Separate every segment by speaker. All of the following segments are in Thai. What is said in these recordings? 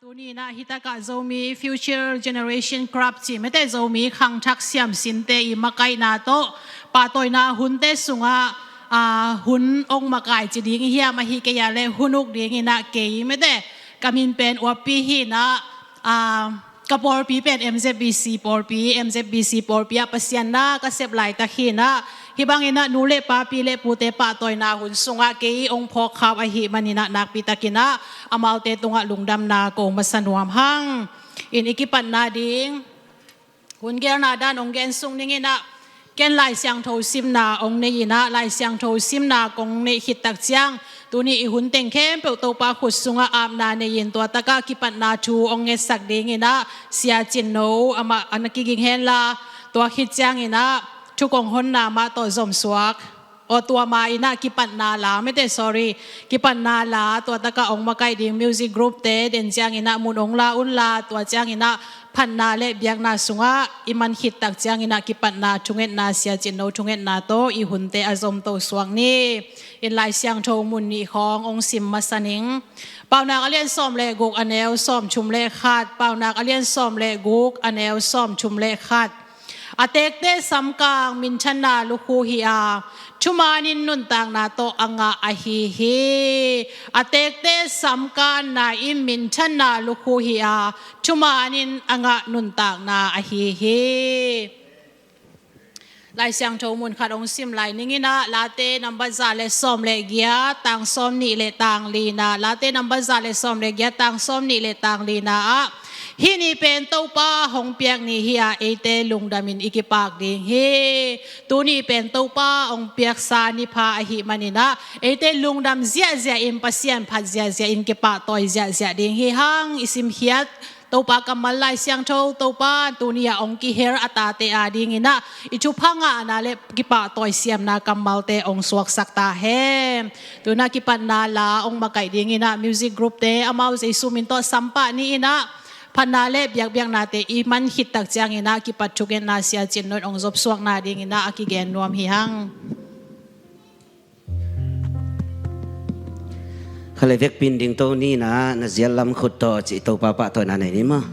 Speaker 1: ตัวนี้นะฮิตากะโจมี future generation crop จีไม่ได้โจมีขังทักเสียมสินเตอีมาไกนาโตปาตอยนาหุนเตสุงะหุนองมาไกจีดิ้งเฮียมาฮิกยาเลหุนุกดิ้งนะเกยไม่ได้กามินเป็นอวปีฮีนะกับปอร์ปีเป็น MZBC ปอร์ปี MZBC ปอร์ปีปัสยันนะก็เสพไหลตะขีนะฮิบังอินะนูเลปาปีเลปูเตปาตอยนาหุนสุงะเกยองพอขับอหิมันินะนักปีตะกินะอามาเตตุงะลุงดำนาโกงมาสนวมหังอินอิกิปันนาดิงหุนเกลนาดานองเกนสุงนิงินะเกนไลเสียงโทซิมนาองเนยินะไลเสียงโทซิมนากงเนหิตตักเสียงตัวนี้อีหุ่นเต็งเข้มเปิดตัวปาขุดสุงอาบนาในยินตัวตะกากิปันนาชูองเงสักดิงินะเสียจินโนอามาอันกิกิงเฮนลาตัวขิดเสียงอินะทุกองหนนามาต่อจอมสวกโอตัวมาอินะกิปันนาลาไม่ได้ sorry กิปันนาลาตัวตะกาองมาไกดิงมิวสิกกรุ๊ปเตเดนเสียงอินะมุนองลาอุนลาตัวเสียงอินะพันนาเลเบียงนาสุงะอิมันขิดตักเสียงอินะกิปันนาทุงเอ็นนาเสียจินโนทุงเอ็นนาโตอีหุ่นเตอจอมโตสวงนี่อินไลเสียงโทมุนนีขององซิมมาสนิงเป่านาเลียนซ้อมเลกุกอเนลซ้อมชุมเลขาดเป่านาเลียนซ้อมเลกุกอเนลซ้อมชุมเลขาดอเตกเตสัมกางมินชนาลุคูฮิอาชุมานินนุนต่างนาโตอังอาฮิฮิอเตกเตสัมกานนาอิมินชนาลุคูฮิอาชุมานินอังนุนต่างนาอฮิฮิลายเสียงโทมุนขัดองซิมลายนิงินะลาเตนัมบัซาเลซอมเลเกียต่างซอมนิเลต่างลีนาลาเตนัมบัซาเลซอมเลเกียต่างซอมนิเลต่างลีนาฮินี่เป็นตัวป้าหงเปียกนี่เฮียเอเตลุงดามินอิกิปากดิงเฮตัวนี้เป็นตัวป้าองเปียกซานิพาอหิมันินะเอเตลุงดำเสียเสียอิมปัสยันพัดเสียเสียอินกิปากต่อยเสียเสียดิงเฮหังอิสิมเฮียตัวป้ากำมัลไลเสียงโชตัวป้าตัวนี้องกิเฮร์อัตาเตอาดิงินะอิจุพังอานาเลกิปากต่อยเสียมนากำมัลเตองสวกสักตาเฮตัวนักกิปันนาลาองมาไก่ดิงินะมิวสิกกรุ๊ปเตอมาอุเซซุมินโตสัมปะนี่นะพันนาเล็บยักเบียงนาเตอีมันหิตตักจางอินากิปัจจุเกนนาเสียจินนองจบสวงนาดิงินาอากิเกนนวมหิหัง
Speaker 2: เขาเลยเรียกปินดิงโตนี่นะน่าเสียลำขุดต่อจิโตปาปะตัวนั้นไหนนี่มั้ง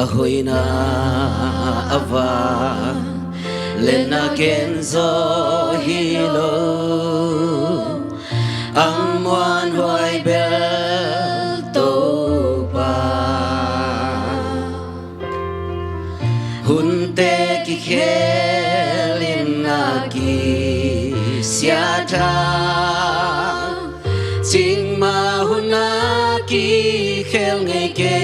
Speaker 2: ahoy na ava lena kenzo hilo ang muan hoy bel to pa hunte ki khelin na ki siata sing ma huna ki khel ngai ke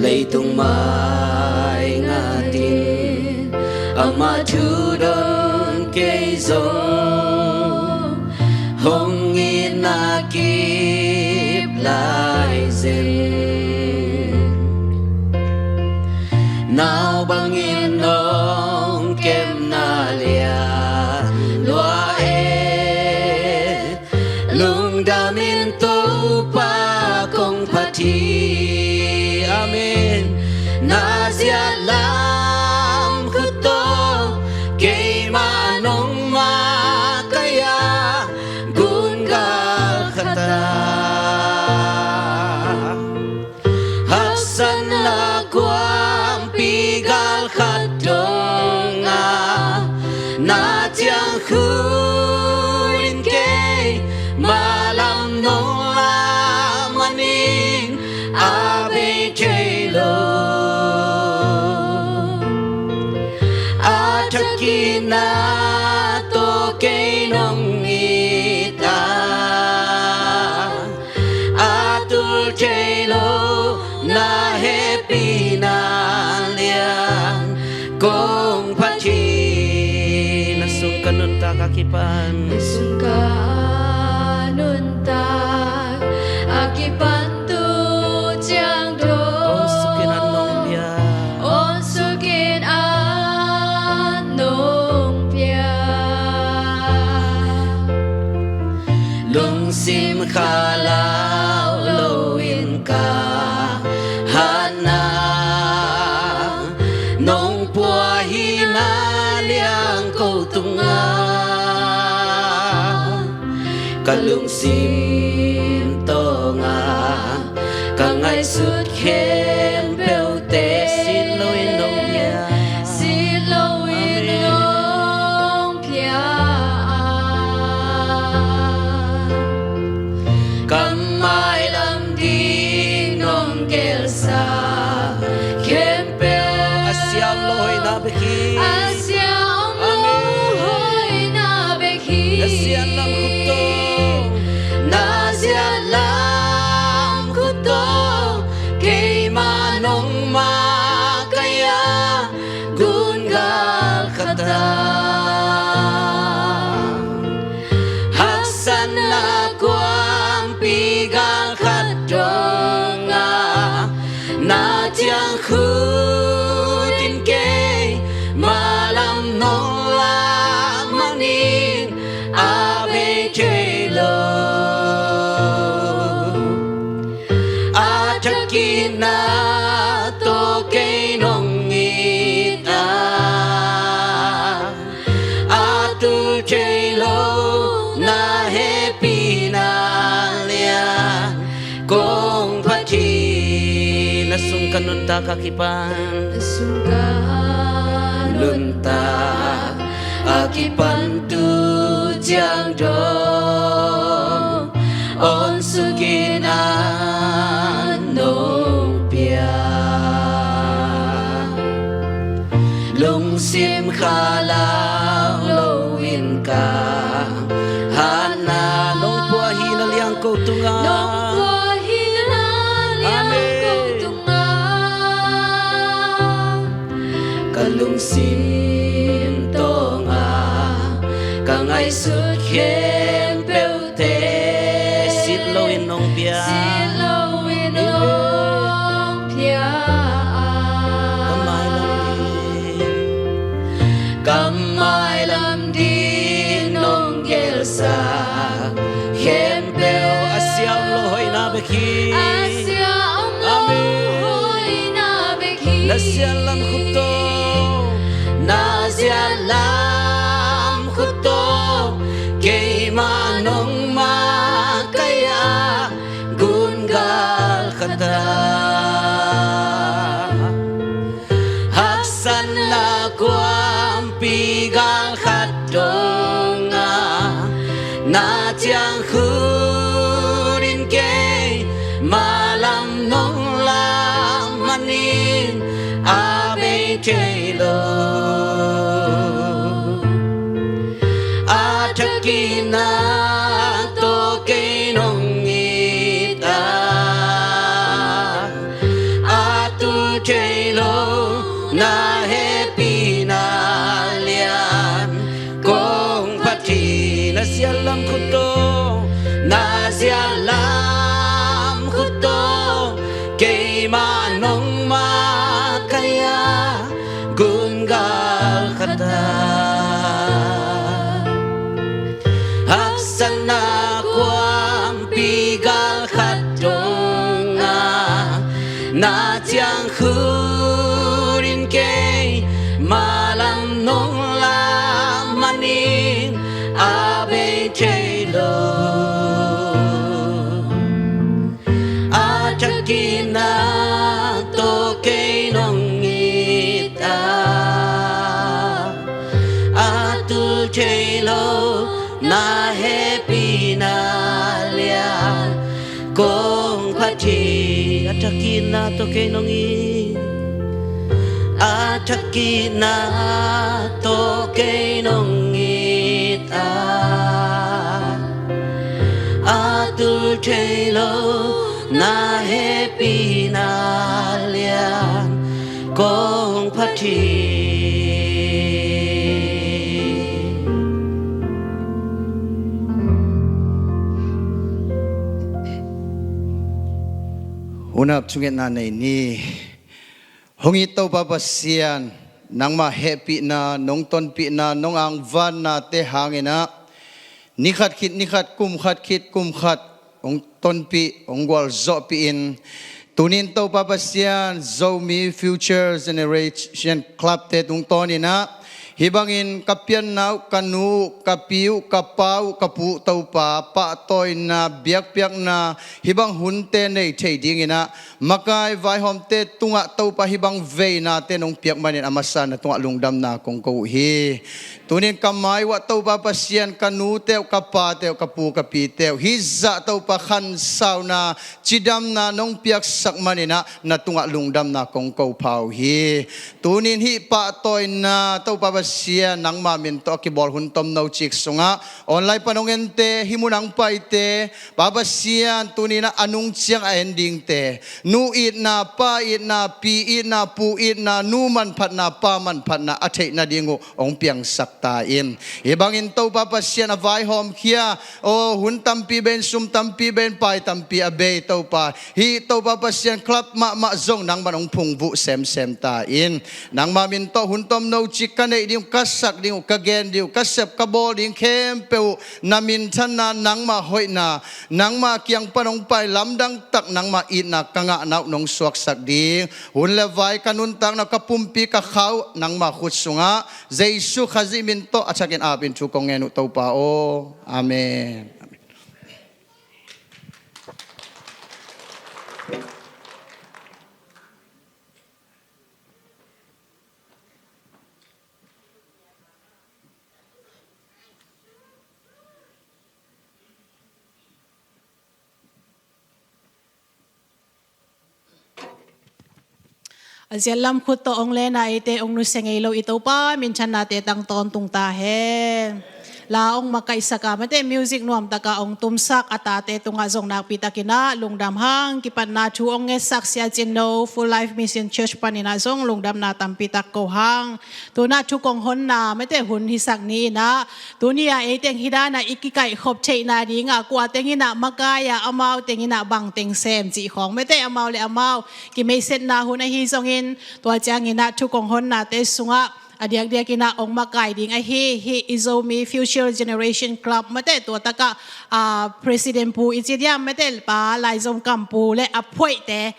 Speaker 2: lấy tung mai ngã tin ama thu don cây giống hong in na kip lại dần nào bang in nong kem na lia loa e lung damin to pa kong pati amen nazia lam khuto ke manong ma kaya gunga khata hasan la kwam pigal khatonga na tiang khuin ke malam nong la maning abe atakina to kay nong ita atul chelo na happy na liang kong pachi nasungkanun ta kakipan
Speaker 3: nasungkanun ta akipan
Speaker 2: sim khalau lo กะลุงซิมโตงากังไงสุดเข้มเบลเตสิลอยนงยา
Speaker 3: สิโลวินลงเพียกำไม้ลำดีน้องเกลซาเข้มเปล
Speaker 2: อาเซียลอยนาเบคี
Speaker 3: อาเซียมโลหอยนาเบคี
Speaker 2: อาเซียลำคุโต
Speaker 3: นาเซียลำคุโตเกมานงมากายากุนกาขตาฮักสันนากวามปีกาขัดจงอานาเจียงคูตินเกมาลำนงลามานินอาเบเจโลอาทักกินาโตเกนงอีตาอาตูเจโลนาเฮปีนาเลียกงพัชี
Speaker 2: nasung kanunta kakipan
Speaker 3: Sungkan
Speaker 2: lunta
Speaker 3: akipan tu jiang dong on sukinan nong pia
Speaker 2: lung sim khala lo win ka hana long pua hina liang ko tunga
Speaker 3: nong qua hina liang kong tunga
Speaker 2: kalung sim tonga ka ngai sut khem peu te sit lo in nong pia
Speaker 3: Silo winong pia
Speaker 2: kamai lam
Speaker 3: Kamai lam di nong gel sa
Speaker 2: khem peu asyam lo hoi na bekhi
Speaker 3: Asya am hoi na bekhi
Speaker 2: nasyan lam khuto
Speaker 3: Nasya lam khuto
Speaker 2: kay manong makaya gungal kata haksan na kwam pigang khatdonga na tiang khurin kay malam nong lamanin abe chelo atakina to kenong ita atu chelo na happy na lian kong pati na sialam kuto na sialam kuto kay manong makaya gungal kata haksana kwam pigal khatdonga na tiang khurin kay malam nong lamanin abe chelo atakina to kay nong ita atul chelo na happy na lian kong pati atakina to kay nong atakina to kay nong ita atul chelo na happy na lian kong pati
Speaker 4: Unap chunget na ni hongito babasian nang ma happy na nong ton pi na nong ang van na te hangina nikhat kum khat ong ton pi ong wal zo pi in tunin to babasian zo mi future generation club te tung tonina hibangin kapian nau kanu kapiu kapau kapu taupa pa toy na biak na hibang hunte nei thei dingina makai vai homte tunga taupa hibang vei na te nong piak manin amasan na tunga lungdam na kong ko hi tunin kamai wa taupa pasian kanu teu kapa teu kapu kapi teu hiza taupa khan sau na chidam na nong piak sak manina na tunga lungdam na kong ko pau hi tunin hi pa toy na taupa pasian nang mamin to kibol huntom no chik sunga online panongen te himunang paite babasian tunina anung chiang ending te nu it na pa it na pi it na pu it na nu man phat na pa man phat na athei na dingu ong piang sakta in ibangin to babasian avai hom khia o hun tampi ben sum tampi ben pai tampi abe to pa hi to babasian club ma zong nang manong phungbu sem ta in nang mamin to huntom no chik kanei ding kasak ding kagen ding kasep kabol ding kem peu namin thana nang ma hoi na nang ma kiang panong pai lamdang tak nang ma it na kanga nau nong suak sak ding hun levai kanun tang na kapumpi ka khau nang ma khut sunga jesu khazi min to achakin apin chu kongenu to pa o amen.
Speaker 1: Azialam khut to ong le na ite ong nu sengelo ito pa minsan nate tang ton tung tahen laong makaisa ka mate music nuam taka ong tumsak atate tunga zong nakpita kina lungdam hang kipan na chu ong ngesak sia jinno Full Life Mission Church panina zong lungdam na tampita ko hang tu na chu kong hon na mate hun hisak ni na tunia eteng hidana ikikai khop chei na di nga kwa tengina makaya amau tengina bang teng sem ji khong mate amau le amau ki me set na hun a hi zong in tua chang ina chu kong hon na te sunga adiak dia kina ong makai ding a he Izomi Future Generation Club mate to taka president pu ichidia mate pa lai zong kampu le apoi te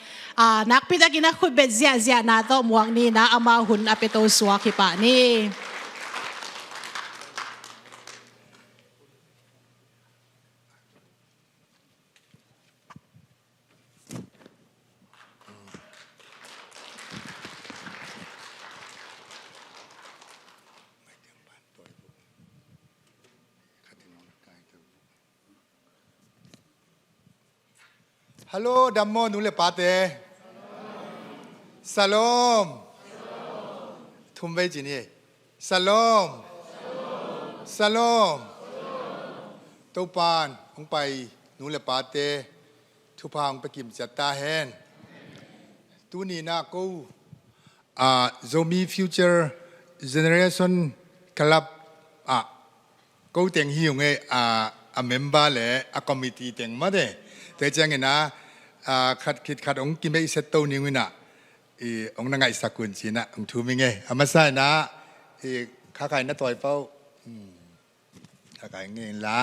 Speaker 1: nakpita kina khut bet zia na to muang ni na ama hun apeto suwa ki pa ni
Speaker 5: Halo, dammo nule pate. Salam. Tumbai jini. Salam. Salam. Topan, ong pai nule pate. Tupang pakim jata hen. Tu ni na ko Zomi Future Generation Club ko teng hiung a member le a committee teng ma deแต่จังนะขัดคิดขัดองกินไปเซตโตนิวินะองนั่งไงสักคนสินะองทูมิงเงอามาใส่นะข้าไก่น่าต่อยเป้าข้าไก่เงี้ยละ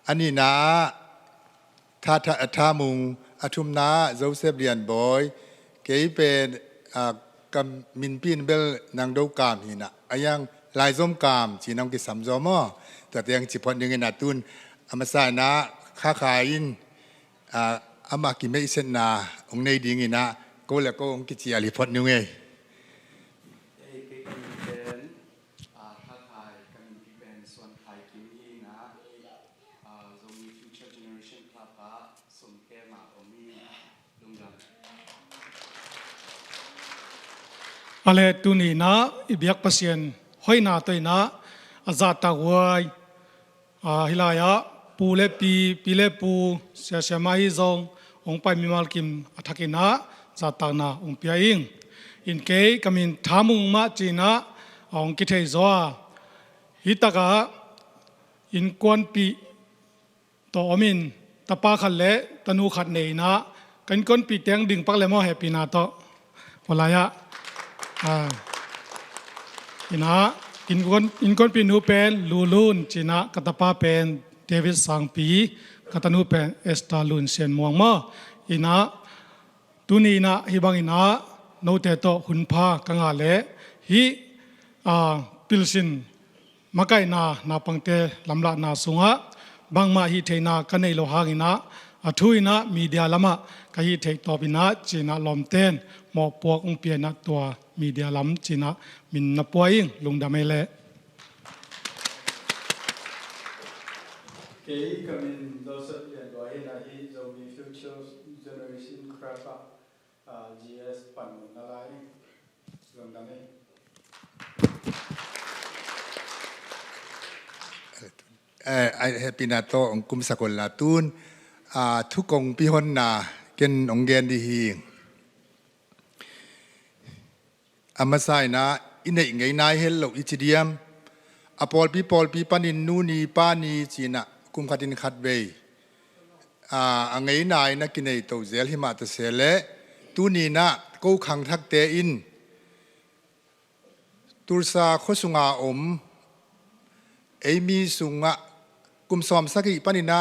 Speaker 5: อันนี้นะถ้ามุงอาทุมนะโจเซฟเรียนบอยเกี่ยเป็นกัมมินปินเบลนางดูกามหินะอายังลายส้มกามจีน้องกิสามจอมอแต่ยังจิพอนึงนะตุนอามาใส่นะข้าไก่อามากิไม่เส้นนาองในดีงี้นะก็แล้วก็องกิจอาลิพอดนึงเอง
Speaker 6: อะไรตุนีนะอิบยักษ์เปลี่ยนห้อยนาตัวนะอาจารย์ตะวันฮิลายะปูเลปีเลปูเสียมาฮิซององไปมีมาลกิมอัฐกินะจาตานาองเปียอิงอินเกยกามินทามุงมาจีนะองกิเทยซัวฮิตากะอินกวนปีต่อมินตะปาขัดเละตะนูขัดเนยนะกันก้นปีเตียงดึงปักเลมอแฮปปีนาโตวลายะอินะอินก้นปีนูเป็นลูลูนจีนะกัตปาเป็นเดวิดสังปีกัตนูเป็นเอสตาลุนเซียนมวงมาอินะตุนีนะฮิบังอินะโนเตโตหุนพากังอาเลฮิ ปิลสินมาไกนาปังเตลำละนาสุงะบางมาฮิเทนากันในโลหากินะทุยนะมีเดียลำกะฮิเทตอบินะจีนะลอมเตนหมอปวกองเปียนะตัวมีเดียลำจีนะมินนปวยลุงดาเมเลเกี่ยกับมินโดสเปียนด้วยนะฮิจะมี future generation ครับGS ปันนาไลลุงดาเม
Speaker 5: ไอเฮปินาโตองคุมสกุลลาตูนทุกองพิฮอนนาเกนองเกนดีฮีอามาไซนะอินเนไงนายเฮลโลอิจิเดียมอปอลปีปานินนูนีปานีจีนะคุมขัดินขัดเบย์ไงนายนะกินไอโตเซลหิมาตเซเลตูนีนะกูขังทักเตอินตูรซาโคสุงาอมเอมีสุงะกุมซอมสักอีปานินะ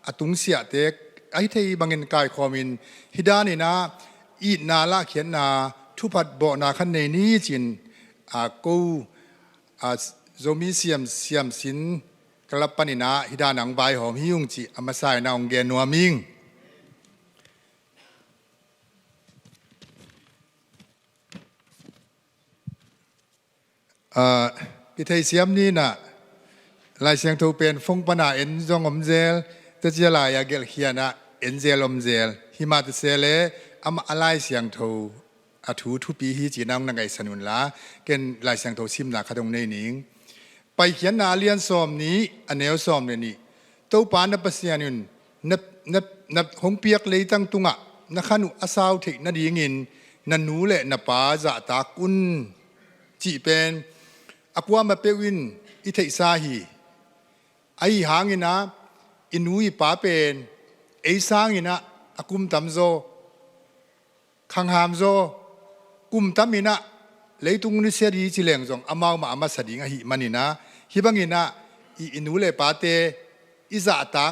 Speaker 5: อตุงเสียเตกไอเทยบังเงินกายคอมินฮิดานีนะอีนาละเขียนนาทุพัดบ่นาคันในนี้จินกูโซมีเสียมสินกลับปานินะฮิดานังใบหอมฮิยุงจิอามาไซนาองเกนัวมิงกิเทยเสียมนี่นะลายเสียงทูเป็นฟงปนาเอ็นจงอมเซลตะเจลายาเกลเขียนะเอ็นเซลอมเซลหิมาตเซเลอามาลายเสียงทูอาทูทุปีฮีจีนังนังไงสนุนละเกณฑ์ลายเสียงทูซิมนาคดงในนิงไปเขียนนาเลียนซอมนี้อันเนวซอมเนี่ยนี่ตู้ปานนับเสียนุนนับหงเปียกเลยตั้งตุงะนักขันุอาสาวเทคนาดีงินนันนูเละนับปาจะตากุนจีเป็นอักว่ามาเปวินอิเทซาฮีไอหางนะอินุยป้าเป็นไอสางนะอากุมตำโซขังหามโซกุมตำมินะเลยตุงนิเสียดีจิเลงจงอามามาอามาสดิงหิมันนะฮิบังนะอินุเลป้าเตอิจะตัก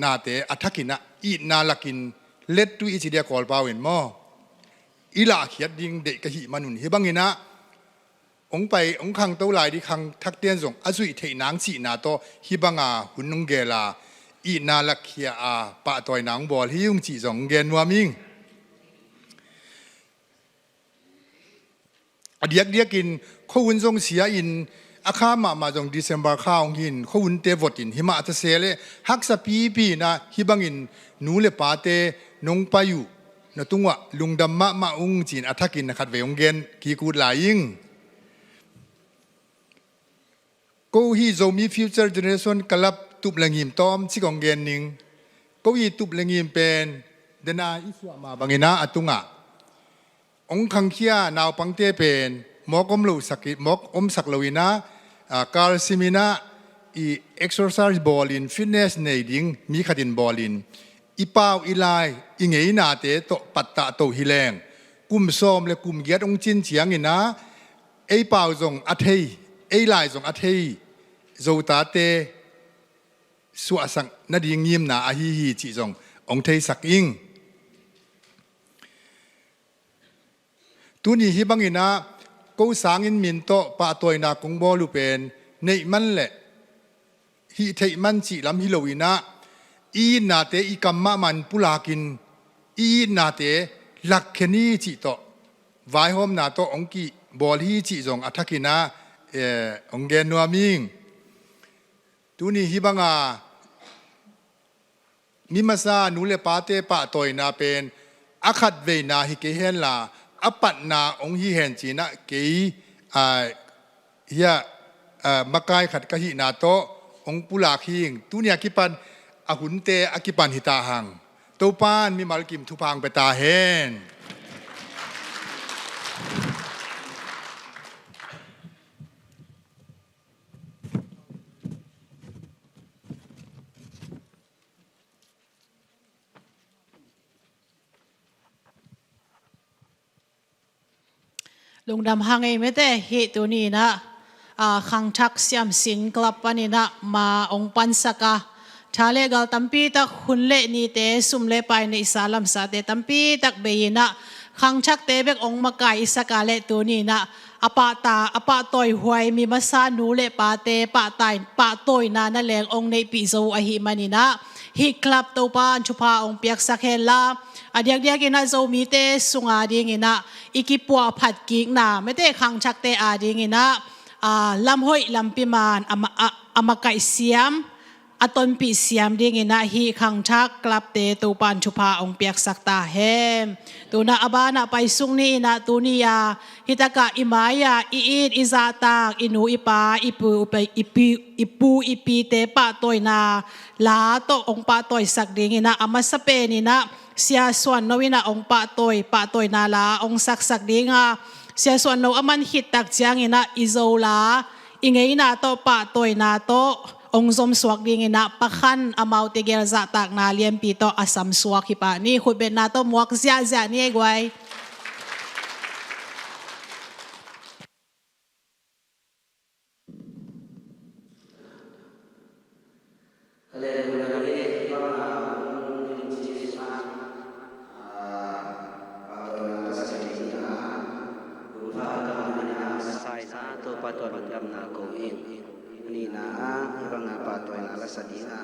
Speaker 5: นาเตอัฐกินะอินาลักินเล็ดตุอิจิเดียกอลปาเวนมออิลาเขียดดิงเด็กหิมันุนฮิบังนะองไปองคังเต้าลายที่คังทักเตียนส่งอาจุยเทนางสีนาโตฮิบังอาหุนนงเกลาอีนาลักเขียอาปะตอยนางบอลฮิยุงจีส่งเกนวามิงอเดียกกินข้าววุ้นส่งเสียอินอาคามาส่งเดือนบันข้าวหินข้าววุ้นเตวดินหิมาอัตเสเลฮักสปีนะฮิบังอินนูเลปาเตนงปายุนตุงวะลุงดำมาอุงจีนอัฐกินขัดเวงเกนกีกูดลายิงกูฮีโซมีฟิวเจอร์เจเนอเรชันกลับตุบแรงหิมตอมชิกองเกนนิงกูฮีตุบแรงหิมเป็นเดนาอิสวามาบังเงินะอตุงะองคังเคียนาวปังเตเป็นมอกอมลูสักมอกอมสักลวินะคาร์ซิมินะอีเอ็กซ์โซไซส์บอลินฟิตเนสเนดิ้งมีขัดินบอลินอีปาวอีไลอีเงยนาเตโตปัตตะโตฮิแรงกุมซอมและกุมเกียดองจินเฉียงเงินะไอปาวจงอัฐยไอไลจงอัฐยโจตาเตสัวสังนาดีงิมนาอาฮีฮีจิจงองเทสักอิงตุนีฮิบังอินะกูสางอินมินโตปะตอยนากงบอลูเป็นในมันแหละฮิเทมันจิลำฮิโลวินะอีนาเตอีกัมมามันปุลากินอีนาเตลักเคนีจิโตวายโฮมนาโตองกีบอลฮีจิจงอัฐกินะองเกนัวมิงตุนีฮิบังอามิมาซานูเลปาเตปะตอยนาเป็นอาคัดเวนาฮิเกเฮนลาอปัตนาองฮิเฮนจีนะเกยยะมากายขัดกะหินาโตองปุลาคิงตุนีอากิปันอาหุนเตอากิปันหิตาหังตูปานมีมาลกิมทุพังเปตาเฮน
Speaker 1: ลุงดำหางไงไม่ได้เหตุตัวนี้นะขังชักเสียมสินกลับปนี่นะมาองปันสักชาเลกัลตัมปีตักหุ่นเละนี่เตสุมเละไปในอิสลามสาเตตัมปีตักเบยนะ ขังชักเตเบกองมาไก่สกาเลตัวนี้นะอปาตาอปาตอยหวยมีมาซานูเลปาเตปาตายปาตอยนานั่นแหลงองในปีโซอหิมานีนะฮิคลับตัวปานชุพาองเปียกสักเฮลาอเดียกเดียกินะโซมีเตสุงอาดีงินะอีกิปัวผัดกิงนาไม่เตขังชักเตอาดีงินะลำห้อยลำปิมานอามาไก่เสียมอตนปีเสียมดีงินะฮีขังชักกลับเตตูปานชุพาองเปียกสักตาเฮมตูนาอบานะไปสุงนี่นะตูนียาฮิตากะอิมายาอีดอิซาตากอินูอิปาอิปูอิปีเตปะตอยนาลาโตองปะตอยสักดีงินะอามาสเปนีนะเสียส่วนนวินะองปะตอยนาลาองสักดีงาเสียส่วนนวมันฮิตตักเจียงินะอิโซลาอิงเงนาโตปะตอยนาโตองสมสวกดีงินะปะคันอามาวเตเกลซาตากนาเลียมปีโตอสัมสวกฮิปานี่คุยเป็นนาโตมวกเสียนี่ไว้
Speaker 2: ตัวปาตัวมันกำนาโกเองนี่นะรังนาปาตัวนาลสดีนะ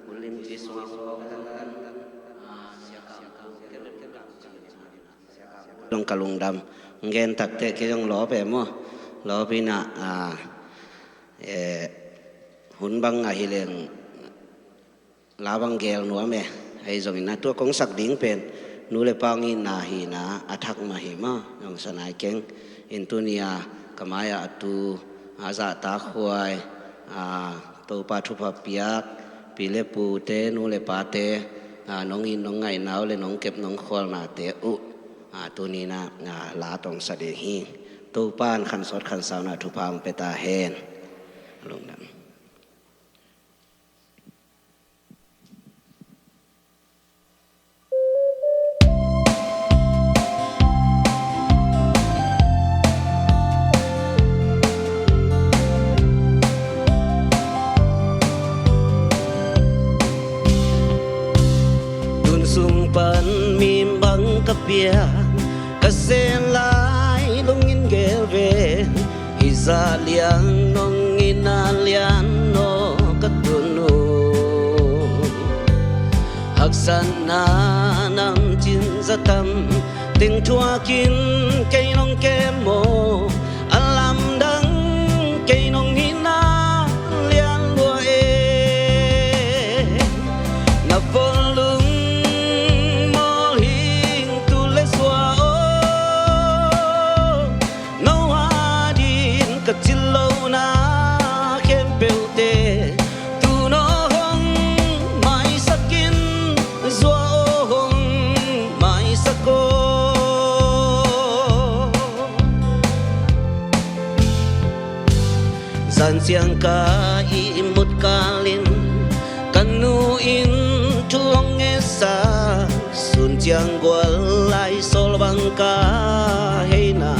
Speaker 2: มุลิมจิสวงลงกะลุงดำเงินตักเตะก็ยังล้อไปมั้งล้อไปนะหุ่นบังไงเลี้ยงลาบังเกลนัวแม่ไอ้ตรงนี้นะตัวของสักดิ่งเป็นนูเลปังอินนาฮีนะอัฐกมาหิมะยังสนายเก่งอินตุเนียKamaya atu aza takhwai to pa thupa piak pile pu te nu le pa te nong in nong ngai nau le nong kep nong khol na te u tu ni na la tong sa de hi to pan khan sot khan saw na thupa ang peta hen lung dam pan mim bang kapia kasen lai lung in gelve izalian nong inalian no katunu haksana nam chin zatam ting thua kin cây nong kemo alam dang cây nong hina lian lua e na volung Chilona kempeute tu no hong mai sakin zwa hong mai sako san siang ka imut kalin kanu in tuang esa sun chiang gwal lai sol bangka heina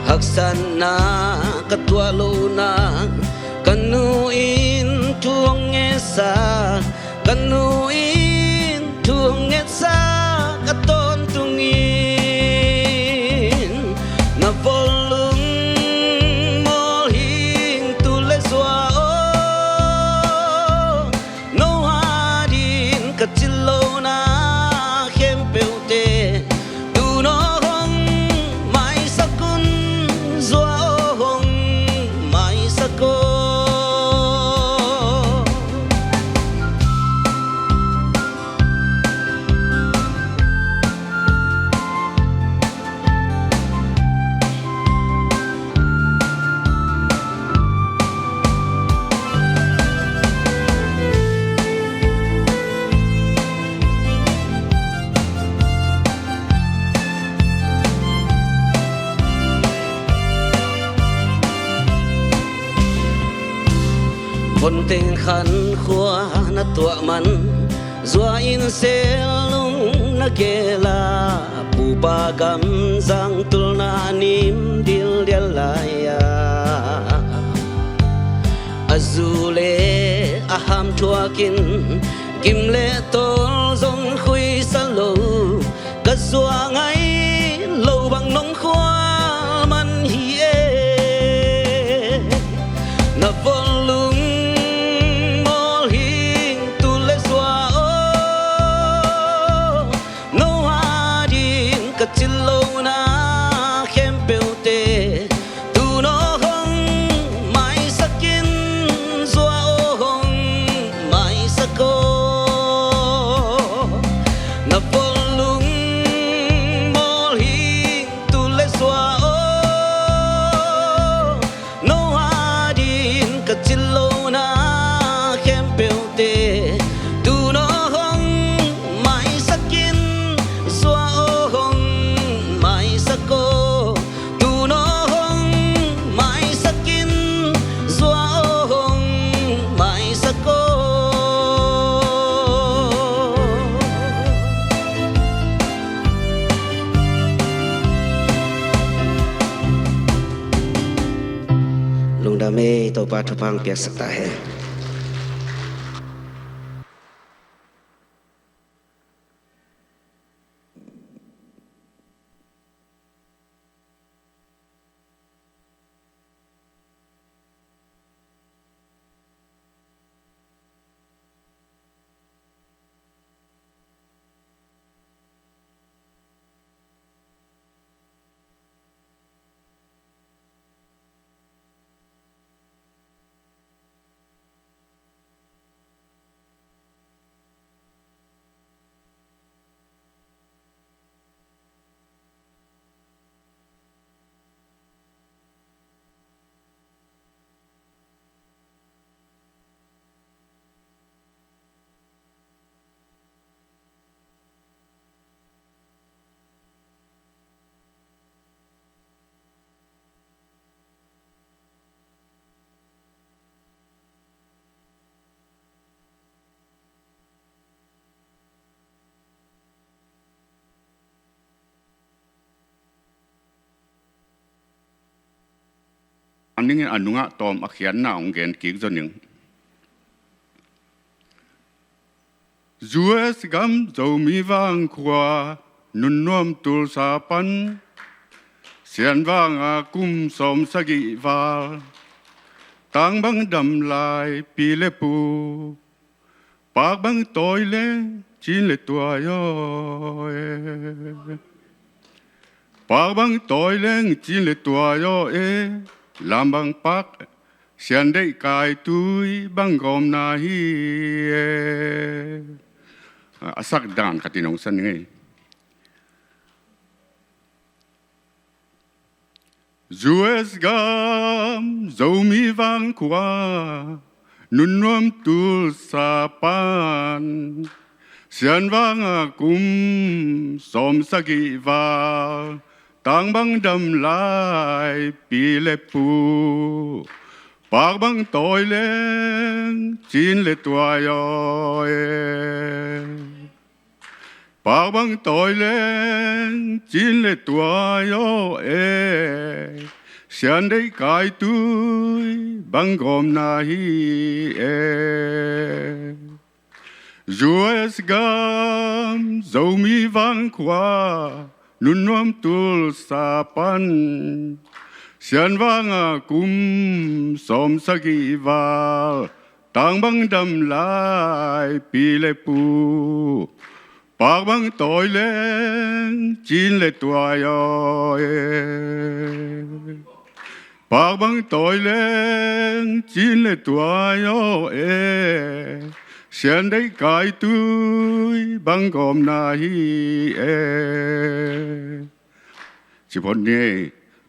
Speaker 2: haksana katwa luna kanuin tuang esa kanuin tuang esa katon tungin na volung molhing tuleswa no hadin kachilona kempeute tu noคนเต็งขันขัวนัดตัวมันจัวอินเซลุงนักเกลาปูปากำจังตุลนานิมดิลเดียลายาazule aham chua kin kim le tol zong khui sa lo
Speaker 3: จิโลนาเข้มเปลเตตูโนหงไม่สกินซัวโอหงไม่สโกนับวงลุงมอลหิงตุเลซัวโอโนฮาดินกจิโลนาเข้มเปลเตตูโนหงไม่สกินซัวโอหงไม่สโกตูโนหงไม่สกินซัวโอหงไม่สโก
Speaker 2: ลุงดาเมตัวปาทุพังเปียกสักตาเฮ
Speaker 7: อันนี้อันนุงะตอมอักเขียนหน้าองเกนกิกจนหนึ่งจูเอสกัมจะมีวังขวานุนนวมตุลสาปันเสียนวังอากุมสมสกิวาตังบังดำลายปีเลปูปากบังตอยเลจินเลตัวย่อยปากบังตอยเลจินเลตัวย่อยลำบังปักเสียนได้กายตุยบังกอมนาฮีสักด่านขัดที่น้องสันไงจูเอสกามจะมีวังขวานุนนวมตุลสาปันเสียนวังอากุมสมสกิวาตังบังดำลายปีเลปูปากบังตอยเลงจีนเลตัวยอยปากบังตอยเลงจีนเลตัวยอยเสียนได้กายตุยบังกอมนาฮีจูเอสกามจะมีวังขวานุนนวมตุลสาปันเสียนวังอากุมสมสกิวาตังบังดำลายปีเลปูปากบังตอยเลงจีนเลตัวยอยปากบังตอยเลงจีนเลตัวยอยเสียนได้กายตุยบังกอมนาฮีสิพนนี้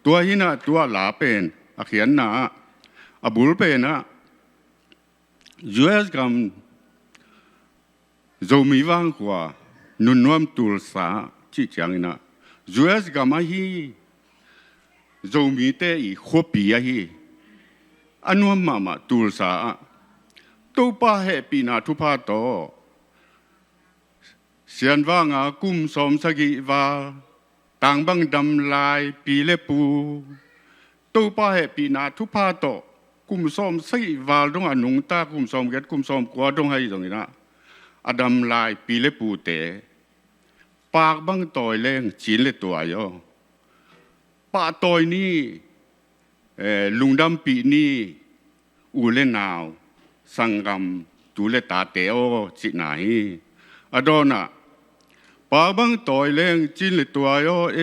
Speaker 7: ตัวหินะตัวหลาเป็นอักเขียนนะอบุลเป็นนะยูเอสกัมจะมีวังกว่านุนนวมตุลสาจิจังนะยูเอสกัมฮีจะมีแต่อีขวปีฮีอันวมมาตุลสาตัวป้าเฮปีนาทุพาโตเสียนว่างากุมสมสกิวาต่างบังดำลายปีเลปูตัวป้าเฮปีนาทุพาโตกุมสมสกิวาดงอนุงตากุมสมเกตกุมสมกวาดงให้ตรงนี้นะอดำลายปีเลปูเตปากบังต่อยแรงจีนเลตัวย่อปาต่อยนี่ลุงดำปีนี่อูเล่นนาวสังกรรมตุเลตาเตโอจิไหนอดอนะ ปาบังต่อยเลงจินเลยตัวโยเอ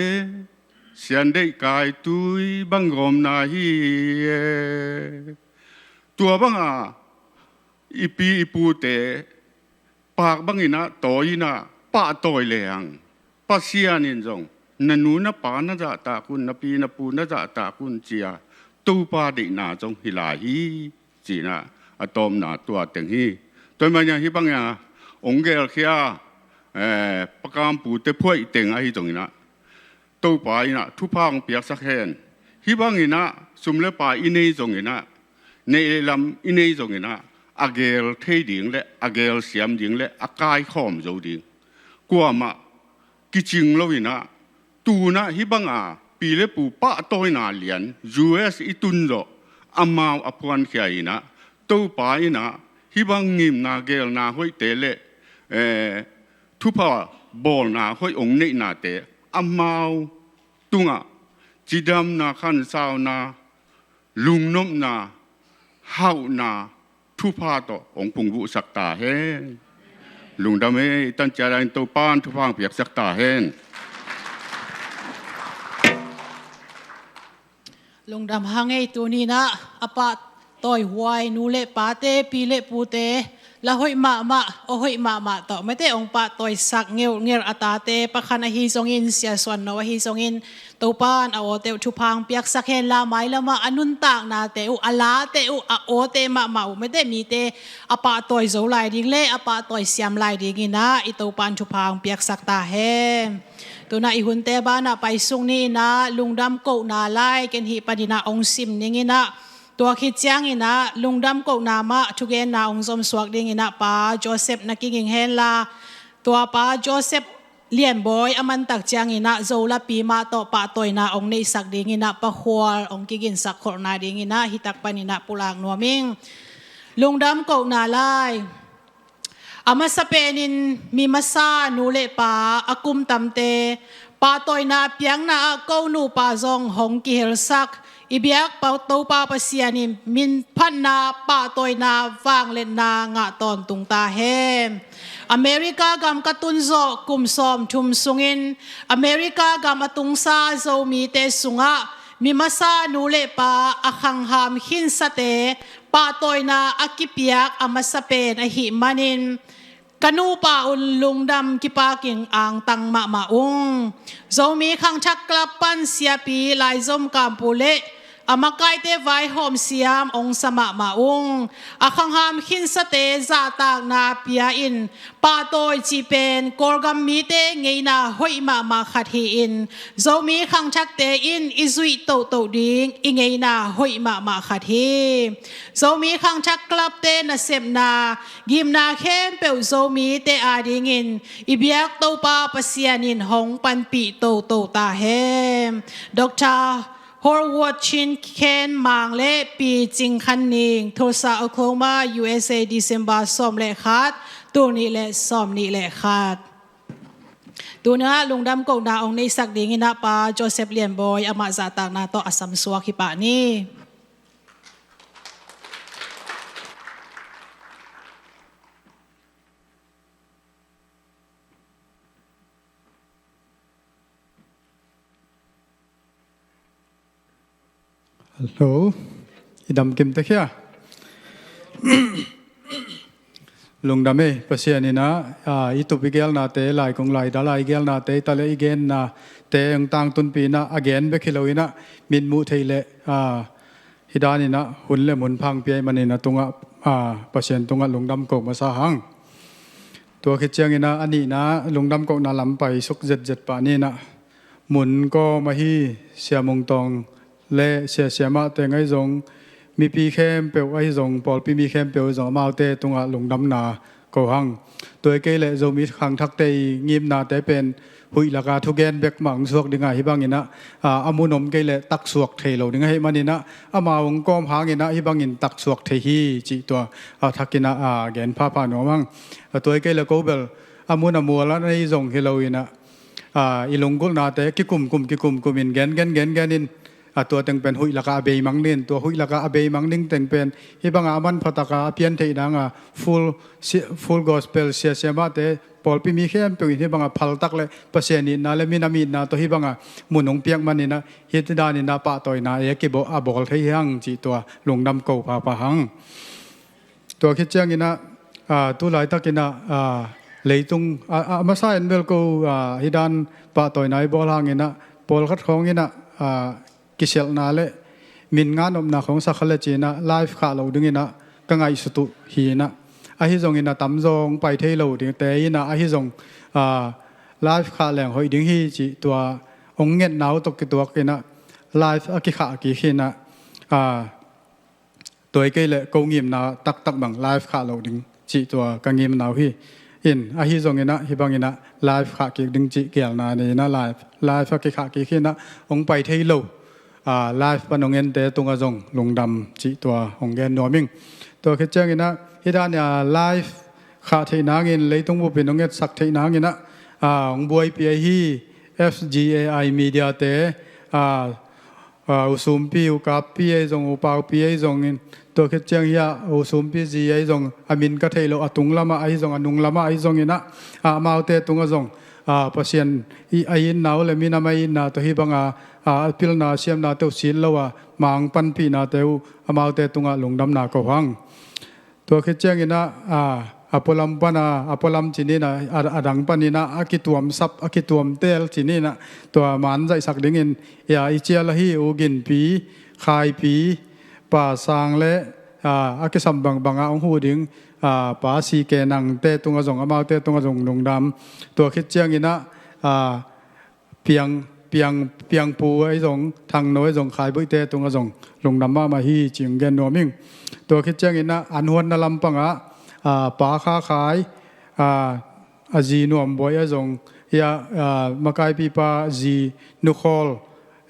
Speaker 7: เสียนได้กายตุยบังกอมนาฮีตัวบังอีปีอีปูเตปากบังอินะต่อยนะป้าต่อยเลงป้าเสียนินจงนันนูนะปานะจะตาคุณนะปีนะปูนะจะตาคุณเจียตูปาดินาจงฮิลาฮีจีนะอะตอมนาตัวเต็งฮีตัวมันยังฮิบังยังองเกลเขียประกามปูเตพ่วยเต็งไอ้ตรงนี้นะตูปาอินะทุพังเปียกสักแห่งฮิบังอินะสุมเลปาอินีตรงนี้นะในลำอินีตรงนี้นะอาเกลเทดิ่งและอาเกลเสียมดิ่งและอากายข้อมโจดิ่งกลัวมากิจิงแล้วอินะตูนะฮิบังปีเลปูป้าต้อยนาเลียน US อีตุนโจอามาวอพวนเขียอินะตูปาอินะฮิบังงิมนาเกลนาห้อยเตเลทุพาบอลนาห้อยองเนนาเตอามาวตุงจิดามนาขันสาวนาลุงนมนาเฮานาทุพาโตองพุงบุสักตาเฮลุงดำเอตันจารันโตปานทุพังเปียกสักตาเฮ
Speaker 1: ลงดำหางไอตัวนี้นะอปะต่อยหวยนูเละปาเตปีเละปูเตละหอยมาโอหอยมาต่อไม่ได้องปะต่อยสักเงียวอตาเตปะคันฮีซงอินเสียส่วนนวฮีซงอินตัวปานเอาเตวชุพังเปียกสักเฮนละไม้ละมาอนุนตากนาเตอุอลาเตอุอโอเตมาไม่ได้มีเตอปะต่อยโซไลดิงเละอปะต่อยเสียมไลดิงินะอีตัวปานชุพังเปียกสักตาเฮตัวน่ะอีหุ่นเตบ้าน่ะไปสุงนี่นะลุงดำโกนาไล่กันหีปดินาองซิมนี่นะตัวคิดเจียงนี่นะลุงดำโกนามาทุกเกนนาองสมสวกดิ่งนะป้าโจเซฟนักกิงเฮนลาตัวป้าโจเซฟเลียนบอยอมันตักเจียงนี่นะโจลาปีมาต่อป้าตัวน่ะองในสักดิ่งนะป้าหัวองกินสักคนนาดิ่งนะฮิตักปานี่นะปุลางนัวมิงลุงดำโกนาไล่อามาสเปนินมีมาซานูเลปาอากุมตัมเตปาตอยนาเปียงนาเกานูปาซองหงกิเฮลซักอีเบียกปาโตปาปะเสียนิมมินพันนาปาตอยนาวางเลนนางะตอนตุงตาเฮมอเมริกากำกตุนโซกุมซอมทุมสุงินอเมริกากำอตุงซาโซมีเตสุงะมีมาซานูเลปาอาคังหามหินสเตปาตอยนาอากิเปียกอามาสเปนอหิมานินกนูปาอุนลุงดำกิปากิงอ่างตังมาอุงโจมีขังชักกลับปันเสียปีลายซมกามปุเลอามาไกเตไวหอมเสียมองสมาอุงอาขังหามขินสเตซาตากนาเปียอินปาโตยจีเป็นกอร์กัมมีเตเงยนาหอยมาขัดฮีอินโจมีขังชักเตอินอิซุยโตดิงอิเงยนาหอยมาขัดฮีโจมีขังชักกลับเตนเซมนากิมนาเข้มเปียวโจมีเตอาดิงินอิเบียกโตปาปเสียนินหงปันปีโตตาเฮมดอกจาฮอร์วอดชินเคนมังเล่ปีจิงคันนิงโทรซาโอโคลมา USA ดิเซมบาสอมเล่ขาดตัวนี้เล่สอมนี่เล่ขาดตัวนี้ลุงดำกงนาองในสักดิ่งนะป้าโจเซฟเลียนบอยอามาซาตางนาโตอสัมสวาคิปะนี่
Speaker 6: ฮัลโหลอีดำกิมตะเคียลุงดำเอภาษานี่นะอีตุปิเกลนาเตลายกงลายดาลายเกลนาเตตะเลอีเกนนาเตงตังตุนปีนะอเกนเบคิโลวินะมินมุเทเลฮิดานี่นะหุ่นเล่มุนพังเปียมันนี่นะตุงภาษาตุงลุงดำกงมาสาหังตัวคิดเจียงนี่นะอันนี้นะลุงดำกงนาลำไปสุกเจ็ดป่านี่นะหมุนก็มาฮีเสียมงตองเล่เสียมาแต่ไงจงมีปีเข้มเปียวไอ้จงปอลปีมีเข้มเปียวจงมาเตตรงหลงดำนาโกหังตัวเกลจงมีขังทักเตงีบนาแต่เป็นหุยละกาทุกแกนเบกมังสวกดึงไงฮิบังอินะอามุนมเกลตักสวกเทโลดึงไงมันอินะอามาวงกอมหางอินะฮิบังอินตักสวกเทฮีจีตัวทักกินะแกนพาหนอมังตัวเกลโกเบลอามุนมัวละในจงเฮโลอินะอีหลงกุลนาแต่กิกุมอินแกนอินตัวแต่งเป็นหุยละกาเบยมังนินตัวหุยละกาเบยมังนินแต่งเป็นฮิบังอามันพัตกาเพียนเทนังfull gospelเสียมาเตป ปอลปีมีเข้มเปียวที่บังพัลตักเลยเปอร์เซ็นต์นี่นะเลยมีนามีนะตัวที่บังมุนงเปียกมันนี่นะเฮ็ดได้นี่นะปะต่อยนะเอกิบอาบอกที่หังจีตัวลงดำเก่าปะหังตัวคิดเจ้ากินะตัวหลายตักกินะเลยตรงมาใส่เบลกูฮิดันปะต่อยนายบอลหังกินะปอลคัดของกินะกิเชลนาเลมินงานอมนาของสักเลจีนะไลฟ์ข่าวเราดึงกินะกังไงสุดฮีนะอาฮิจงอินะตั้มจงไปเที่ยวดึงแต่อินะอาฮิจงไลฟ์ข่าวแหล่งหอยดึงฮีจีตัวองเงินหนาวตกตัวกินะไลฟ์อากิขากิขีนะตัวไอ้เกลกูงิมนาตักบังไลฟ์ข่าวเราดึงจีตัวกังงิมหนาวฮีอินอาฮิจงอินะฮิบังอินะไลฟ์ข่าวกิดึงจีเกี่ยวนานี่นะไลฟ์อากิขากิขีนะองไปเที่ยวไลฟ์ปนองเงินแต่ตรงกระจงลงดำจีตัวองเงินนัวมิงตัวคิดเจ้ากินะฮิดานเนี่ยไลฟ์ขาเทนางเงินเลยต้องบุปนองเงินสักเทนางเงินะองบวยปีไอฮี FGAI Media เตอุสุมปีอุกับปีไอจงอุปาวปีไอจงตัวคิดเจ้าเฮียอุสุมปีจีไอจงอามินก็เทโลอตุงลามาไอจงอนุงลามาไอจงเงินะมาเอาเตตรงกระจงเปอร์เซ็นต์ไอ้นาวเลยมีนาไม่นาตัวที่บังพิลนาเสียมนาเตวสิลแล้วว่ามังปันปีนาเตวมาเอาเตตุงลงดำนาก็ฟังตัวคิดเจ้ากินะอพอลัมปนาอพอลัมจีนี่นะดังปนีนะอากิตวมซับอากิตวมเตลจีนี่นะตัวมันใจสักดิ่งอย่าอิเจลฮีอุกินปีขายปีป่าสางเละอากิสัมบังองหูดิ่งป่าสีเกนังเตตุงกระจงมาเตตุงกระจงลงดำตัวคิดเจ้ากินะเพียงปูไอ้จงทางน้อยจงขายบุยเตตุงกระจงลงดำมาฮีจิงเกนนัวมิงตัวคิดเจ้ากินะอันหวนนลำปังป่าค้าขายจีนวมบอยจงยามาไกปีปาจีนุคอล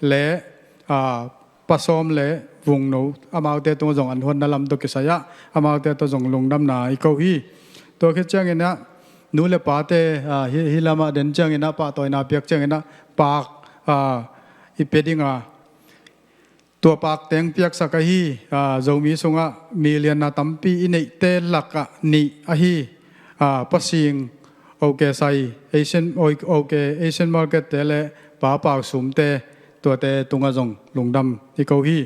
Speaker 6: เละผสมเละวงโนมาเอาเตตัวจงอันหวนนลำตัวกิสยะมาเอาเตตัวจงลงดำนาอีกฮีตัวคิดเจ้ากินะนูเลปาเตฮิลามาเดินเจ้ากินะปาตัวนาเปียกเจ้ากินะปากอีเป็ดิงตัวปากแตงเปียกสักฮีจงมีสงะมีเลียนนาตัมปีอินเตลักนี่อฮีปัสซิงโอเคใส่เอเชียนโอเคเอเชียนมาร์เก็ตเตเลป่าปากสุมเตตัวเตตุงกระจงลงดำอีกฮี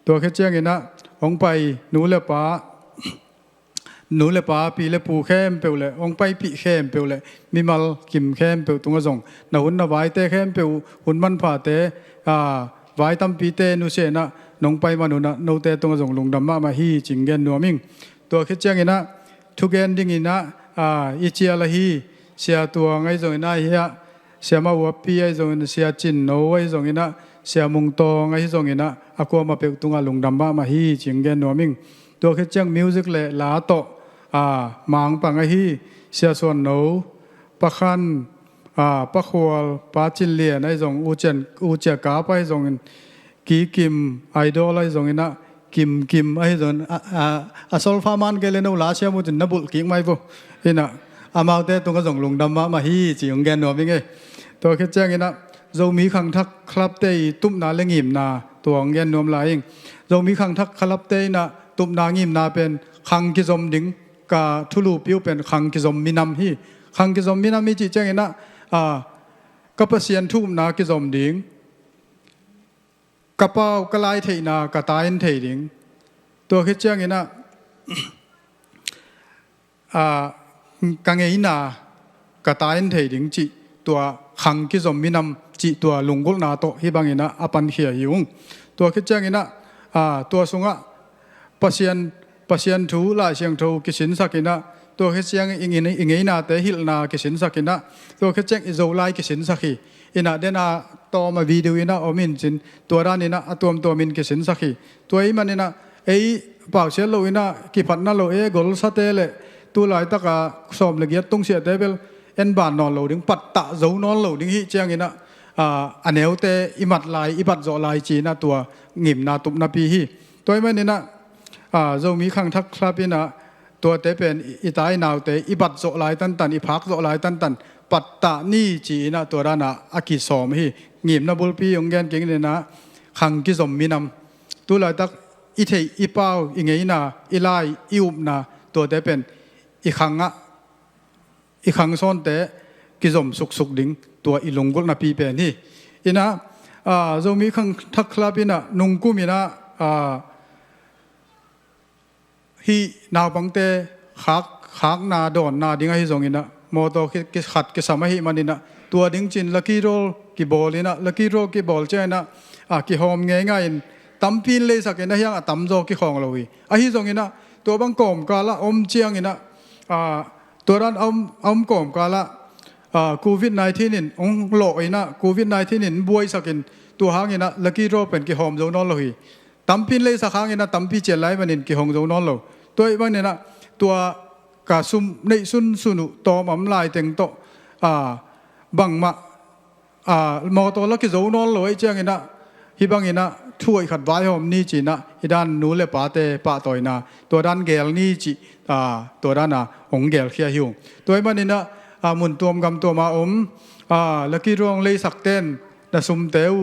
Speaker 6: ตัวแค่เจียงนะองไปนูเลปาปีเลปูเข้มเปลเลยองไปปีเข้มเปลเลยมีมัลกิมเข้มเปลตุงกระจงนาหุ่นนาไว้เตเข้มเปลหุ่นมันผ่าเตไว้ตั้มปีเตนุเสนะน้องไปมานุนะโนเตตรงกระจงลงดำมาฮีจิงเกนนัวมิงตัวคิดเจ้ากินะทุกเกนดิ้งอินะอิเจียละฮีเสียตัวไงจงอินะเฮียเสียมาวัวปีไอจงอินะเสียจินโนไอจงอินะเสียมุงโตไงจงอินะอากัวมาเปิดตรงลงดำมาฮีจิงเกนนัวมิงตัวคิดเจ้ามิวสิกเลยลาโตมังปังไอฮีเสียส่วนโนปะคันปะขวลปะจินเลียนไอจงอูเจกาไปจงกีกิมไอดอลไอจงอินะกิมไอจงโซลฟามันเกเลนเอาลาเชียมุจินนับุลกิงไม่บุอินะมาเอาเตตรงกระจงลงดำมาฮีจิงเกนนัวมิงตัวคิดเจ้าอินะเรามีขังทักคลับเตยตุ้มนาเลงิมนาตัวเงินนวมลายเองเรามีขังทักคลับเตยนะตุ้มนางิมนาเป็นขังกิจมดิ่งกาทุลูปิวเป็นขังกิจมมินำฮีขังกิจมมินำมีจิเจ้าอินะกับเสียนทุ่มนากิจมดิ่งกับเป้ากลายเทนากตายเทดิ่งตัวคิดเจ้าอินะกังเอินากตายเทดิ่งจิตัวขังกิจมมินำจิตัวลุงกุลนาโตฮิบังอินะอปันเขียหิวตัวคิดเจ้าอินะตัวสุงะปัสยันทูลายเชียงทูกิสินสักินะตัวคิดเจ้าอิงนาเตหิลนากิสินสักินะตัวคิดเจ้าอิโซไลกิสินสักิอินะเดน่าต่อมาวิดีโออินะอมินจินตัวด้านอินะตัวมินกิสินสักิตัวอีมันอินะป่าวเชลโลอินะกิพัดนั่นโลกอลสเตเลตัวหลายตะกาสอบละเอียดตรงเสียเตเบลเอ็นบานนอนโลดึงปัดตะโจนอนโลดึงฮิเจียงอินะอันเอวเตอิมัดลายอิบัดโจลายจีนะตัวงิมนาตุบนาปีฮีตัวอีมันอินะโจมีขังทักคราบินะตัวเตเป็นอิตายนาวเตอิบัดโจลายตันอิพักโจลายตันปัตตานี่จีนะตัวด้านะอากิสอมฮีงิมนาบุลปีองแกนเก่งเนี่ยนะขังกิสมมินำตัวหลายตักอิเทอิเป้าอิงเงยนาอิไลอิอุบนาตัวเตเป็นอิขัง อีขังซ้อนแต่กิจมสุกดิ่งตัวอีหลงกุลนาปีเป็นนี่อินะจะมีขังทักคลาบินะนุงกุมินะฮีนาบังเตขากนาดอนนาดิ่งให้จงอินะมอโตกิขัดกิสามาฮิมันอินะตัวดิ่งจินลักกี้โรกิบอลอินะลักกี้โรกิบอลเจนะกิหอมง่ายๆตั้มพินเลยสักอินะยังตั้มโจกิของเราฮิจงอินะตัวบังกอมกาละอมเจียงอินะตัวนั้นอมกอมกาละโควิด-19 นี่องโลกอินะโควิด-19 นี่บวยสักินตัวหางอินะลักกี้โรเป็นกิหอมโจนอลเลยตั้มพินเลยสักหางอินะตั้มพิเจลัยมันอินกิหอมโจนอลเลยตัวอีกบางเนี่ยนะตัวกาซุมในสุนุตอมอำลายเต็งโตบังมามอตัวลักกี้โจนอลเลยเจียงอินะฮิบังอินะช่วยขัดไว้หอมนี่จีนะฮิด้านนู้เลปาเตปะต่อยนะตัวด้านเกลนี่จีตัวด้านองเกลเขียหิวตัวอีกบางเนี่ยนะหมุนตัวกำตัวมาลักกี้รองเลยสักเต้นนะสุมเตว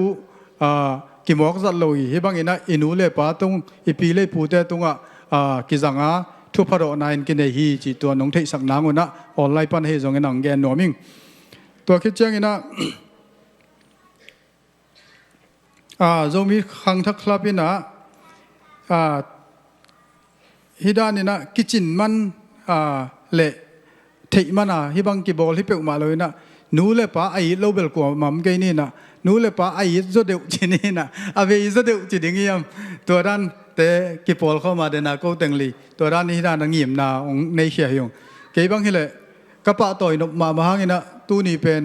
Speaker 6: กิมอกสัตลอยฮิบังอินะอินูเลปาตรงอีปีเลปูเตตรงกิจังทุพพระนายกินเฮีจีตัวน้องเทสักนางอุนะออนไลน์ปันเฮจงเงินแกนหนอมิงตัวคิดเจ้าอินะจะมีขังทักคลาบินะฮิดานี่นะกิจินมันเละเทมันฮิบังกิบอลฮิเปอุมาเลยนะนูเลปะไอโลเบลกัวมัมเกนี่นะนูเลปะไอจะเดือดจีนี่นะอาเวจะเดือดจีดิ่งยามตัวด้านแต่กิบอลเข้ามาเดนะก็เต็งลีตัวด้านนี้ด้านงิมนาองในเขียยงเกี่ยบังฮิเลกระปะต่อยนกมาหังนะตู้นี่เป็น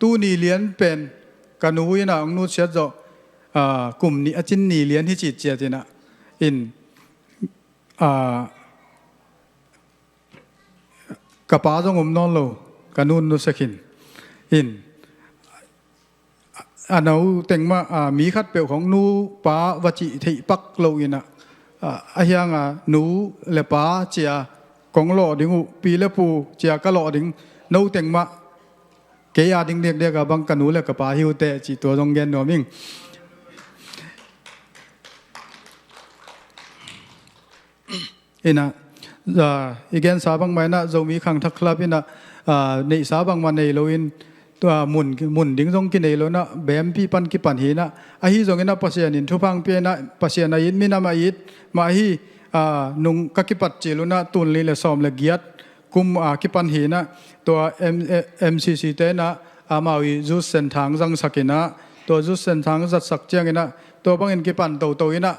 Speaker 6: ตู้นี่เลี้ยนเป็นกันนูยนะองนูเสียจ่อกลุ่มนี้จินนี่เลี้ยนที่จีเจียตินะอินกระป๋าจงอมนอนโลกันนูนนุสกินอินเอาเต็งมามีคัดเปลวของนูป้าวจิทิปักโลอินะยังนูเลป้าเจียของหล่อดิ่งปีเลปูเจียก็หล่อดิ่งนูเต็งมาเกียดิ่งเด็กๆกับบังกันนูเลกระป๋าหิวเตะจีตัวจงเย็นหน่อมิงอินะอีกแกนสาบังไม่นะจะมีขังทักคลับอินะในสาบังวันในโลอินตัวหมุนดิ้งจงกินในโลนะเบมพี่ปันกิปันหีนะอาฮีจงอินะปัสยานินทุพังเปียนะปัสยานายินมินามายิดมาฮีนุงกักิปัดเจลุนะตุนลีเลซอมเลกียดกุมกิปันหีนะตัวMCC เตนะมาวิจุดเส้นทางจังสักินะตัวจุดเส้นทางจัดสักเจียงอินะตัวบังอินกิปันโตอินะ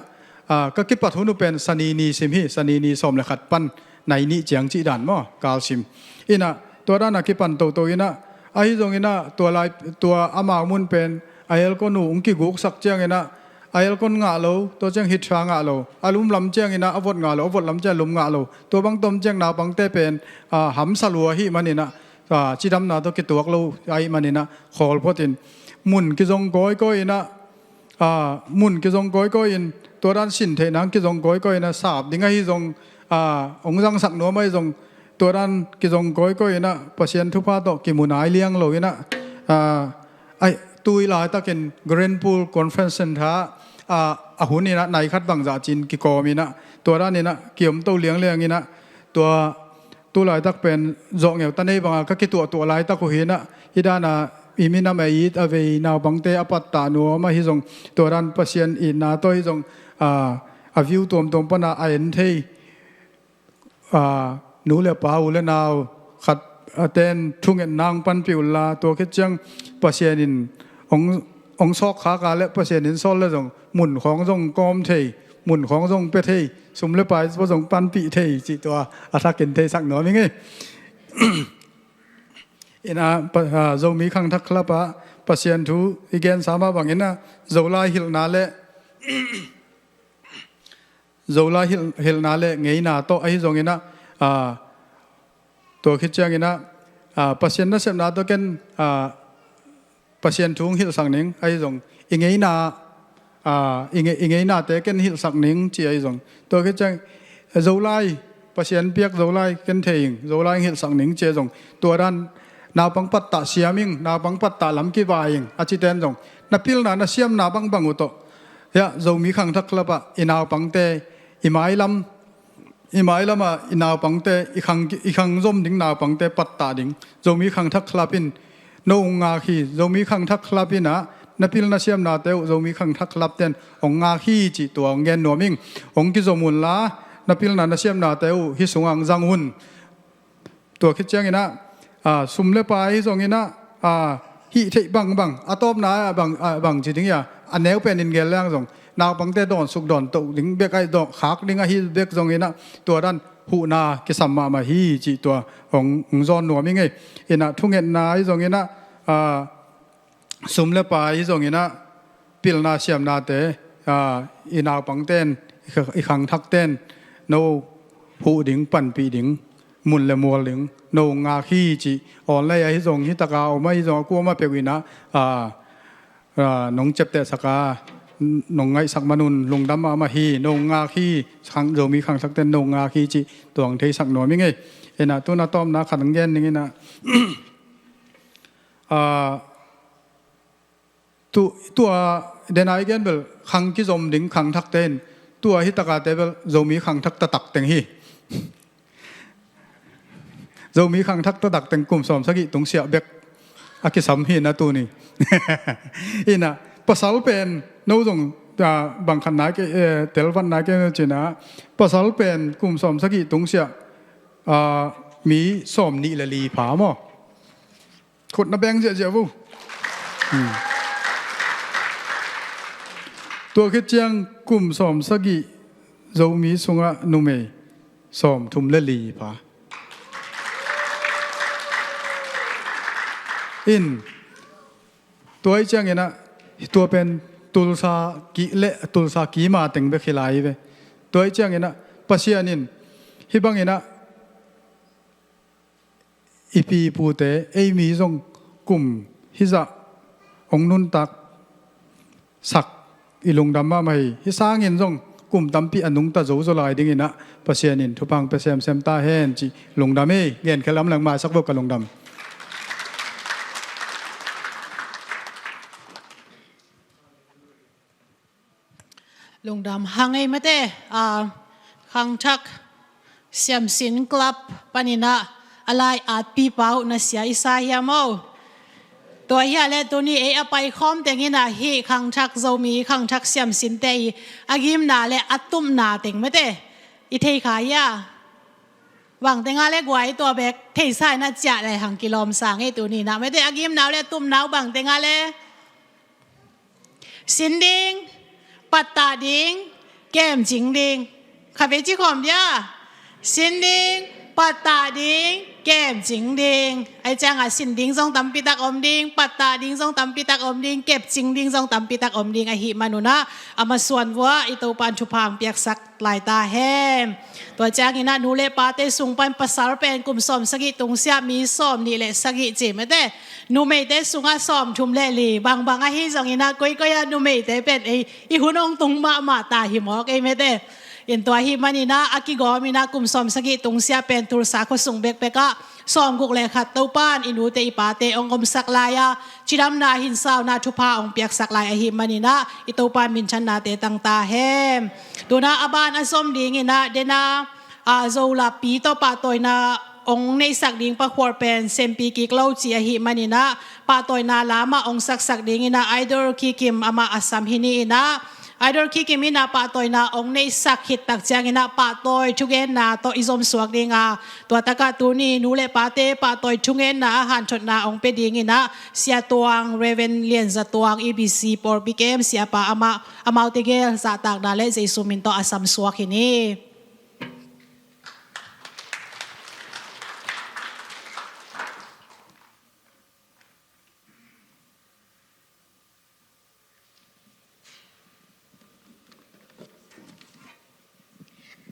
Speaker 6: ก็คิดปัดหุนุเป็นสนีนีสิมฮีสนีนีสมเลขัดปันในนี้เจียงจีดันมั้งกาลซิมอินะตัวด้านนักคิดปันโตอินะไอ้ตรงอินะตัวลายตัวอามามุนเป็นไอ้เอลก็หนูองกิกุกสักเจียงอินะไอ้เอลก็งาโลตัวเจียงฮิตชางาโลอาลุมลำเจียงอินะอวดงาโลอวดลำเจียงลุมงาโลตัวบางตมเจียงนาบางเตเป็นหำสลัวฮีมันอินะจีดำนาตัวกิตัวโลไอ้มันอินะขอลพอตินมุนกิจงก้อยอินะมุนกิจงก้อยอินตัวด้านสินเทนังกิจงก้อยนะสาบดิ่งไอ้จงองค์จังสักหนัวไม่จงตัวด้านกิจงก้อยนะปัสยันทุพาโตกิมุนายเลี้ยงโลยนะไอ้ตุยลายตะกินเกรนพูลคอนเฟรนซ์เซ็นเตอร์หุ่นนี่นะในคัดบังจ่าจินกิโกมีนะตัวด้านนี้นะเกี่ยมตัวเลี้ยงนี่นะตัวลายตะเป็นจงเหวตันนี้บางก็คิดตัวลายตะกุหินะฮิดานาอิมินาไม่ยิดอเวนาบังเตอปัตตานัวมาฮิจงตัวด้านปัสยันอินนาตัวฮิจงวิวตัวปนาไอเอ็นที่นูเลปาอุเลนาวขัดเต้นทุ่งเงินนางปันปิวลาตัวคิดจังปัสยันินองซอกขากาและปัสยันินโซลและจงหมุนของจงกอมเทหมุนของจงเปเทสมเลปายผสมปันปีเทจิตัวอาทักเกินเทสักหน่อยมั้งไงอินะจะมีขังทักคลับปัสยันทูอีกแกนสามารถบังอินะจะลายหิลนาเลจะลายหิลนาเลไงนะโตไอ้จงอินะตัวคิดจังอินะปัสยันนั่นเสพนาโตกันปัสยันทูหิลสังนิงไอ้จงอิงไงนาอิงไงนาแต่กันหิลสังนิงจีไอ้จงตัวคิดจังจะลายปัสยันเปียกจะลายกันเทียงจะลายหิลสังนิงเจจงตัวด้านนาบังปัตตาเสียมิงนาบังปัตตาลำกีวายิงอาจิเตนจงนับพิลนาเสียมนาบังบังอุโตเฮะจะมีขังทักลับอินาบังเตอิไม้ล
Speaker 8: อีหมายละมาอินาวปังเตอีขังจมดิ้งนาวปังเตปัตตาดิ้งจมีขังทักคลาปินโนงาคีจมีขังทักคลาปินะนับพิลนาเชียมนาเตวจมีขังทักคลาเตนองงาคีจิตัวเงินหนัวมิงองกิจมุนลานับพิลนาเชียมนาเตวฮิสงอังจังหุนตัวคิดเจียงนะสุมเลปายส่งนะฮิเทบังอะตอมนาบังจิติงยาอันแนวเป็นอินเกลแรงส่งนาวบังเตดอนสุกดอนตกลิงเบกไอดอกขากลิงฮิเบกส่งนะตัวด้านหูนากิสัมมาฮิจิตัวของจอนหนัวมิงไงอินะทุ่งเงินนาส่งนะสุมเลปายส่งนะพิลนาเชียมนาเตอินาวบังเตนอีขังทักเตนโนหูดิ่งปั่นปีดิ่งมุนเลมัวลิงโนงาขี้จีอ่อนเลยไอ้ส่งฮิตกาออกมาส่งกู้มาเปวินะน้องเจ็บแต่สกาน้องไงสักมนุนลงดำมาฮีโนงาขี้ขังโยมีขังสักเต้นโนงาขี้จีตัวของเทสักหน่อยมิไงเอ็นะตัวนาต้อมนะขัดเงินนี่นะตัวเดนไอเกนเบลขังกิจมดิ่งขังทักเต้นตัวฮิตกาเตเบลโยมีขังทักตะตักเต็งฮีเรามีขังทักตะดักแต่งกลุ่มสอมสักกี่ตรงเสียเบกอากิสัมหินะตัวนี้อินะภาษาเป็นนู้ตรงบางขณะเกเตลวันนักเกนจีนะภาษาเป็นกลุ่มสอมสักกี่ตรงเสียมีสอมนิลลีผาหม้อขดน้ำแบงเสียวูตัวคิดเจียงกลุ่มสอมสักกี่เรามีสงะนุเมสอมทุมเลลีผาอินตัวไอ้เจ้าเงี้ยนะตัวเป็นตุลสากีเละตุลสากีมาแต่งเบขิลายเวตัวไอ้เจ้าเงี้ยนะปัสยานินฮิบังเงี้ยนะอีปีปูเตไอมีส่งกลุ่มฮิซาองนุนตักสักอีลงดำมาไม่ฮิสร้างเงินส่งกลุ่มตำปีอนุงตาโจโซลายดิ้งเงี้ยนะปัสยานินทุพังเปเซมเซมตาเฮนจีลงดำเอเงี้ยแค่ลำหลังมาสักพวกกับลงดำ
Speaker 1: ลุงดำหังไงมาเต้ขังทักเสียมสินกลับปานินะอะไรอาจปีเป้าน่ะเสียอิสาเฮียมเอาตัวเฮียและตัวนี้เอาไปคอมแต่งี้นะฮีขังทักเจ้ามีขังทักเสียมสินเตยอากิมนาและอัตุมนาเต็งมาเต้อีเทขายาหวังแต่งาเล็กไว้ตัวแบกเทใส่น่าจะอะไรหังกิโลมสางไอ้ตัวนี้นะไม่ได้อากิมนาและตุมนาบังแต่งาเลสินดิงปัตตาดิงแก้มจิงดิงข้าพเจ้าขอมยาสินดิงปัตตาดิงแก้มจิงดิงไอ้จ้างสินดิงทรงตำปิตักอมดิงปัตตาดิงทรงตำปิตักอมดิงเก็บจิงดิงทรงตำปิตักอมดิงไอหิมานุนะเอามาส่วนว่าอิโตปันชุพังเปียกสักลายตาแห้มตัวจ้างอินะนูเลปาเตสุงปันภาษาเป็นกลุ่มสอมสกิตุงเสียมีสอมนี่แหละสกิจิไม่ได้นูเมเตสุงอาสอมชุมเลลีบางไอหิจงอินะก้อยก็ยานูเมเตเป็นไอหุ่นองตุงมาตาหิมอกไอไม่ได้อินตัวหิมันนี่นะอากิกอมินะกลุ่มสอมสกิตุงเสียเป็นตุลสาขสุงเบกเปกะสอมกุกเลขัดเต้าป้านอินูเตอิปาเตองกมสักลายาจิดำนาหินสาวนาทุพาองเปียกสักลายอหิมันนี่นะอิโตปานมินชันนาเตตังตาเฮมดูนะอบานอสมดิงินะเดนะโซลาปีโตปาตอยนาองในสักดิงปะควรเป็นเซมปีกิกเล่าจีอหิมันนี่นะปาตอยนาลามาองสักดิงินะไอดอลคิกิมอามาอัสสัมหินีนะไอดอลคิกิมินะปาตอยนาองในสักหิตตักเจียงินะปาตอยชุเกนนาโตอิซอมสวกดิงาตัวตะกาตูนีนูเลปาเตปาตอยชุเกนนาหันชดนาองเปดิงินะเสียตวงเรเวนเลียนจะตวงอีบีซีปอร์บิเกมเสียปาอามาเตเกลสาตักนาเลเจสุมินโตอัสสัมสวกหินี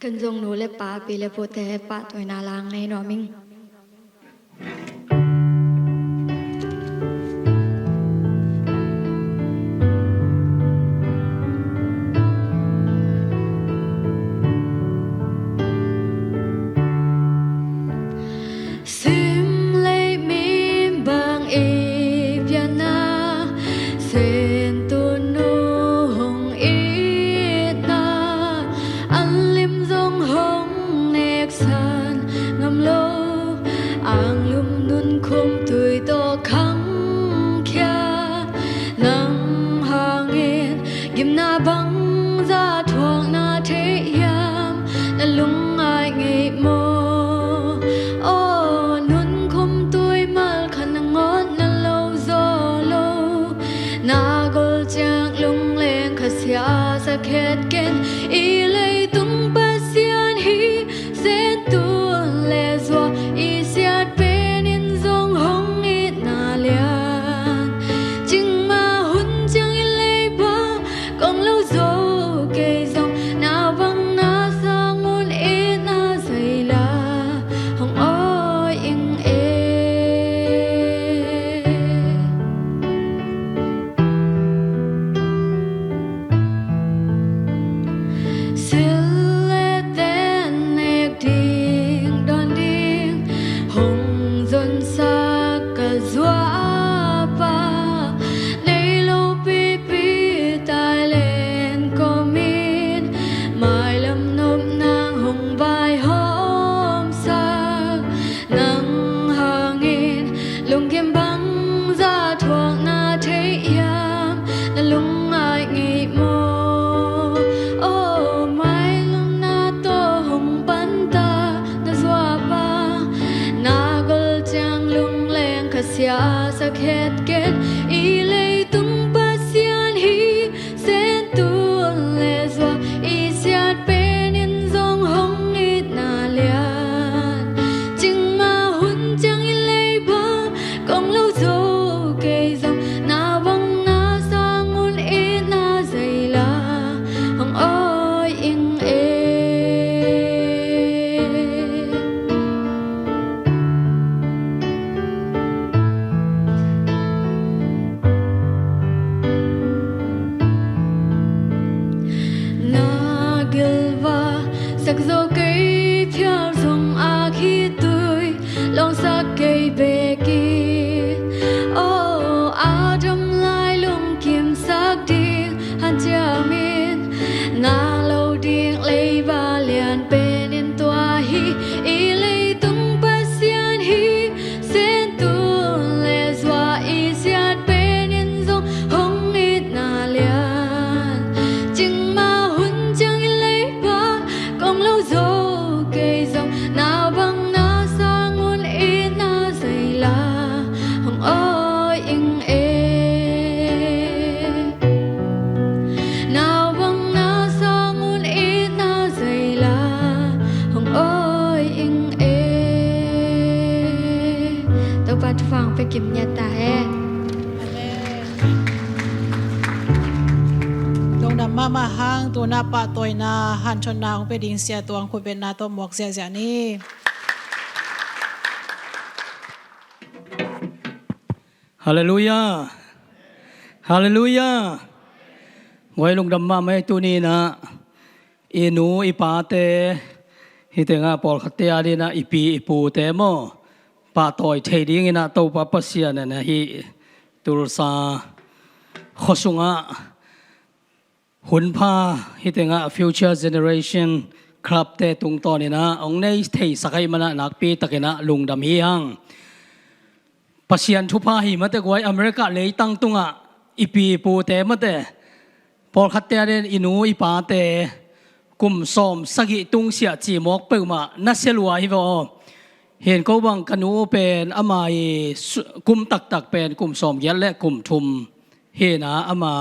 Speaker 9: กันจงหนูเลปาปีเลโปเตปะตัวนาลางในนอมิงซิมเลยมีบางอีบยานาเซนตุนูหงอีนาอันลิมจงหงใน sa khet ken i lei tung pasian hi sen tu le zwa i siat penin zong hong i na lian ching ma hun chang i lei ba kong lo zo ke zong na bang na sang un e na zai la hong oi ing e sa khet ken i lei tung pasian hi sen tu le zwa i siat penin zong hong i na lian ching ma hun chang i lei ba kong lo zo ke zong na bang na sang un e na zai la hong oi ing e sắc dấu cây phiêu dòng a khi tôi lòng sắc cây bề kia ô a đâm lai lung kim sắc điên han chia miên na lâu điên lấy ba liền bên in tua hi i lấy tung pasian hi sen tu le zwa i siat bên in dòng hong ít na liền ching ma hun chang i lấy ba kong lâu zo cây dòng na bang na sang un e na zai la hong oi ing e na bang na sang un e na zai la hong oi ing e tao bắt phang phải kiểm nhật ta he
Speaker 1: dong nam ma hang tu na pa toy na han chon na ong pe ding sia tuang khu ben na to mok sia sia ni
Speaker 3: Hallelujah Hallelujah Ngoi lung dam ma mai tu ni na inu ipa te hi te nga pol khatia di na ipi ipu te mo pa toy thei ding ina to pa pasia na hi tur sa khosunga hun pha hi te nga future generation club te tung to ni na ong nei thei sakai mana nak pi takena lung dam hi hang pasian thu pha hi mate goi america le tang tunga ipi pu te mate pol khatia den inu ipa te kum som sagi tung sia chi mok pe ma na selwa hi vo hen ko bang kanu pen amai kum tak tak pen kum som yal le kum thum he na ama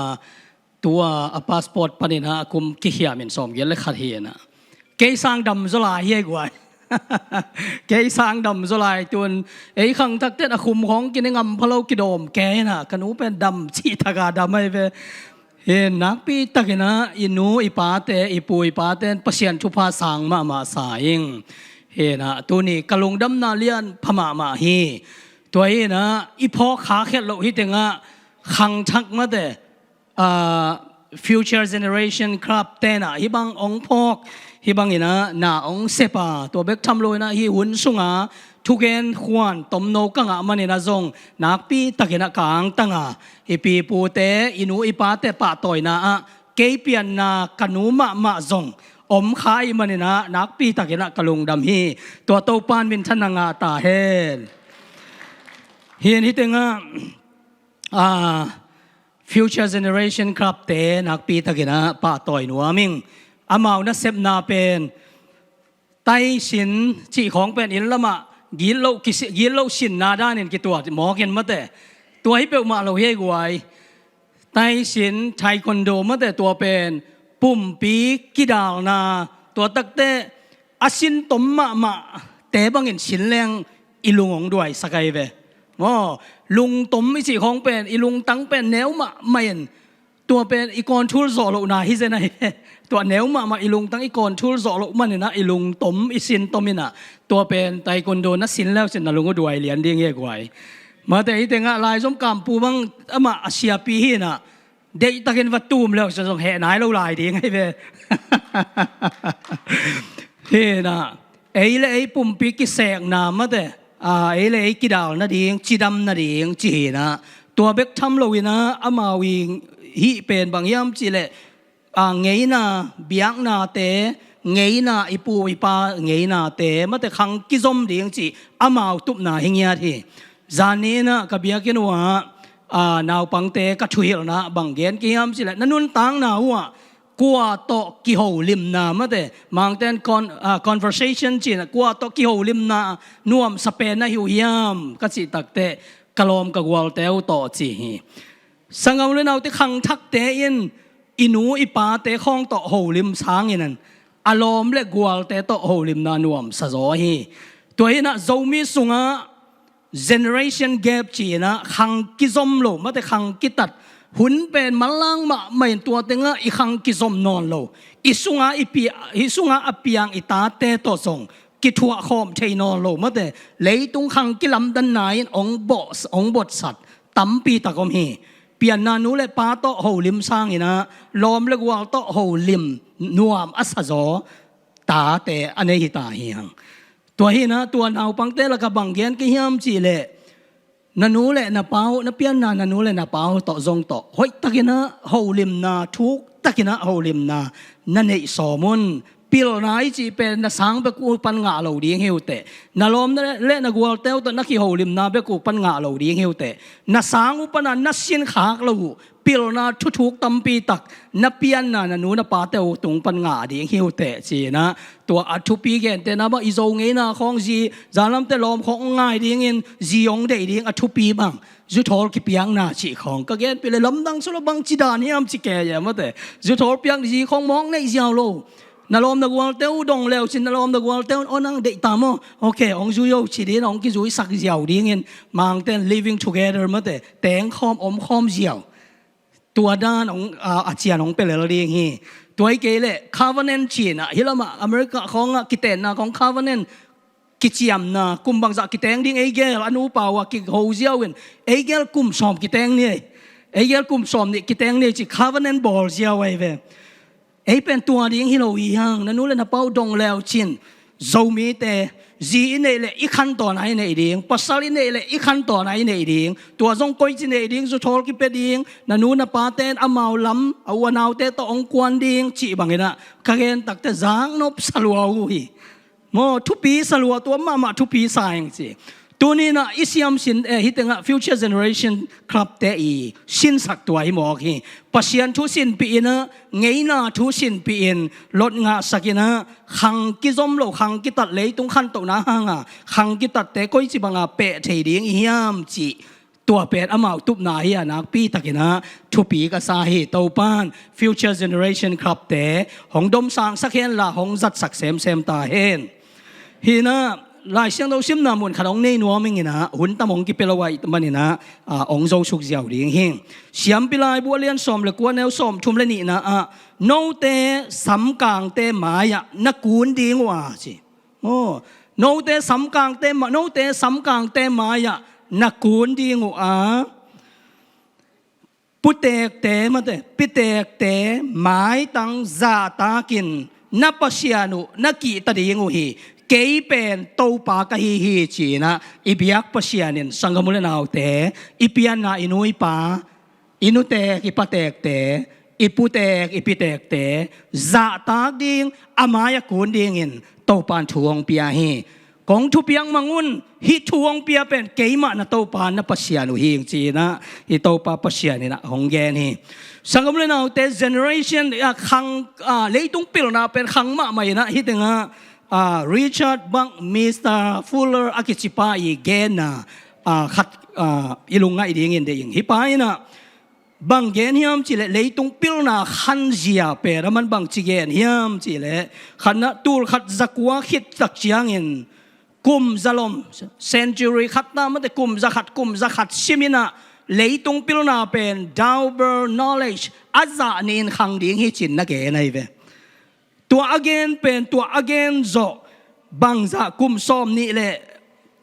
Speaker 3: ตัวพาสปอร์ตปนินะคุมกิเฮียมินสมเยลเลขัดเฮียนะเกยสังดำสลายเฮียกว่าเกยสังดำสลายจนไอ้ขังทักเตะคุมของกินงำพะโลกิโดมแกน่ะกนูเป็นดำชีทากาดำไม่เป็นเห็นนักปีตะกินะอินูอิปาเตอิปุยปาเตนเปลี่ยนชุภาสังมาสายงเห็นนะตัวนี้กะลงดำนาเลียนพม่ามาฮีตัวนี้นะอีพอขาเข็ดโลหิตเงะขังทักมาเตfuture generation club เตนะฮิบังองพอกฮิบังนะนาองเซปาตัวเบกทำลอยนะฮิหุนสุงาทุกเกนขวานตมโนกังะมันนะจงนักปีตะกินะกางตังะฮิปีปูเตอินูอิปาเตปะตอยนะเกยเปียนนากนูมะจงอมขายมันนะนักปีตะกินะกะลุงดำฮีตัวโตปานมินทนางาตาเฮนเฮียนฮิตงะfuture generation ครับเตนักปีตะกินะป้าต่อยหนัวมิงอามาวนัเซบนาเป็นไตสินจีของเป็นอินละมะยิโลสินนาด้านนี่กี่ตัวหมอเห็นมาแต่ตัวให้เปิลมาเราเฮกไว้ไตสินไทยคอนโดมาแต่ตัวเป็น ปุ่มปีกิดาลนาตัวตักเตอาสินตมมาแต่บางเห็นสินแรงอีลุงของด้วยสกายเวลุงตมไม่สิของเป็นอีลุงตั้งเป็นแนวมาไม่เห็นตัวเป็นอีกอนทูลโซโลนาฮิเซนไอตัวแนวมาอีลุงตั้งอีกอนทูลโซโลมันเนี่ยนะอีลุงตมอีสินตมินะตัวเป็นไตคนโดนัสินแล้วสินนะลุงก็ด้วยเหรียญเดียงเย่กว่ามาแต่อีแต่งะลายสมกรรมปูบังมาอาเซียปีหินะเด็กตะเกินวัตถุมแล้วจะส่งแห่นายเราลายดีไงเว้ยเฮ้นะไอ้เลยไอ้ปุ่มปีกิแสกนามาแต่ไอ้เลยไอ้กิดาวนั่นเองจีดำนั่นเองจีนะตัวเบกทำเราวินะอามาวิงฮิเป็นบางยามจีเลยเงยนาเบียงนาเตเงยนาไอ้ปูไอ้ปลาเงยนาเตมาแต่ขังกิจอมเดียงจีอามาตุบนาเฮียทีจานนี้นะกับเบียกินว่านาวปังเตก็ช่วยนะบางเกณฑ์กี่ยามสิแหละนั่นนุ่นตังนาหัวกัวโตกิโหลิมนามาแต่บางเต้นconversation จีนะกัวโตกิโหลิมนานวมสเปนนะหิวยามก็สิตักเตกลอมกับวัลเตวต่อจีสังเอาเลยนาวที่ขังทักเตอินูอีปาเตข้องโตโหลิมช้างนั่นอารมณ์และกัวเตโตโหลิมนานวมสะจอฮีตัวนี้นะโจมีสุงะgeneration gap จีนะขังกิจอมโลมาแต่ขังกิตัดหุ่นเป็นมัลลังมาไม่ตัวเต็งอีขังกิจอมนอนโลอิสุงาอิสุงาอภิยังอิตาเตโตส่งกิทัวคอมเทนอนโลมาแต่เลยตรงขังกิลำดันไหนองบทสัตว์ตั้มปีตะกอมฮีเปลี่ยนนานูเลปาโตโหลิมสร้างนะลอมเลกวาโตโหลิมนวมอัสโซตาเตอเนหิตาเฮียงตัวฮีนะตัวนาวปังเตละกับบังเกียนกิยามจีเลนันูเลนะเปานะเปียนนันูเลนะเปาต่อจงต่อเฮ้ยตะกินะโหลิมนาทุกตะกินะโหลิมนานั่นเองสมุนปิลนายจีเป็นนะสังเบกูปันงาเหล่าดีเหี่ยวเตะนะลมนั่นเละนะกัวเตวตัวนักขี้โหลิมนาเบกูปันงาเหล่าดีเหี่ยวเตะนะสังอุปนันนัสินขากเหล่าปิลนาทุกตั้มปีตักนับเปียนนะนูนะปาเตวตรงปันงาดีเหี่ยวเตะจีนะตัวอัทุปีเกนเตนะบ่อีโซเงนะของจีจานัมเตลอมของง่ายดีเงินจียงได้ดีอัทุปีบังจุดทอลกิเปียงนาจีของก็เกนไปเลยลำดังสุรบังจีดานี่อัมจีแก่ยังมาแต่จุดทอลเปียงจีของมองในเจ้าโลนารมนักวัลเต้าดงเลวชินนารมนักวัลเต้าโอนังเด็กตามโอเคองจุยชิดีน้องกิจุยสักเจ้าดีเงินมังเต้น living together มาแต่แต่งคอมคอมเจ้าตัวด้านของอาเจียนของเป็นอะไรดีงี้ตัวไอ้เกลเลย covenant จีนฮิลามาอเมริกาของกิเตนนะของ covenant กิจยามนะกุมบังจากกิเตงดิ้งไอ้เกลอนุปาวกิโฮเจียวเงินไอ้เกลกุมสอมกิเตงเนี่ยไอ้เกลกุมสอมนี่กิเตงเนี่ยจี covenant ball เจียวไว้เว้ไอ้เป็นตัวดิ้งฮิโลวีฮังนั่นนู้นเลยนะเป้าดงแล้วชินโจมีแต่จีเนี่ยเลยอีขันต่อไหนเนี่ยดิ้งปัสสาวะเนี่ยเลยอีขันต่อไหนเนี่ยดิ้งตัวจงก้อยจีเนี่ยดิ้งสุดทอลกิเป็ดดิ้งนั่นนู้นนะป้าเต้นอามาล้ำเอาวันเอาเต้ต่อองควันดิ้งจีบังเงินะข้าเห็นตักแต่จางนบสลัวหูฮีโมทุปีสลัวตัวมาทุปีสายจีตัวนี้นะอิสยามสินฮิตงะ future generation ครับแต่อีสินสักตัวให้หมอกฮีปัศยันทุสินปีนะเงยนาทุสินปีนลดงาสักินะขังกิจอมโลขังกิตัดเลยตรงขั้นตกนะฮะขังกิตัดแต่ก้อยจิบังอาเปะเทียงอิยามจีตัวเป็ดอามาตุบนาฮีนักปีตะกินะทุปีก็สาเหตุตัวปาน future generation ครับแต่ของดมสางสักเห็นละของจัดสักเซมตาเห็นฮีนะหลายเสียงเราซิมนามุนขนมเนนัวมิงนะหุ่นตะมงกิเปลวัยมันนี่นะองโจสุกเจียวดิ้งเฮงเสียมปิลายบัวเลียนสอมเลยกวนแนวสอมชุมเลนี่นะโนเตสัมกังเตมายะนักกูนดิ้งว่าสิโอ้โนเตสัมกังเตมาโนเตสัมกังเตมายะนักกูนดิ้งว่าปุเตกเตมาเตปิเตกเตหมายตังซาตากินนับปัชญานุนักกีตดิ้งหีเกยเป็นโตปากะฮีจีนะอิบิยักปัชญานินสังกมุลนาวเตอิปิยันนาอินุยปาอินุเตกอิปเตกเตอิปุเตกอิปิเตกเตซาตากดิ้งอามายกุนดิ้งอินโตปานทวงเปียฮีกองทุเปียงมังุนฮิทวงเปียเป็นเกยมานะโตปานนะปัชญานุฮีงจีนะอิโตปาปัชญานินะหงแกนีสังกมุลนาวเต generation ขังเลยตุงปิลนาเป็นขังมาใหม่นะฮิตงะRichard Bang Mr. Fuller Akichipa i Gena ขัดอีลุงไงดีเงินเดียงฮิปายนะ บางเกนเฮียมจีเลเลยตรงพิลนาขันเสียเปรมันบางจีเกนเฮียมจีเลขันนะตูลขัดจักวาขิดตักเจียงอินกุมซาลมเซนจูรีขัดนามันแต่กุมจักขัดชิมินะเลยตรงพิลนาเป็นดาวเบอร์ knowledge อาจารย์นี่ขังดิ้งฮิจินนักเกนไอเวตัว again เป็นตัว again โจบางจะกุมซ้อมนี่แหละ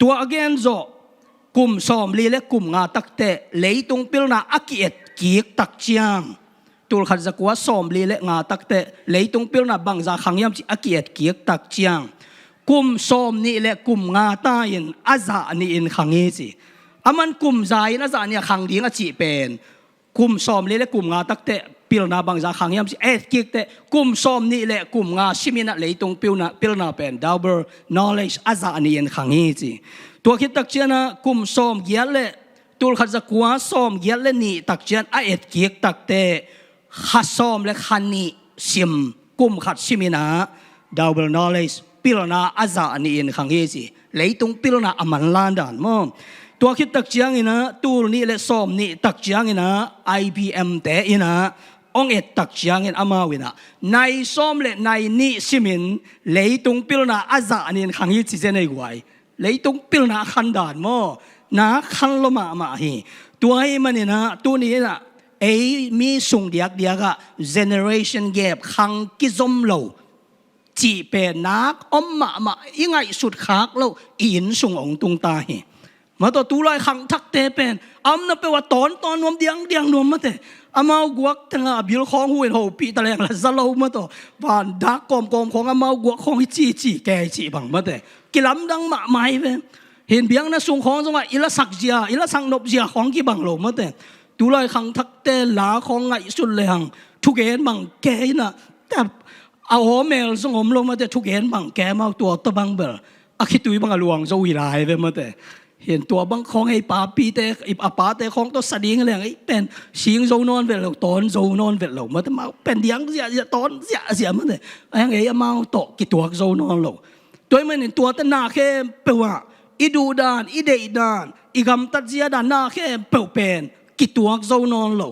Speaker 3: ตัว again โจกุมซ้อมลีเล็กกุมงาตักเตะเลยตรงพิลนาอักเอ็ดกีกตักเจียงตัวขัดจะกว่าซ้อมลีเล็กงาตักเตะเลยตรงพิลนาบางจะขังยามจีอักเอ็ดกีกตักเจียงกุมซ้อมนี่แหละกุมงาตายินอาจารย์นี่ขังนี้สิอามันกุมใจอาจารย์เนี่ยขังดิ้งอจีเป็นกุมซ้อมลีเล็กกุมงาตักเตะพิลนาบางจะขังยามจีกีกเตะกุมซ้อมนี่แหละกุมงาชิมินะเลยตรงพิลนาเป็นดาวเบอร์ knowledge อาจารย์นี่ขังนี้สิตัวคิดตักเจียนะกุมซ้อมเยอะเลยตัวขัดจะกว่าซ้อมเยอะเลยนี่ตักเจียนเกียกตักเตะขัดซ้อมและขันนี่ชิมกุมขัดชิมินะดาวเบอร์ knowledge พิลนาอาจารย์นี่ขังนี้สิเลยตรงพิลนาอามันลานดานมั้งตัวคิดตักเจียงอินะตัวนี้และซ้อมนี่ตักเจียงอินะ IBM เตอินะองตักเจียงอินอามาวินะในซ้อมและในนี่ชิมินเลยตรงพิลนาอาจารย์นี่ขังนี้สิเจนไอ้กวยเลยตรงพิลนาขันดานมั้งนาขันลมาฮีตัวไอ้มันนี่นะตัวนี้นะมีส่งเดียกอะ generation gap ขังกิจมโลจีเป็นนักมายังไงสุดขากโลอินส่งองตุงตาฮีมาตัวตัวลายขังทักเตเป็นนับไปว่าตอนนวมเดียงนวมมาเตอามากวกทั้งบิลของหูเห็นหูปีตะแรงละจะเล่ามาตัวผ่านดักกอมของอามากวกของจีแกจีบังมาเตกิลำดังมาไม่เป็นเห็นเบียงนะส่งของจังว่าอิละสักเจียอิละสังนบเจียของกี่บังโลมาเตตัวลายขังทักเตลาของไงสุดเลยหังทุกเห็นบังแกนะแต่เอาหัวเมลส่งผมลงมาเตทุกเห็นบังแกมาตัวตะบังเบลอาคิดตุยบังหลวงจะวิไลไปมาเตเห็นตัวบางของไอ้ป้าปีเตไอ้ป้าเตของตัวสดิ้งอะไรไอ้เป็นชิงโซนอนเวลตอนโซนอนเวลมาแต่มาเป็นเดียงเสียตอนเสียมาเตไอ้มาโตกี่ตัวโซนอนโลตัวมันเห็นตัวแต่หน้าแค่เปว่าอีดูดานอีเดดานอีกำตัดเสียดานหน้าแค่เปล่าเป็นกี่ตัวโซนอนโล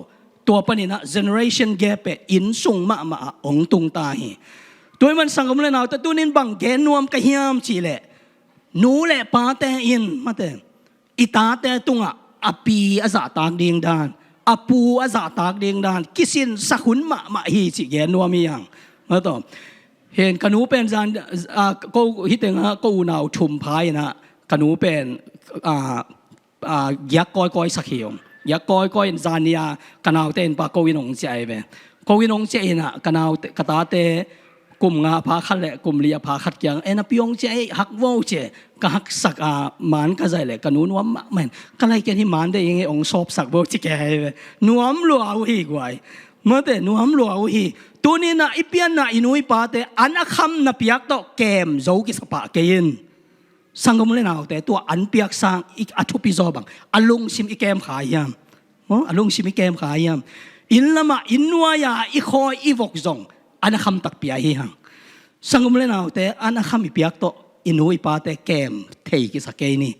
Speaker 3: ตัวปนินะ generation gap อินส่งมาองตุงตาฮีตัวมันสังคมเลยนะแต่ตัวนี้บังแกนวมกะเฮียมชีเละนูเละป้าแต่อินมาแต่อีตาแต่ตุงอปีอาซาตากเดียงดานอปูอาซาตากเดียงดานกิสินสักหุนมาฮีจิแกนวมยังมาต่อเห็นขนูเป็นจานก็ฮิตเองก็อุณาวชุมพายนะขนูเป็นยักก้อยสักเหี่ยวยักก้อยจานเนียขนาวเต้นปากกวินงเจไอเว้กวินงเจนะขนาวกตาเตกุมงาพาขัดเละกุมเลียพาขัดยังนับยงเจหักว่าวเจก็หักสักมันก็ใจเละกันนู้นว่ามันก็เลยแกที่มันได้ยังไงองศอบสักว่าวจิแกเว้นัวมลัวเอาหีกไว้เมื่อแต่นัวมลัวเอาหีตัวนี้นะอีเปียนนะอินุยปาเตอันคำนับยักต่อแกมโจกิสปะเกยินสังคมเลยนะแต่ตัวอันเปียกสังอีกอัทุปิโจบังอารมณ์ชิมอีแกมขายยามอารมณ์ชิมอีแกมขายยามอินละมาอินนัวยาอีคอยอีวกจงอันคำตักเปียหิหังสังคมเลยนะแต่อันคำอีเปียกต่ออินุยปาเตแกมเทกิสเกนี่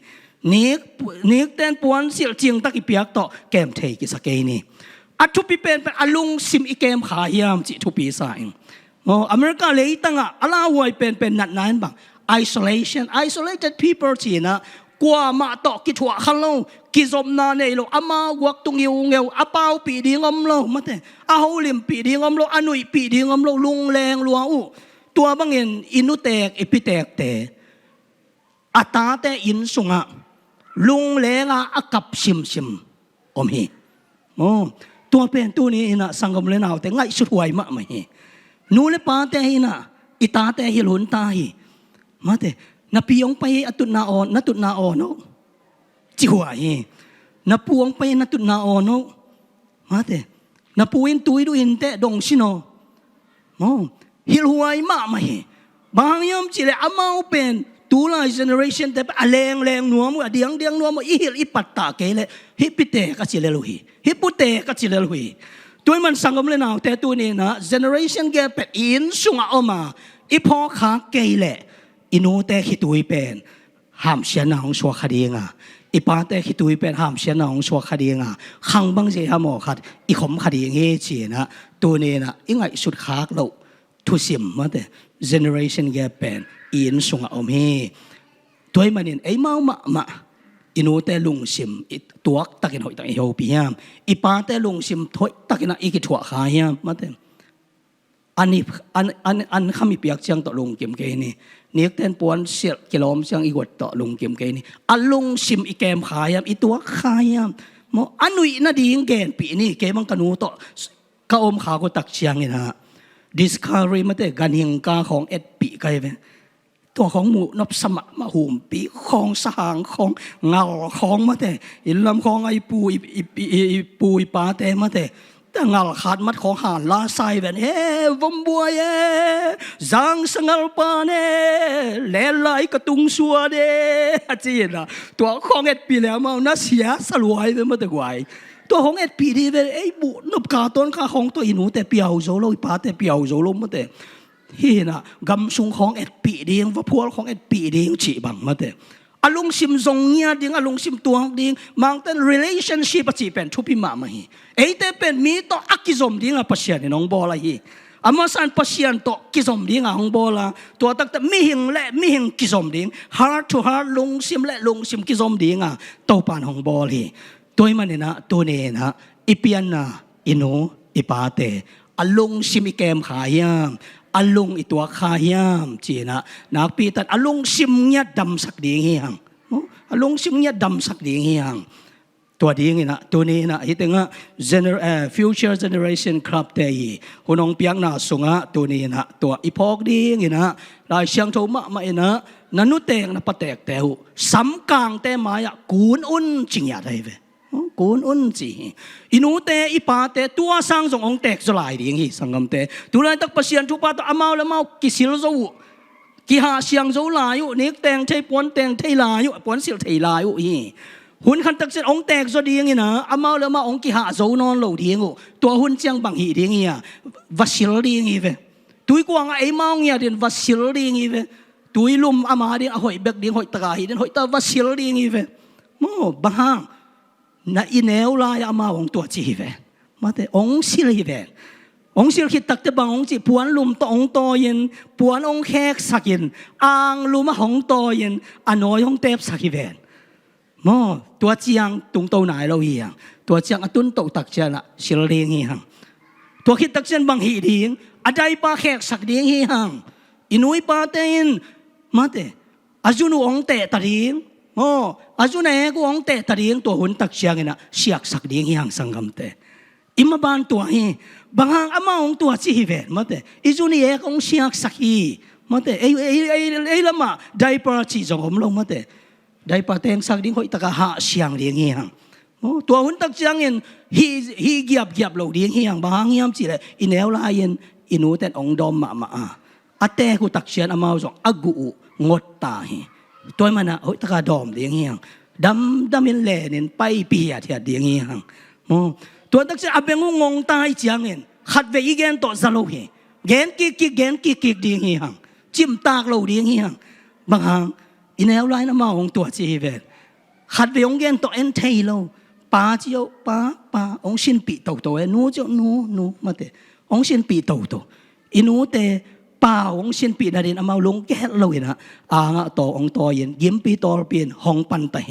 Speaker 3: นิกเต้นปวนเสียจริงตักอีเปียกต่อแกมเทกิสเกนี่อัทุปีเป็นอารมณ์ชิมอีแกมขายยามจิทุปีสายอเมริกาเลยตั้งอะไรวายเป็นนัดนั้นบังisolated people จีนะกว่ามาต่อกิจวัตรขันโลกิจมนาเนี่ยโลอามาวักตุงเงียวอาเปาปีดีงอมโลมาแต่อาหูลิมปีดีงอมโลอานุยปีดีงอมโลลุงแรงลัวอุตัวบางเงินอินุแตกอิพิแตกแต่อัตาแต่อินสุงะลุงแรงอากับชิมอมฮีตัวเป็นตัวนี้นะสังคมเลยนะแต่ง่ายสุดหวยมากไหมนูเลปาแต่ฮีนะอิตาแต่ฮิลุนตาฮีมาแต่นับปีองไปอตุนาออนนัตุนาออนจิหัวเฮนับปวงไปนัตุนาออนมาแต่นับปวินตุยดูอินเตดงชิโนฮิลหวยมาไม่บางยามจิเลอามาเป็นตัวลายเจเนอเรชันแต่แรงนัวมั้งเดียงนัวมั้งอีฮิลอีปัตตาเกลฮิปิเตก็จิเลลุฮีฮิปุเตก็จิเลลุฮีตัวมันสังคมเลยนะแต่ตัวนี้นะเจเนอเรชันแกเป็นอินสุงออกมาอีพอขาเกลอินูแต่ฮิตุยเป็นหามเชียนาของชัวคดีงา
Speaker 10: อีปาเตคิตุยเป็นหามเชียนของชัวคดีงาขังบังเจฮามอขัดอีขมคดีเงี้ยจีนะตัวนี้นะอีไงสุดขากเราทุสิมมาแต่ generation gap เป็นอินสุงอมเฮตัวมันเนี่ยไอ้เมามาอินูเตลุงซิมตัวตักินหอยตักเฮาปียามอีปาเตลุงซิมถอยตักินอีกิถั่วขายามมาแต่อันนี้อันข้ามีเปียกเชียงต่อลุงเก็มเกนี่นี่เต้นปวนเสียกิโลมเชียงอีกวดต่อลุงเก็มเกนี่อันลุงซิมอีแกมขายามอีตัวขายามมอันนุยน่าดีงเกนปีนี่เกมังกันูต่อกะอมขาก็ตักเชียงนี่นะdiscovery มาแต่การหิงกาของเอ็ดปีไกเวตัวของหมูนบสมะมาหุ่มปีของสางของเงาของมาแต่อินลำของไอปูอีปาแต่มาแต่เงาขาดมัดของหานลาไซเวนวมบัวจังสังลปาเนแลไลกระตุงสัวเดจีน่ะตัวของเอ็ดปีแล้วมาน่าเสียสลวยเป็นมาแต่ไกวตัวของเอ็ดปีดีเว้ยไอ้บุนบกาต้นข้าของตัวอินูแต่เปียวโซโลปาแต่เปียวโซโลมาแต่ฮีน่ะกำซุงของเอ็ดปีดีว่าพวกของเอ็ดปีดีจีบังมาแต่อารมณ์ซิมทรงเงียดิ้งอารมณ์ซิมตัวดิ้งมังแต่ relationship จีเป็นทุพิมามาฮีไอ้แต่เป็นมีต่ออักกิซอมดิ้งอะปัศยานี่น้องบอลฮีอามาสันปัศยานต่อกิซอมดิ้งอะน้องบอลตัวตั้งแต่มีหิงและมีหิงกิซอมดิ้ง heart to heart ลงซิมและลงซิมกิซอมดิ้งอะตัวปานน้องบอลฮีตัวมันเนี่ยนะตัวเนี่ยนะอีเปียนนะอินูอีปาเตอลงซิมิเกมขายามอลงอีตัวขายามจีนะนักปีตัดอลงซิมเงียดำสักดีเฮียงอลงซิมเงียดำสักดีเฮียงตัวดีงี้นะตัวนี้นะฮิตงะfuture generation club เตยหุ่นองเปียงนะสุงะตัวนี้นะตัวอีพอกดีงี้นะลายเชียงโทมะมาเอนะนันุเตงนะปะแตกแต่หูสำกลางแต่มายะกูนอุ่นจริงอย่าได้เวกูนอุ่นจีอินูเตอีปาเตตัวสร้างส่งองแตกสลายดีงี้สังกมเตตัวนั้นตักเปเซียนทุกปาตอมาแล้วมากิสิลโซกิหาเสียงโซลายุนิกแตงใช้ปวนแตงไทลายุปวนเสียไทลายุอีหุ่นคันตักเสียองแตกสดีงี้นะอมาแล้วมาองกิหาโซนอนโลดีงูตัวหุ่นเจียงบังหีดีงี้อ่ะวัชิลดีงี้เวตุยกวางไอ้มางี้เดินวัชิลดีงี้เวตุยลุมอามาเดินหอยเบกเดินหอยตะกายเดินหอยตะวัชิลดีงี้เวโม่บังน่าอินเอลลายอามาองตัวจีเวมาแต่องศิลเวองศิลคิดตักแต่บางองจีปวนลุมตองตอยินปวนองแขกสักยินอ่างลุมหองตอยินอันน้อยองเทปสักเวนมอตัวเจียงตุงโตไหนเราเฮียงตัวเจียงอตุนโตตักเจียงละศิลเลียงเฮียงตัวคิดตักเจียงบางหีดีงอได้ปาแขกสักเดียงเฮียงอินุยปาเตนมาแต่อาจุนูองเตะตะดีงอาจุนเอกูองเตะตะเรียงตัวหุ่นตักเชียงนะเสียกสักเดียงยังสังกมเตอิมบานตัวฮีบางอามาองตัวจีเวนมาเตอิจุนี่เอกองเสียกสักฮีมาเตไอ้ละมาไดปาร์จีจงอมลงมาเตไดปาเตงสักดิ้งหอยตะกะหาเสียงเดียงยังตัวหุ่นตักเชียงเงินฮีเกียบเราเดียงยังบางยามจีเลยอินเอลลายันอินูเตนองดอมมาอาเตกูตักเชียนอามาจงอากูงดตาฮีตัวมันนะโอ้ยตะกาดอมเดียงเฮียงดำมินเล่นินไปปีอะที่เดียงเฮียงตัวตักจะอาเบงงงตายจังเงินขัดเวอีเกนต่อซาโลเฮเกนกิกเดียงเฮียงจิ้มตากเราเดียงเฮียงบางครั้งอินเอลไลน์น้ำมาของตัวจีเวนขัดเวองเกนต่อเอ็นเทยโลป้าเจียวป้าองชินปีโตนูเจ้านูมาเตองชินปีโตอินูเตป่าองชินปีนาดินอามาลงแก่เราเห็นนะอ่างต่อองต่อเย็นยิ้มปีต่อเปลี่ยนห้องปันตะเห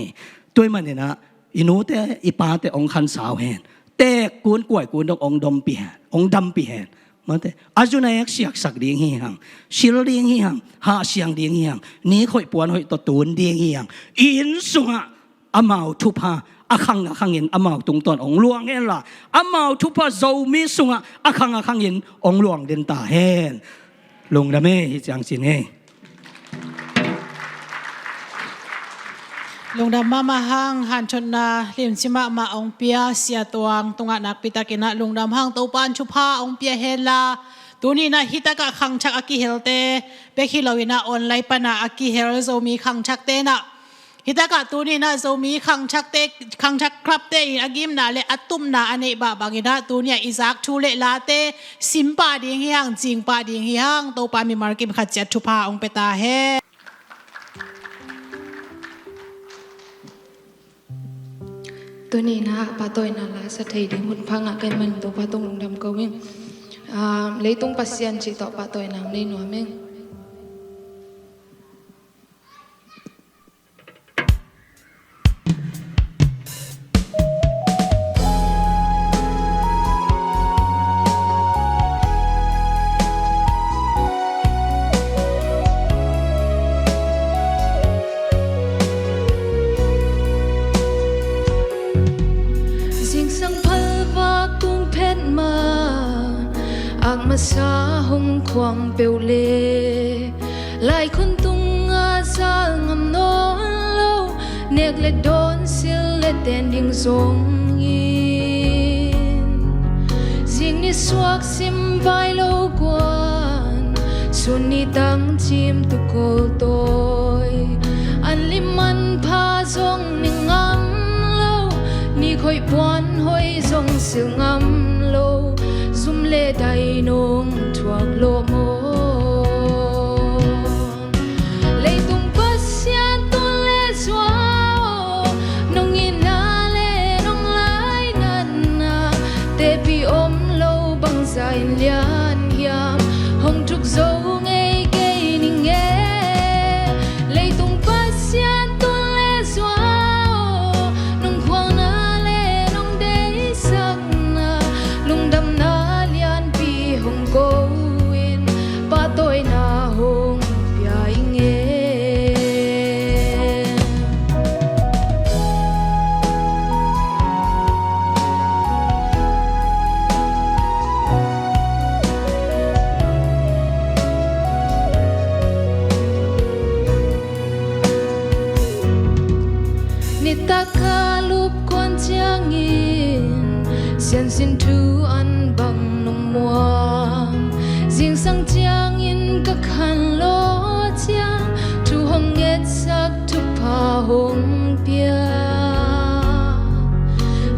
Speaker 10: ตัวมันเนี่ยนะอินูเตอีปาเตองคันสาวแหนเตกูนกล้วยกูนองดมปีแหนองดำปีแหนมันเตอาจุนัยเสียกสักเดียงเฮียงชิลเดียงเฮียงหาเสียงเดียงเฮียงนี้ค่อยปวนค่อยตัวตูนเดียงเฮียงอินสุงะอามาทุพาอาคังเงินอามาตุงตอนองหลวงเห็นล่ะอามาทุพาโจมีสุงะอาคังเงินองหลวงเดินตาเห็นลงดาเม่ฮิจังสินเฮ
Speaker 1: ลงดำมาห้างหันชนนาเลียมชิมะมาองเปียเสียตวงตรงนักปิตากินะลงดำห้างตัวปานชุพาองเปียเฮลาตัวนี้นะฮิตากะขังชักอากิเฮลเตเบคิลาวินะออนไลน์ปนาอากิเฮลโซมีขังชักเตนะฮิตากะตัวนี้นะโซมีขังชักครับเตอากิมนาเลอัตุมนาอันเอบะบางินะตัวนี้อิซักชูเลลาเตซิมปาดิงฮิฮังจิงปาดิงฮิฮังตัวปามีมาร์กิมขัดเจ็ดชุพาองเปตาเฮ
Speaker 9: ตัวนี้นะปาตัวนั่นละสถิติหุ่นพังอ่ะกันมันตัวปาตรงลงดำก็วิ่งเลยตรงปัสยันจิตต่อปาตัวนั่งในหนัวเมงมาสาหงควงเปลวเลหลายคนตุงอาซางำนอนโลเนกและโดนสิลและแดนดิ่งทรงยินสิ่งนี้สวกซิมไวโลกวนส่วนนี้ตั้งจิมตุโกตอยอันลิมันพาทรงนิ่งงำโลนี่คอยปวนหอยทรงสิลงำโลซุมเลไดนงทวกโลโมเลตุงปัสยานตุเลสวานงอินาเลนงไลนันนาเตปิอมโลบังใจเลียนยามหงทุกโซงเกนิงเลตุงปัสยานตุเลสวานงควงนาเลนงเดสักนาลุงดำนาโกวินปาตัวนาหงเปียอิงเอนิตากาลูบกวนเจียงอินเสียนสินทูอันบังนงมัวRiêng sang chiang in các khăn lỗ chiang thu hồng nghe sắc thu pa hồng bia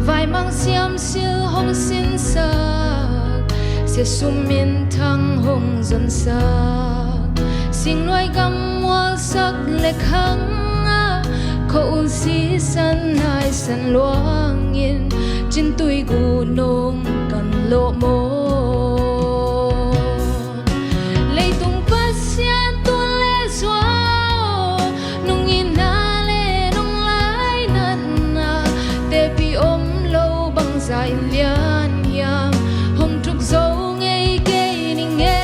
Speaker 9: vài mang xiêm siêu hồng xin sắc sẽ sum min thăng hồng dần sắc xin loài gam mua sắc lệ khăng khâu si san hai san loang in trên tuổi gu nông cần lộ mô dài liên hiam hồng trục dấu ngay kê ninh nghe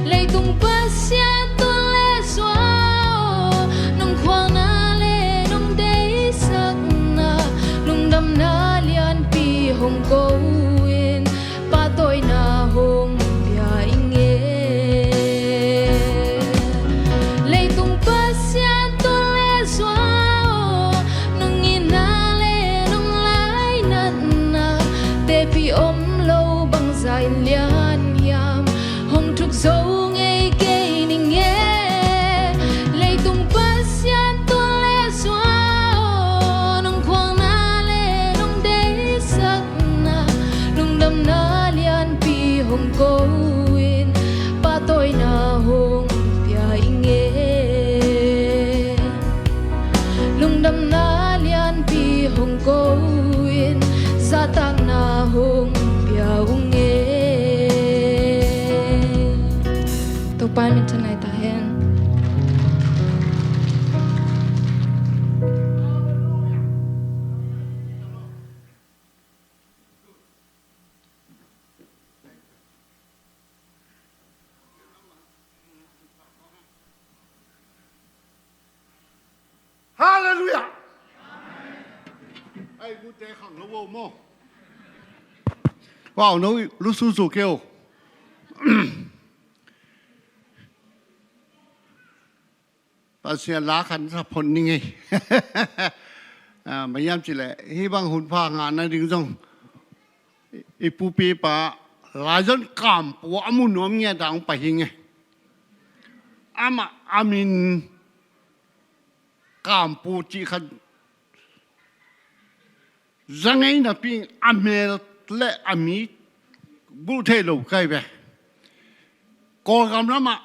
Speaker 9: lấy tung bát xiên tuôn lệ xóa nông khoang na lệ nông đế sắc na nông đầm na liên pi hồng câu in ba tôi na hồng bia in nghe lấy tung bát xiên tuôn lệ xóa nông in na pi ôm lâu bằng dài liên yam hồng trục dấu ngay kê ninh nghe lấy tung bát xiên tuôn lệ xóa nông khoang na lệ nông đế sắc na nông đầm na liên pi hồng câu in ba tôi na hồng bia in nghe nông đầm na liên pi hồng câu in sa tang na hong piao nge to pan min thanai ta hen
Speaker 7: Hallelujah. Ai bu te khang lo wo mo. Wow, no lu su su kêu. Bà xe lá khăn sa phồn ninh ấy. Mấy em chỉ là hy vọng hồn pha ngàn này đứng trong. Ipu pi pa lá dân cảm của amu nuông nghe đang phải hình ấy. Ama amin cảm pu chỉ khăn. Rằng ấy là pin amel lệ ami bu thế lâu cái về. Còn cảm lắm ạ.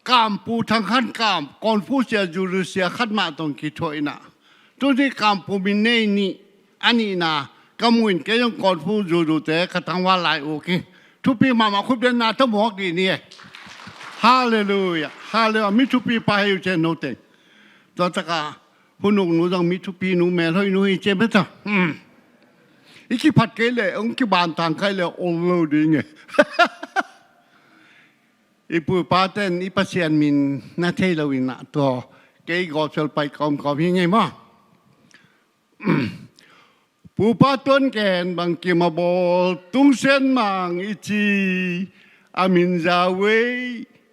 Speaker 7: Cảm pu thằng khăn cảm còn phu xe dù lưu xe khăn mạ tổng kỳ thôi nạ. Tôi thấy cảm pu mình này nị อันนี้นะก็มุ่งแก่ยังก่อนผู้อยู่ดูแต่กระทั่งว่าหลายโอเคทุกปีมาคุบเดินนาทั้งหมดดีเนี่ยฮาเลลูยาฮาเลลูยามิทุกปีไปอยู่เจนโนเตตอนตะกาผู้หนุ่มหนูต้องมิทุกปีหนูแม่ให้หนูเจ็บไหมจ๊ะอีกที่ผัดเกลือองค์ที่บานต่างใครเลยโอ้โหดีไงอีผู้ป้าเต้นอีปัสยานมินนาเทลวินะตัวเกย์กอบเชลไปกอมยังไงมั้งผู้ป้าต้นแกนบางกิมาบอลตุ้งเส้นมังอีจีอามินจาเว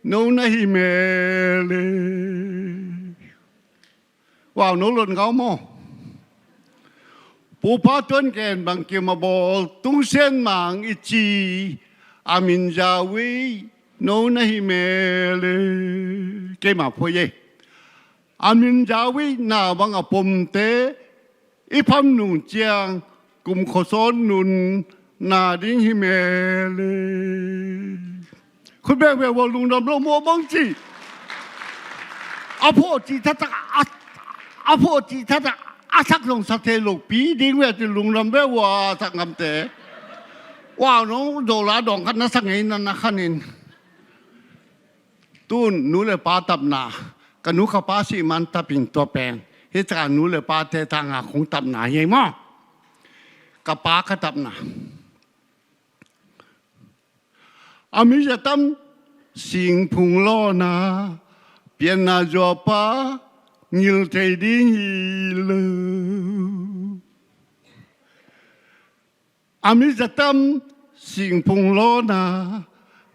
Speaker 7: โนนาฮิเมเลว้าวโนหล่นเขาโมผู้ป้าต้นแกนบางกิมาบอลตุ้งเส้นมังอีจีอามินจาเวโนนาฮิเมเลเกมาพ่อเยอามินจาเวนาบังอปมเตอีพัมนุงเจียงกุมขสอนนุนนาดิ้งฮิเมเลคุณแม่แม่ว่าลุงดำลงมัวบังจีอาพ่อจีทัตอาพ่อจีทัตอาสักลงสักเทลูกปีดิ้งเวทีลุงดำแม่ว่าสักงามเตะว้าวน้องโดราดองกันนะสักไงนั่นนะขันินตูนนูเลยปาตับนากันนูข้าป้าสิมันตับปิงตัวแปงเหตุการณ์นู้นเลยป้าเททางคงตับหนาใหญ่มากกับป้าก็ตับหนาอามิจะตั้มสิงพุงล้อนาเปลี่ยนนาจอป้านิลเทดิ้งเลอามิจะตั้มสิงพุงล้อนา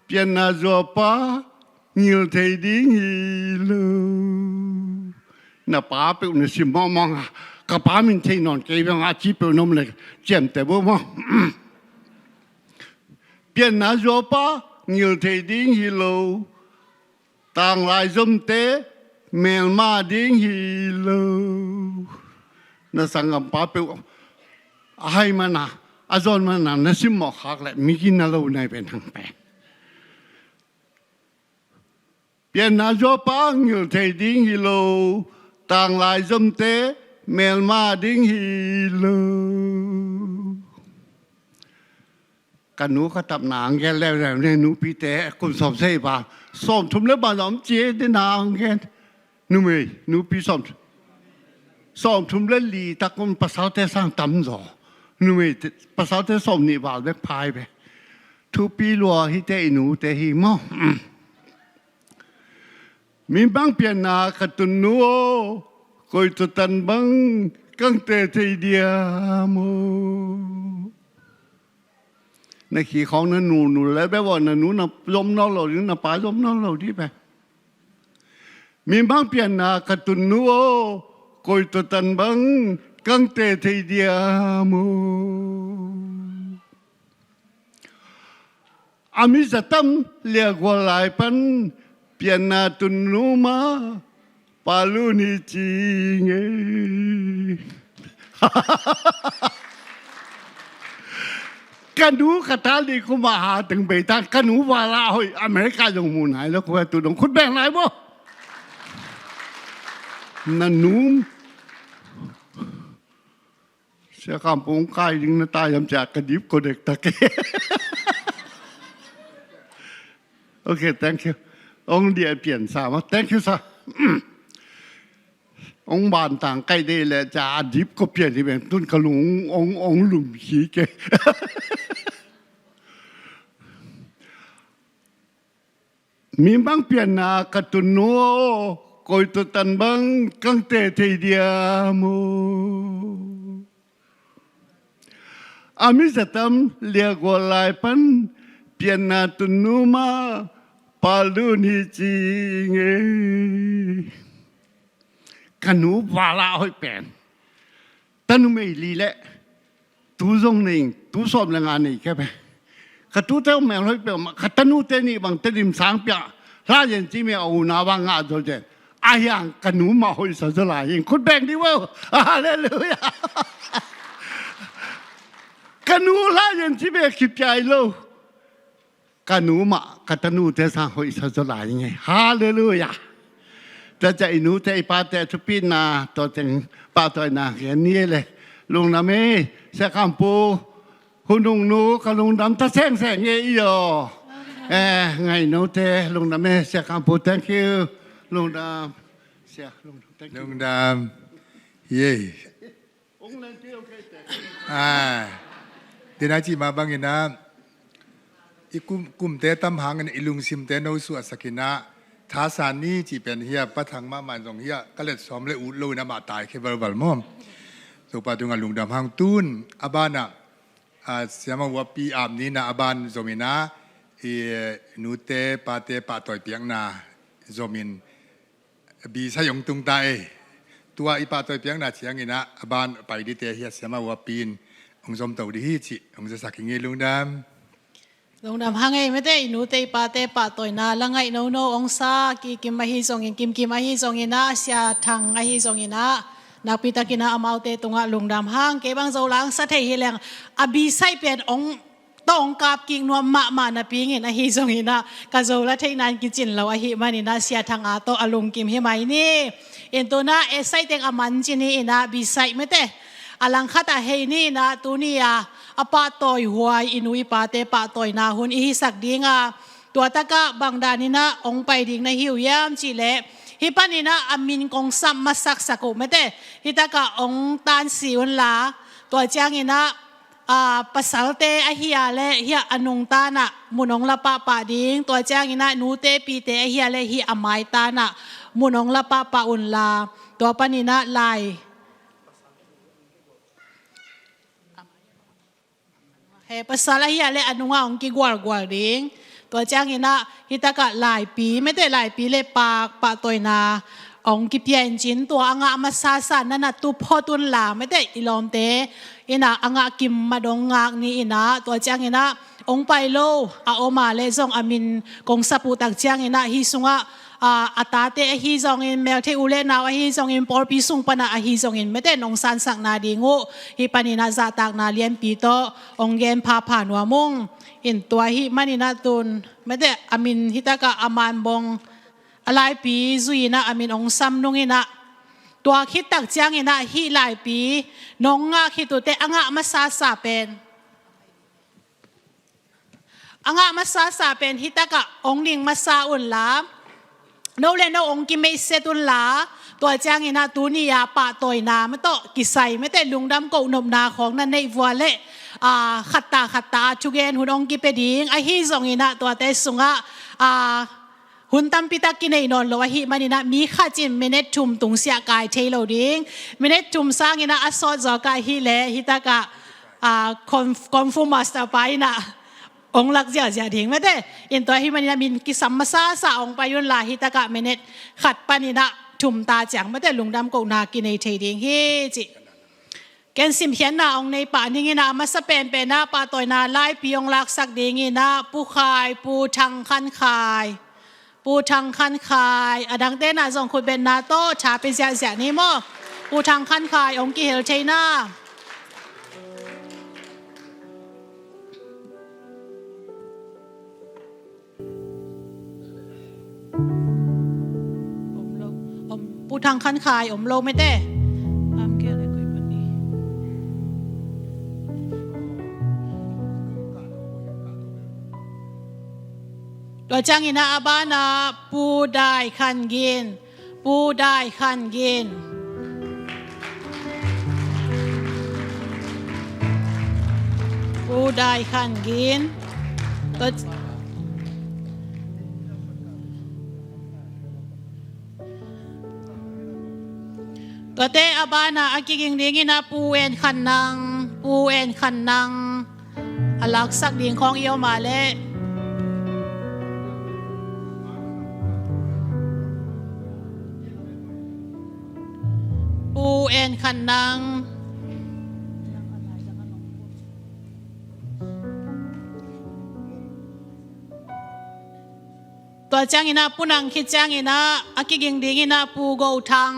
Speaker 7: เปลี่ยนนาจอป้านิลเทดิ้งเลน่ะป้าเป็นคนสิมองกับป้ามินเทนอนเกย์อาชีพเป็นนมเลยเจ็บแต่บ่มองเปลี่ยนนาจอป้านิลเทดิ้งฮิโลต่างลายจมเตเมลมาดิ้งฮิโลน่ะสังกัป้าเป็นให้มันนะอาจารย์มันนะน่ะสิมองหักเลยมีกินอะไรในเป็นทางแปลเปลี่ยนนาจอป้านิลเทดิ้งฮิโลต่างลายจมเตเมลมาดิ้งฮิโลกันหนูก็ตับหนังแกแล้วเนี่ยหนูปีแต่คุณสอบเสียบ้าสอบทุ่มแล้วบ้านหลอมเจี๊ยดนางแกหนูไม่หนูปีสอบทุ่มแล้วลีตะกุนภาษาเทสร้างตำจ่อหนูไม่ภาษาเทสอบนี่บ้าเล็กพายไปทุกปีลัวฮิเตหนูแต่ฮิมอมีบางเปลี่ยนนาขัดนัวคอยตุตันบังกังเตะใจเดียมในขี้ของนั้นหนูแล้วแบบว่าหนูน่ะล้มนอนเราหรือน่ะป้าล้มนอนเราที่ไปมีบางเปลี่ยนนาขัดนัวคอยตุตันบังกังเตะใจเดียมอามิจะตั้มเรียกว่าหลายปันเปลี่ยนนาตุนนูมาปาลูนิจิงกันดูกระทาลีคุมาหาถึงเบตันกันหนูวาลาหอยอเมริกาลงมูนไหนแล้วคุยตุนคุณแบ่งไรบ่นั่นหนูเสียคำปงกายยิงนาตายำจากกระดิบกเด็กตะเกโอเค thank youองเดียเปลี่ยนสาม thank you sir องบานต่างใกล้ได้เลยจะอดิบก็เปลี่ยนที่เป็นต้นกระหลงองหลุมขี้แกมีบางเปลี่ยนนากระตุนโนคอยตุตันบางกังเตะเทียมอามิสตัมเรียกว่าลายปันเปลี่ยนนาตุนโนมาปาลูนิจิงกันหนูวาลาให้เป็นแต่หนูไม่ลีแหละตู้ทรงนี่ตู้สอบงานนี่แค่ไหนกระตู้เท่าแมวให้เป็นขัดนูเตนี่บางเตนิมสังเปียร้านยันจีไม่เอาหน้าบางงานตัวเจอายังกันหนูมาให้สัจลายยังคุณแบ่งดีว่าอะไรเลยกันหนูร้านยันจีไม่คิดใจเลยกันหนูมากันหนูเตสังให้สัจลายยังไงฮาเลลูยาแต่ใจหนูใจป้าแต่ทุกปีนาตัวเต็งป้าตัวนาแค่นี้เลย ลุงน้ำเมเสียคำปูคุณลุงหนูกับลุงดำตาแสงเงี้ยไงโนเตลุงน้ำเมเสียคำปู thank you ลุงดำเสียลุง thank you
Speaker 5: ลุงดำเย่เดี๋ยวนะจีมาบางอย่างนะอีกุมเตะตั้มหางกันอีลุงซิมเตะโนสุอสกินะท้าสารนี้จีเป็นเฮียปะทังมามันตรงเฮียก็เลยซ้อมเลยอุดลุยนะมาตายแค่บลม่อมสุปาตุงลุงดำหางตุนอาบานะเสียมาว่าปีอาบนี้นะอาบานโซมินะนูเตปาเตปาต่อยเปียงนาโซมินบีสยองตุงตาตัวอีปาต่อยเปียงนาเชียงงี้นะอาบานไปดิเตเฮียเสียมาว่าปีนองสมเต่าดีฮิจิองจะสักอย่างงี้ลุงดำ
Speaker 1: ลงดำหังไงไม่ได้หนูเตปาเตปาต่อยนาละไงโนโนองซากิมมาฮิซองกิมมาฮิซองนะเสียทางไอฮิซองนะนักพิตากินาอมาวเตตุงะลงดำหังเก็บังโซลังสัตย์เฮเลงอบีไซเป็นองต้องกาบกิงนัวมานาปีงินไอฮิซองนะกะโซละเทนันกิจินเราไอฮิมานินาเสียทางอาโตอลุงกิมเฮมานี่เอ็นตัวน่าเอไซเตงอามันจินีนะบีไซไม่เตอลังคาตาเฮนี่นะตัวนี้อปาตอยหัวอินุยปาเตปาตอยนาหุนอิสักดิงตัวตะกะบางดานินะองไปดิงในหิวยามจิเลฮิปานินะอามินกงซัมมาสักสักุไม่เตฮิตะกะองตันสิวันลาตัวจางอินะภาษาเตอหิยาเลฮิอนุงตานะมุนองละปะปะดิงตัวจางอินะนูเตปีเตอหิยาเลฮิอามายตานะมุนองละปะปะอุนลาตัวปานินะลายเฮภาษาละฮิยาเลอนุงาองกิกวาลกวาลดิงตัวจางอินะฮิตะกะหลายปีไม่ได้หลายปีเลยปากปะตอยนาองกิเปียนจินตัวอ่างมาซาสานั่นน่ะตุพอตุนลาไม่ได้อิลอมเตอินะอ่างกิมมาดงงากนี่อินะตัวจางอินะองไปโลอาโอมาเลซองอามินกงสัปูตักจางอินะฮิซุงะอาตาเตอฮิซองอินเมลเทอุเลนาอฮิซองอินปอร์ปิซุงปนาอฮิซองอินไม่ได้นองสันสักนาดีงูฮิปานินาซาตักนาเลียนปีโตองเกนพาผ่านวมงอินตัวฮิมานินาตุนไม่ได้อามินฮิตะกะอามันบงอะไรปีซุยนะอามินองซัมนุงอินะตัวคิดตักจางอินะฮิหลายปีนองงาคิดตัวเตอ่างมาซาซาเป็นอ่างมาซาซาเป็นฮิตะกะองลิงมาซาอุนลาโนเลนองกิไม่เซตุนลาตัวจางอินะตูนี่ยาปะตอยนาไม่ต้องกิไซไม่แต่ลุงดำกูนมนาของนั่นในวัวเล่ขัดตาชุเกนหุ่นองกิเปดิงไอฮิซองอินะตัวเตสุงะหุ่นตั้มพิตากินไอนอนโลวะฮิมันอินะมีข้าจิมเมเนตุมตุงเสียกายเทโลดิงเมเนตุมสร้างอินะอัศวจอกายฮิเลฮิตากะคอนฟูมาสตาไปนะองลักเสียทิ้งไม่ได้อินตัวฮิมันอินะมินกิสัมมาซาสาองไปยุนลาฮิตากะเมเนตขัดปานินะทุมตาจังไม่ได้ลุงดำกูนากินไอเทดิงฮิจิแกนสิมเขียนนาองในป่านิ่งนามาสเปนเป็นนาป่าต่อยนาไล่ปีองลักสักดิงนาปูขายปูทังคันขายปูทังคันขายดังเต้นาส่งคุณเป็นนาโต้ชาเป็นเสียนี่มั้งปูทังคันขายองกิเฮลเชน่าปูทังคันขายอมโลไม่ได้ตัวจังอินาอาบานาปูได้ขันกินปูได้ขันกินปูได้ขันกินตัวเตอาบานาอากิกิงดิงินาปูเอ็นขันนังอลักสักดิงของเอียวมาเลปูเอ็นขันนังตัวจังอินาปูนังคิดจังอินาอากิกิงดิงินาปูโกทัง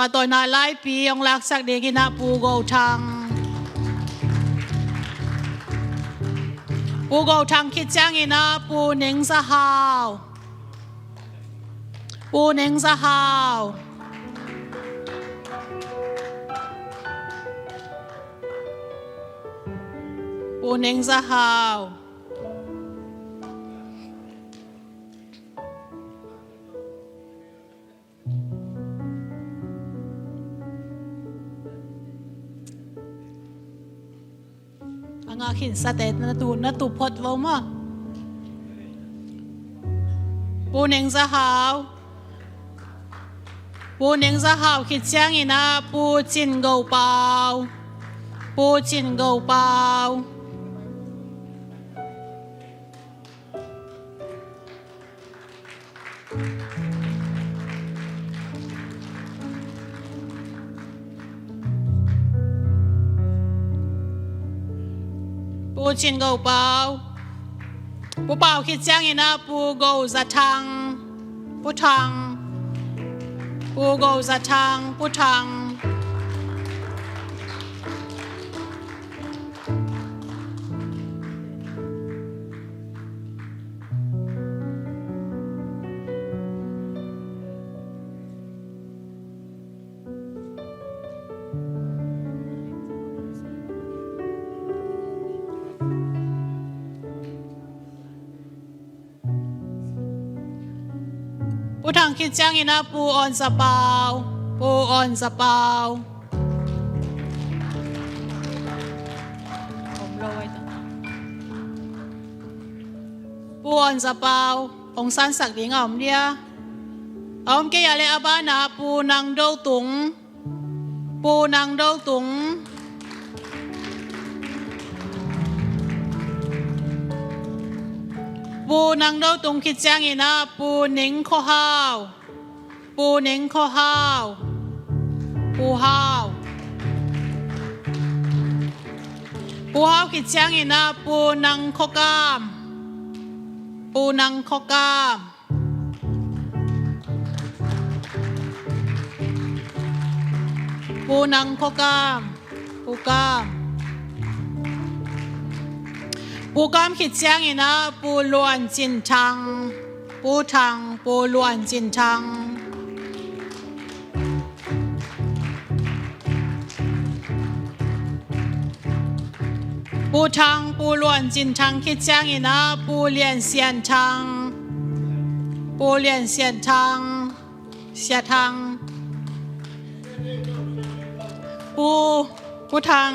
Speaker 1: ปะตอยนาไลปีองลักสักดิงินาปูโกทังปูโกทังคิดจังอินาปูเน่งสะฮาวปู ปูเน่งสะฮาว ปูเน่งซะฮาวang akin sa tet na tupot mo moปูเน่งซะฮาวปูเน่งซะฮาวคิดเสียงอีนะปูจินเกาเปาปูจินเกาเปาปูจินเกาเปาปูเปาคิดเสียงอีนะปูเกาจะทังปูทังปูเกาจะทังปูทังปูทางคิดจังอีนะปูออนสะเปาปูออนสะเปาผมโรยตั้งปูออนสะเปาองสันสักดิงอมเดียอมเกียเลยอาบ้านาปูนางโดตุงปูนางโดตุงปูนางโดตุงคิดจังอีนะปูหนิงข้อห้าวปูหนิงข้อห้าวปูห้าวปูห้าวคิดจังอีนะปูนางข้อกามปูนางข้อกามปูนางข้อกามปูกามปูกามคิดเสียงอีนะปูล้วนจินชังปูทังปูล้วนจินชังปูทังปูล้วนจินชังคิดเสียงอีนะปูเลียนเสียนชังปูเลียนเสียนชังเสียทังปูทัง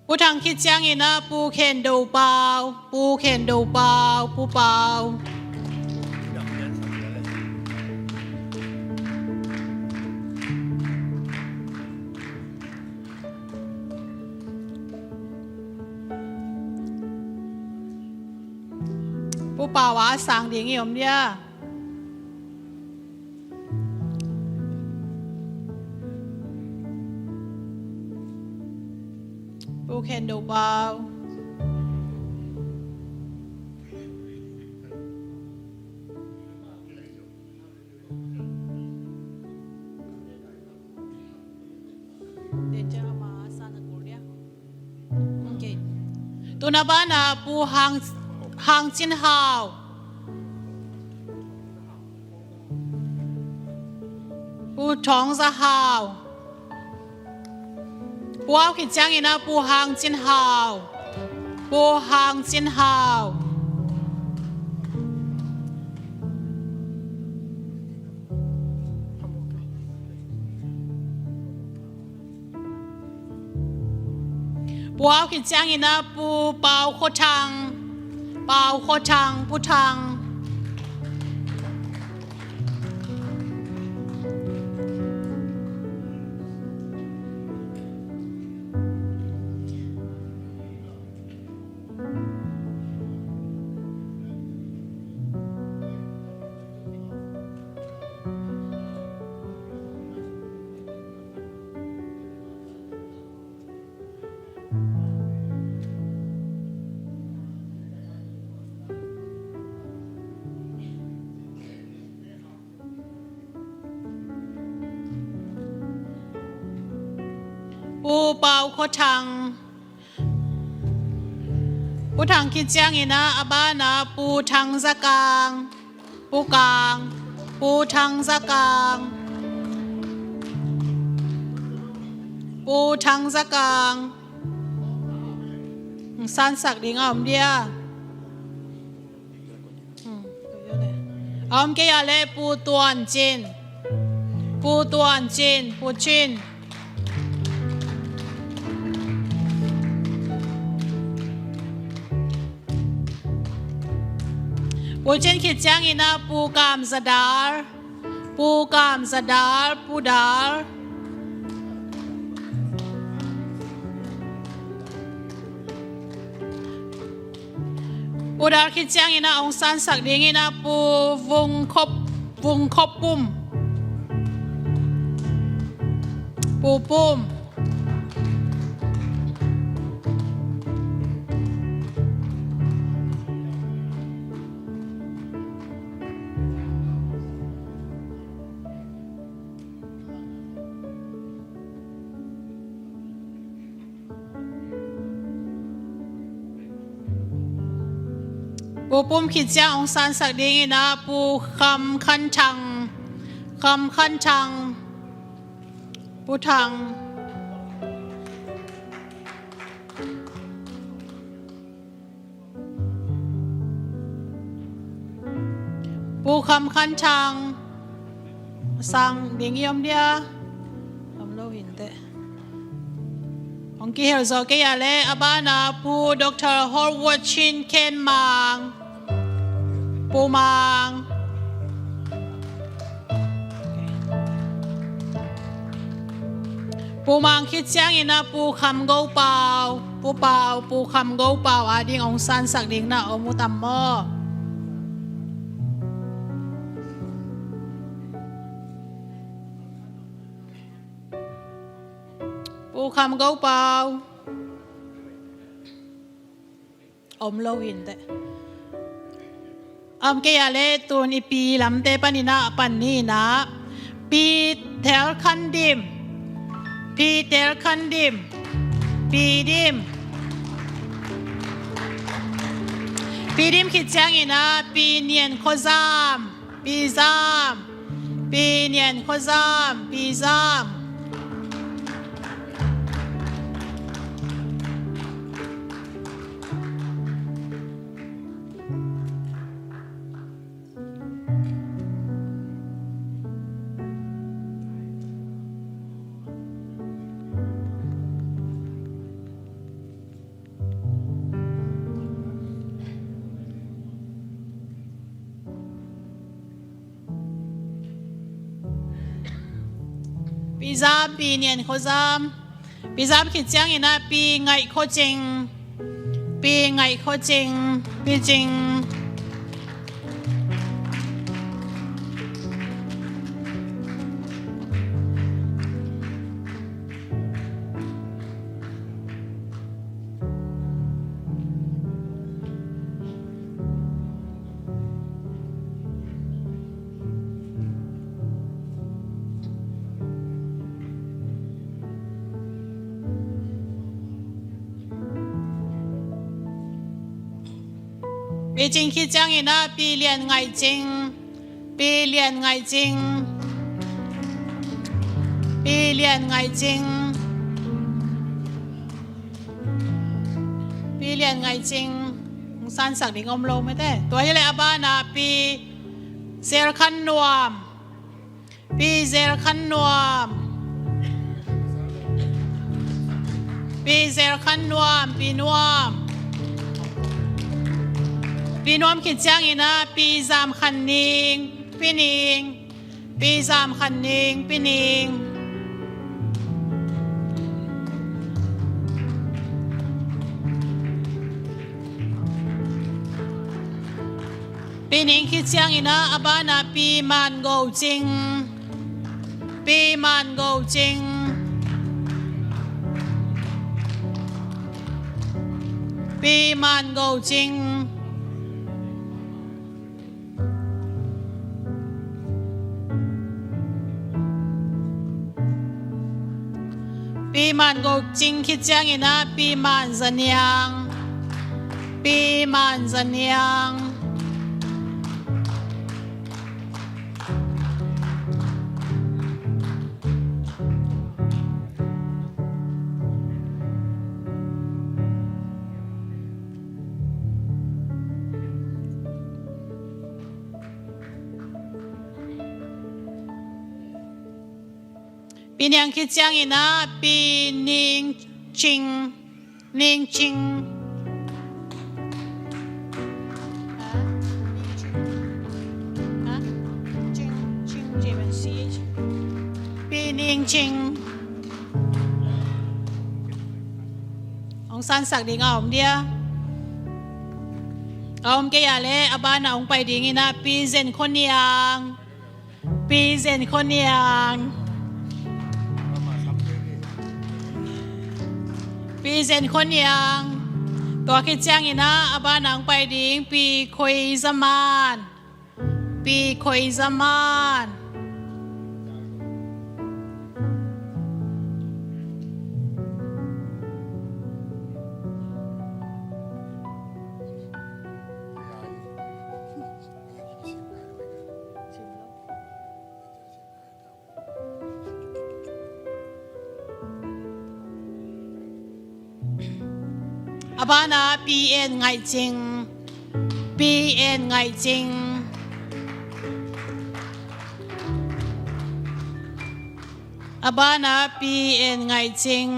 Speaker 1: ปูทางคิดจังอีนะปูเข็นดูเปล่าปูเข็นดูเปล่าปูเปล่าปูเปล่าวะสั่งดิ่งอีอมเดียปูเข็นดูเปล่าเดี๋ยวจะมาสานกุลเดียโอเคตัวนับบ้านนะปูหางจินหาวปูท้องจะหาวปูเอาคิดจังอีนะปูหางจินหาวปูหางจินหาวปูเอาคิดจังอีนะปูเปาโคทังเปาโคทังปูทังปูเปาโคทัง ปูทางคิดจ้างอีนะอาบ้านะปูทางสะกางปูกางปูทางสะกางปูทางสะกางสันสักดิ่งอมเดียอมเกียเลปูตวนจินปูตวนจินปูจินปูจินคิดจังอีนะปูกามสดาร์ปูกามสดาร์ปูดาร์ปูดาร์คิดจังอีนะองสันสักดิ่งอีนะปูวงคบปุ่มปูปุ่มปูปุ่มขีดเจ้าองซานสักดิ่งนะปูคำคันชังปูทังปูคำคันชังสังดิ่งยมเดียทำโลหินเตะองกี้เฮลโซเกียเลอาบานาปูดรฮอร์วอร์ดชินเคนมังปูมังปูมังคิดจังอีนะปูคำโกเปาปูคำโกเปาอาดิ่งองซันสักดิ่งนะอมุตัมโมปูคำโกเปาอมโลหินเตอมเกียเลตัวนี้ปีลำเตปันนีนะปันนี่นะปีแถวคันดิมปีเตลคันดิมปีดิมคิดจังอีนะปีเนียนโคซามปีซามปีเนียนโคซามปีซามปีซามปีเนียนโคซามปีซามคิดจังอีนะปีไงโคจิงปีไงโคจิงปีจิงปีจริงคิดจังอีนะปีเรียนไงจริงปีเรียนไงจริงปีเรียนไงจริงปีเรียนไงจริงสันสักดิ่งอมโลไม่ได้ตัวยี่เลยอาบานาปีเซลคันนวมปีเซลคันนวมปีเซลคันนวมปีนวมปีนวมคิดจังอีนะปีซามคันนิงปีนิงปีซามคันนิงปีนิงปีนิงคิดจังอีนะอาบานาปีมันโกจริงปีมันโกจริงปีมันโกจริงปีมันโกจริงคิดจังอีนะปีมันจะเนียงปี ปีมันจันยังปีเนียงคิดจังอีนะปีนิงจิงนิงจิงปีนิงจิงองสันสักดิ่งเอาเดียเอาเกียร์เลยอาบ้านเอาไปดิ่งอีนะปีเซนคนยังปีเซนคนยังปีเซนคนยังตัวคิดจังอีนะอาบ้านเอาไปดิ่งปีคุยสมานปีคุยสมานอาบ้านะปีเอ็นไงจริงปีเอ็นไงจริงอาบ้านะปีเอ็นไงจริง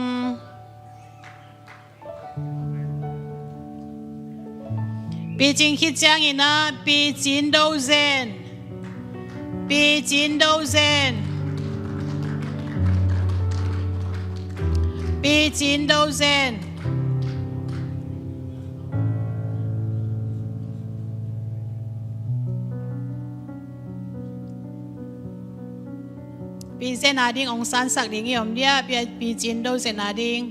Speaker 1: ปีจริงคิดจังอีนะปีจินโดเซนปีจินโดเซนปีจินโดเซนปีเซนาดิงองซันสักดิ่งยอมเดียปีจินโดเซนาดิง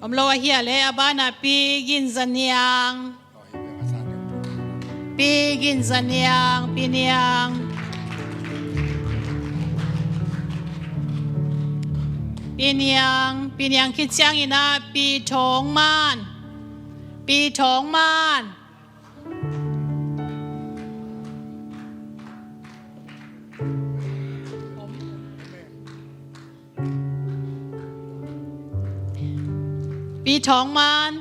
Speaker 1: อมโลเฮียเลยอาบ้านาปีกินซันยังปีกินซันยังปีเนียงปีเนียงปีเนียงคิดจังอีนะปีทองมานปีทองมานปีทองมัน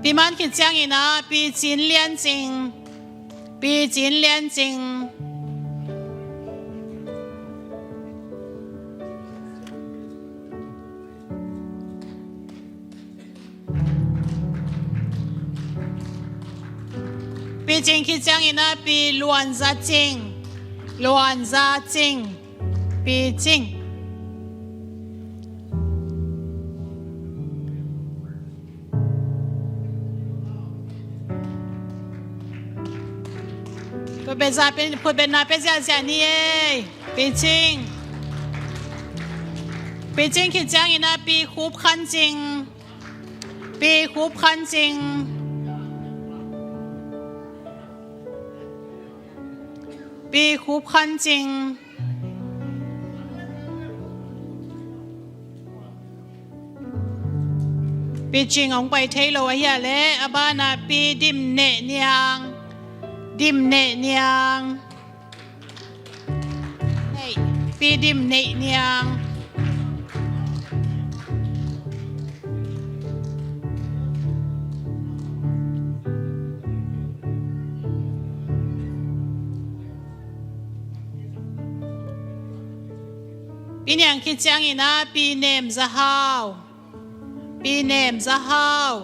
Speaker 1: ปีมันคิดจังอีนะปีจินเลียนจริงปีจินเลียนจริงปีจริงคิดจังอีนะปีล้วนซาจริงล้วนซาจริงปีจริงพูดเป็นนาเป็นเสียนี่เองปีจริงปีจริงคิดจังอีนะปีคูบคันจริงปีคูบคันจริงปีคูบคันจริงปีจริงองไปเทโลเฮียเลอาบ้านาปีดิมเนเนียงดิมเนเนียงปีดิมเนเนียงปีเนียงคิดจังอีนะปีเนมซะฮาวปีเนมซะฮาว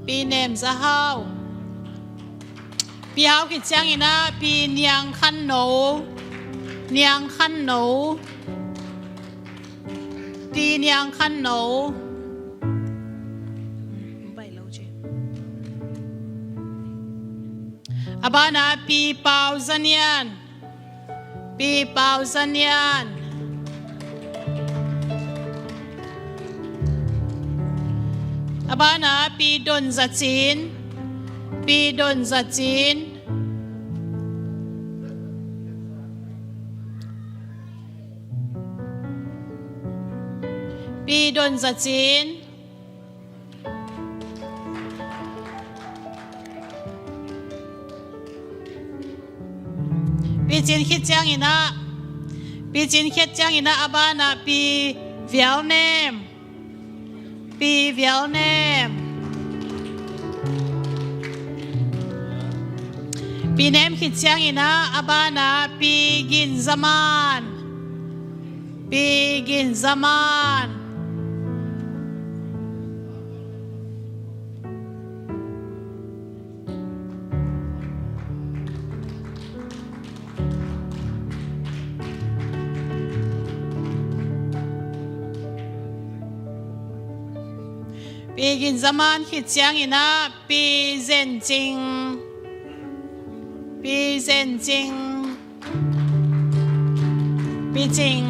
Speaker 1: ปีเนมซะฮาวปีฮาวคิดจังอีนะปีเนียงคันโหนเนียงคันโหนปีเนียงคันโหนอาบ้านาปีเปาซันยันปีเปาซันยัน abana pi don zachin pi don zachin pi don zachin pi chin khit chang ina pi chin khit chang ina abana pi vial nem pi vial nem pi nem khit chang ina abana pi gin zaman pi gin zaman pi gin zaman khit chiang ina pi zen ching pi zen ching pi ching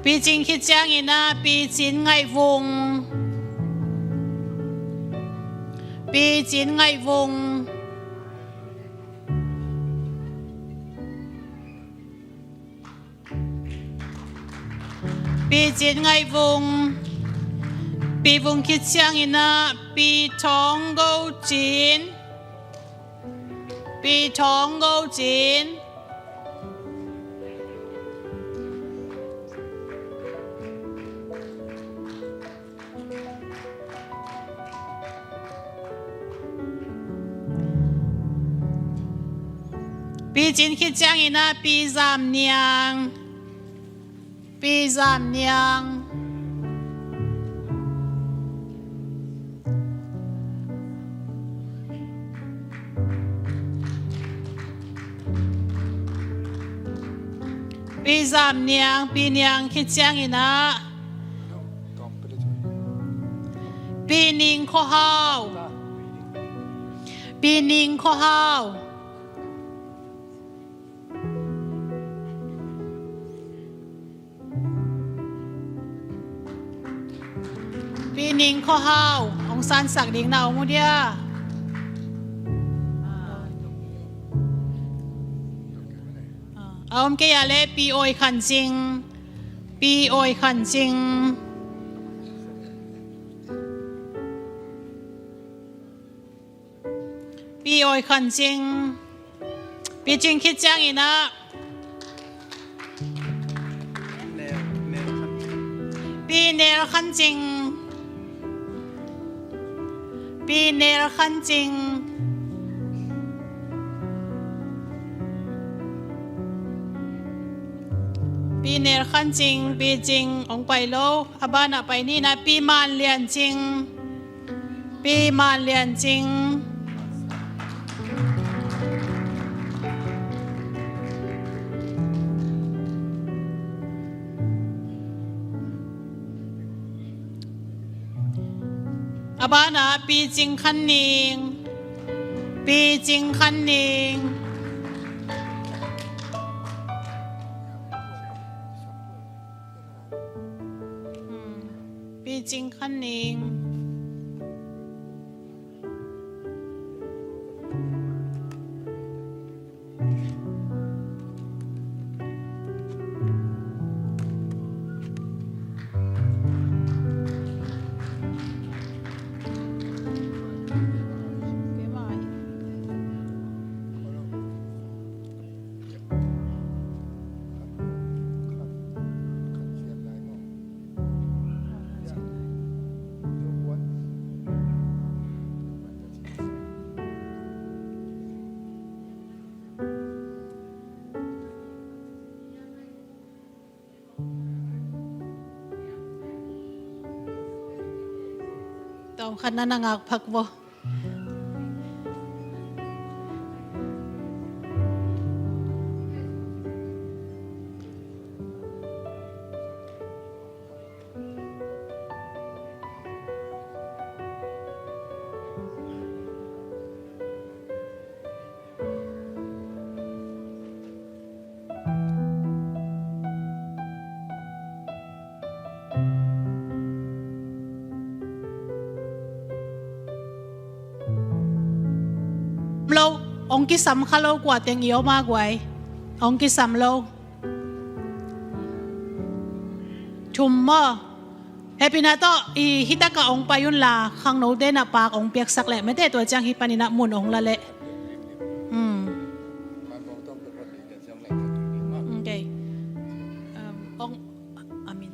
Speaker 1: pi ching khit chiang ina pi chin ngai vùng pi chin ngai vùng pi chin ngai vùng pi vùng khit chiang ina pi thong go chin pi thong go chin pi chin khit chiang ina pi zam niang pi zam niang pi zam niang pi niang khit chiang ina pi ning kho hao pi ning kho hao pi ning kho hao ông san sak ding na ông dia ông cái à lẽ pi oi khăn chinh pi oi khăn chinh pi oi khăn chinh pi chinh khít chang ina pi nel khăn chinh pi nel khăn chinh pi ner khan ching pi ching ong pai lo abana pai ni na pi man lian ching pi man lian ching abana pi ching khan ning pi ching khan ning pi ching khan ning tao khăn na nangak phak bo องกิสัมขะโลกว่าเตียงเอียวมากไว้องกิสัมโลชุมมอเฮปินาโตอีฮิตากะองปายุนลาขังโนเดนะปากองเปียกสักแหละไม่ได้ตัวจังฮิปานินะมุนองละเละโอเคองอามิน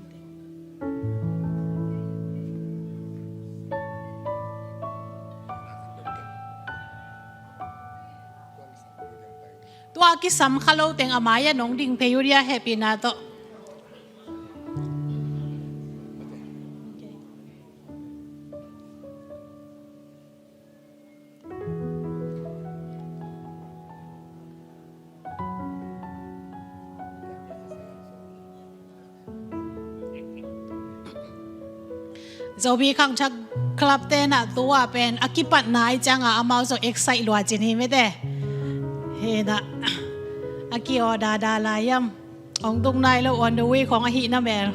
Speaker 1: ตัวกิสัมขะโลเตียงอามายะนองดิงเพยุริยาเฮปินาโตจะมีขังชักคลับเตนะตัวเป็นอากิปัตนายจังอามาจะเอ็กไซต์ลัวจินนี่ไม่ได้เฮนะอากิออดาดาลายัมองตรงนายแล้วออนเดอะเวของอาหินะแมร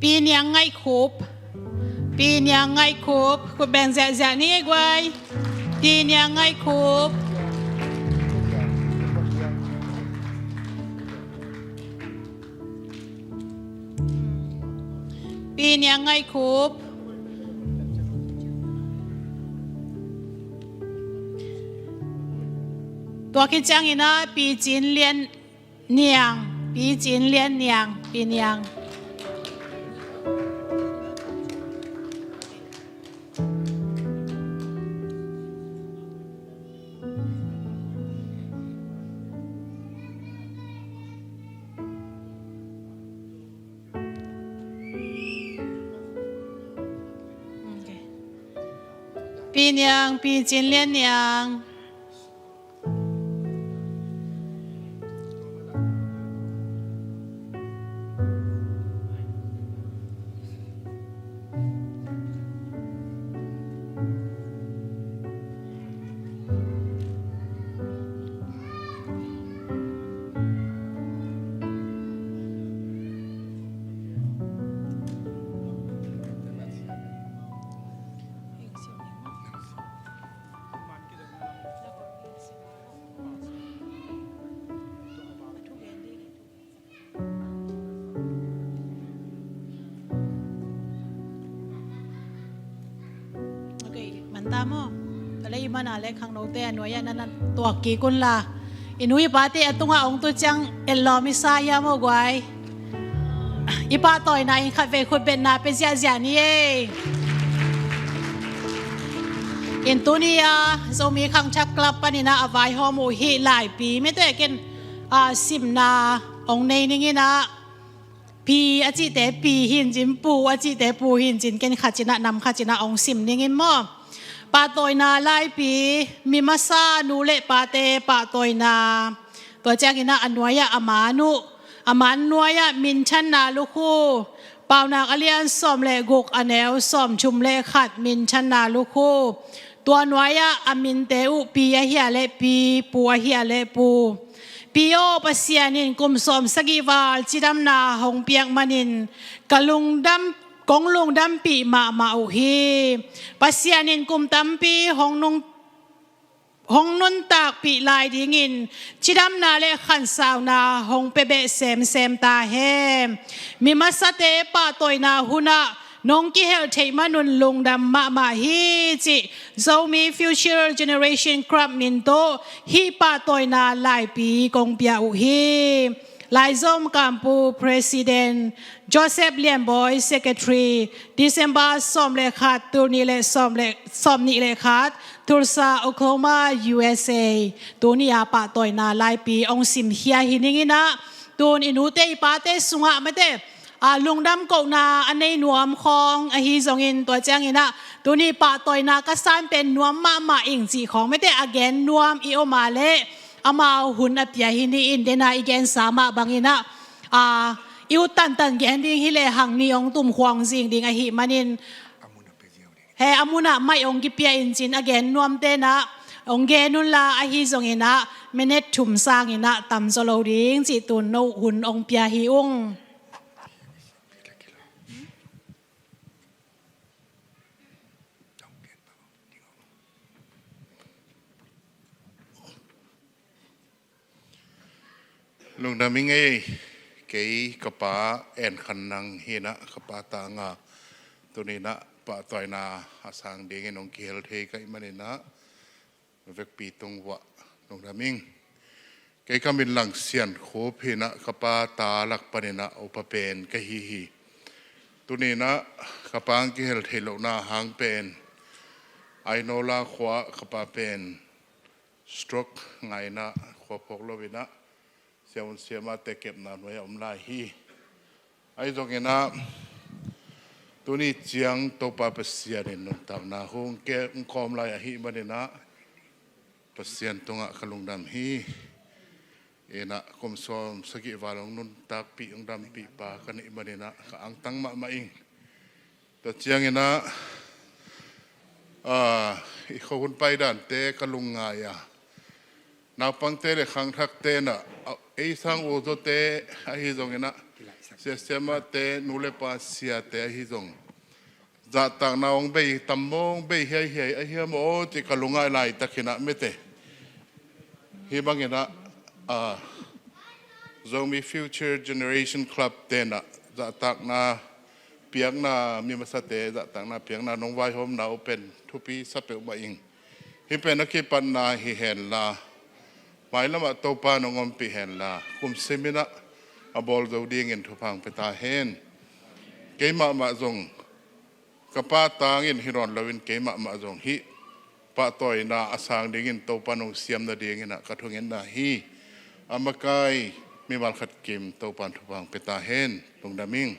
Speaker 1: ปีนี้ยังไงคูบปีนี้ยังไงคูบคุณแบ่งแจกนี่ไว้ปีนี้ยังไงคูบปีนี้ยังไงคูบตัวคิดจังอินะปีจีนเลียนเนียงปีจีนเลียนเนียงปีเนียงปีเนียงปีจีนเลียนเนียงตามอแต่เลยมันอะไรขังโนเตหน่วยนั้นตัวกี่กุนละอินุยปาเตอตุงอาองตุจังเอลลอมิซายามอกไว้อีปาต่อยนายคาเฟ่คุณเป็นนาเป็นเสียเสียนี่เองอินตุนียจะมีขังชักกลับปนินาอวัยฮอมูฮีหลายปีไม่แต่กินสิมนาองในนี่นะปีอาจิเตปีหินจินปูอาจิเตปูหินจินเกนขัดจินะนำขัดจินะองสิมนี่มั้งปาตอยนาไลปีมีมาซานูเลปาเตปาตอยนาตัวแจ้งอินะอันนวยอามานุอามันนวยมินชันนาลูคูเปานาอเลียนสอมเลกุกอเนลสอมชุมเลขัดมินชันนาลูคูตัวนวยอามินเตอุปีเฮียเลปีปูเฮียเลปูปีโอปัสยานินกุมสอมสกีวาลจิดัมนาหงเปียงมันินกะลุงดัมกงลุงดัมปีมาอุฮีปัสยานินกุมตัมปีหงนุนตากปีลายดิงินจิดัมนาเลขันสาวนาหงเปเบเซมตาเฮมีมัสเตปาตอยนาหุนาน้องกิเฮลเทมานุนลุงดำมาฮีจิเจ้ามี future generation ครับมินโตฮีปาตอยนาหลายปีกงเปียอุฮีหลายซอมกัมพู president Joseph Liam Boy secretary December สอมเลขาตูนีเลสอมนีเลขาทูร์ซาโอคลาโฮมา USA ตัวนี้อาปาตอยนาหลายปีองสิมเฮียหินิงินะตัวอินูเตปาเตสุงะไม่เตลุงดำกนาอันในหนวมของฮีจงอินตัวแจ้งอินะตัวนี้ปะต่อยนากระสานเป็นหนวมมาอิงจีของไม่ได้อเกนหนวมอีโอมาเล ama hun apya hini in dena igen sama bangina iu tan gen ding hi le hang ni ong tum khwang jing ding a hi manin he amuna mai ong gi pia in chin again nuam te na ong ge nun la a hi zong ina menet thum sang ina tam zolo ding chi tun no hun ong pia hi ong
Speaker 11: ลุงดามิงเอเกยกป้าแอนขันนังเฮนะกป้าตางาตัวนี้นะป้าต่อยนาอาสังเดียงน้องเกลเทกัยมันนี่นะเวกปีตรงวะลุงดามิงเกยกำบินหลังเสียนโคเพนะกป้าตาลักปนินะอุปเป็นกะฮีตัวนี้นะกป้าเกลเทโลนาหางเป็นไอโนลาขวากป้าเป็นสโตรกไงนะขวาพกโลวินะเสียมาแต่เก็บนานไว้อมลายฮีไอ้ตรงนี้นะตัวนี้เจียงตัวปลาเปเสียนนนตักนาหงแกคอมลายฮีบันนะเปเสียนตรงอ่ะขลุงดำฮีนะคมซ้อมสกิวาลงนนตักปีองดำปีปากันอิบันนะอังตั้งมาอิงตัวเจียงนะอีกคนไปด่านเตะขลุงงายนาปังเตะขังทักเตะน่ะไอ้สังโอโตเตะไอ้ตรงนี้นะเสียมาเตะนูเลปาเสียเตะไอ้ตรงจากต่างนาองเบยตัมมงเบยเฮียไอ้เฮียโมที่กลุงอะไรตะขินะไม่เตะฮีบังเงินะZombie Future Generation Club เตะน่ะจากต่างนาเปียกนามีมาสเตะจากต่างนาเปียกนาน้องไวโฮมนาเป็นทุปีสับเปลมาอิงฮีเป็นนักกีฬานาฮีเห็นละหมายละมาตัวปานงอมปีเห็นละคุมเซมินะอบอลจะดีเงินทุพังไปตาเห็นเกมาจงกับป้าตาเงินฮิรอนลาวินเกมาจงฮิป้าต่อยนาอาสางดีเงินตัวปานงเสียมนาดีเงินกระทุงเงินนาฮิอามาไกมีมาขัดเกมตัวปานทุพังไปตาเห็นลงดามิง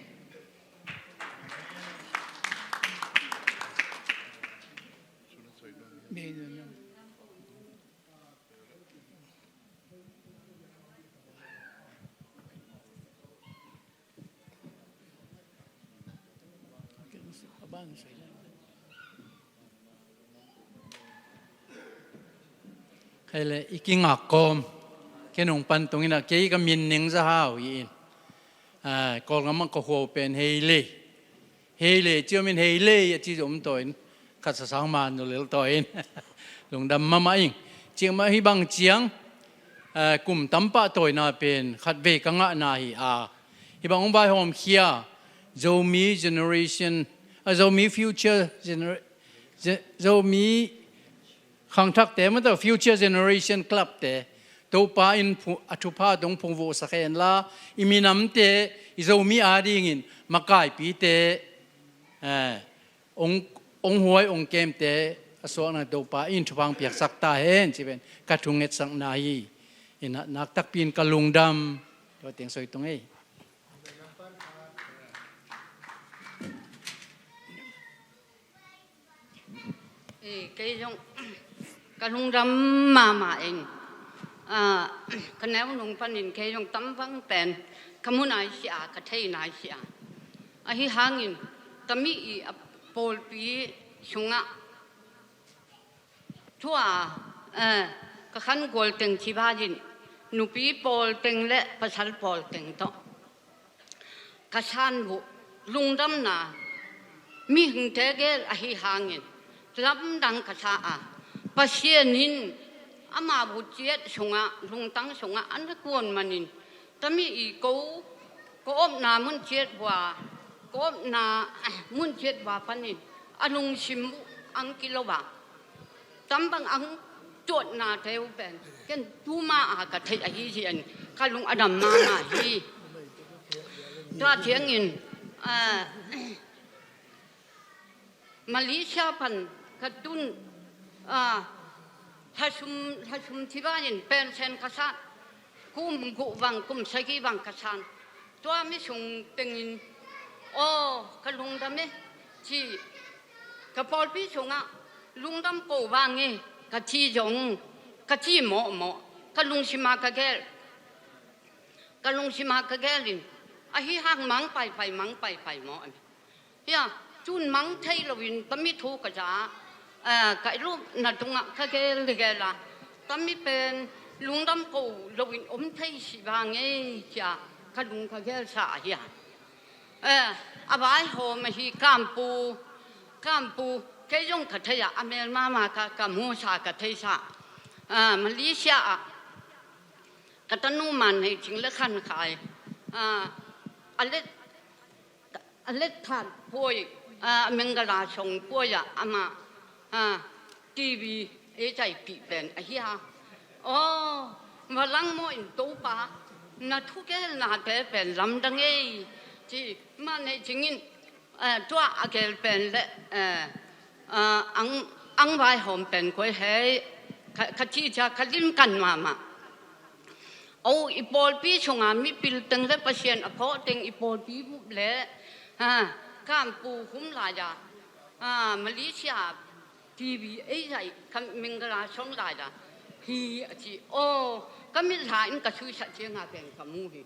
Speaker 3: ใครเลยอีกิงอักกอมแค่หนุ่งปันตรงนี้นะเกี่ยกับมินนิงจะหาวยินกอลมันก็หัวเป็นเฮเล่เจ้ามินเฮเล่ที่ผมตัวอินขัดสางมันตัวเล็กตัวอินหลงดำมาอิงเจียงมาฮิบังเจียงกลุ่มตั้มปะตัวน่าเป็นขัดเวกังนาฮิบังองค์บายหอมเขียZombie Generation Zombie Future Zombie ขังทักแต่มันตัว Future Generation Club แต่ตัวป้าอินอัตุภาตรงพงโวสักเห็นละอิมินำแต่Zombieอาดีงินมาไก่ปีแต่องหวยองเกมแต่ส่วนนั้นตัวป้าอินทุพังเปียกสักตาเห็นใช่ไหมกระทุงเง็ดสังนายอินนักตักปีนกะลุงดำตัวเตียงสวยตรงนี้
Speaker 12: cái giống cái lung rắm mà anh cái nếu lung phân in cái giống tấm vắng tiền cái muốn ai xia cái thấy ai xia ai hàng in tấm mi bol pi sung á thua cái khăn gol tiền chi ba jin nu pi bol tiền lệ pasal bol tiền to cái san bu lung rắm na mi hung thế cái ai hàng in lắm đằng cả sa bác sĩ nín ama bút chết sung á lung tăng sung á anh rất buồn mà nín tấm ý cố ôm na muốn chết qua cố ôm na muốn chết qua pan nín anh lung sim anh kilo ba tấm bằng anh chuột na theo bên cái tu ma cả thấy ai gì anh cái lung adam ma na hi ra tiếng in Malaysia pan katun hasum tibanin pensen kasat kum guvang kum sagi bang kasan tua mi sung pengin kalung dame chi kapol pi sunga lungdam ko wange ka chi jong ka chi mo กะลุงชิมากะแกลกะลุงชิมากะแกลินอะฮิฮังมังไปมังไปหมอเฮียจุนมังไทยลวินตะมิทูกะจากะรูนัดตงะกะแกลแกละตะมิเป็นลุงดำกูลวินอมไทยสิบางเอจ้ากะลุงกะแกลสาเฮียอบายโฮมฮีกัมปูแกยงกะเทยอเมริมามากะมูชากะเทยสามาเลเซียกะตะนูมันให้จิงละคันขายอเล็ดทานป่วยเมงกะลาชงป่วยอามาทีวีใจปีเป็นอะเฮียมาลังโมอินตูปานาทุกแกนาเตเป็นลำดังเอจีมันให้จิงินตัวอาเกลเป็นและอังไว้หอมเป็นก๋วยเฮขจีจะขลิ้มกันมาเอาอีปอลปีชงอามีปิลตึงและประเชียนอภอตึงอีปอลปีบุบเละข้ามปูคุ้มลายามาเลเซียทีวีไอ้ใหญ่คำมิงกลาช่องลายาฮีจีก็มีหลายก็ช่วยชัดเจนเป็นคำมูฮี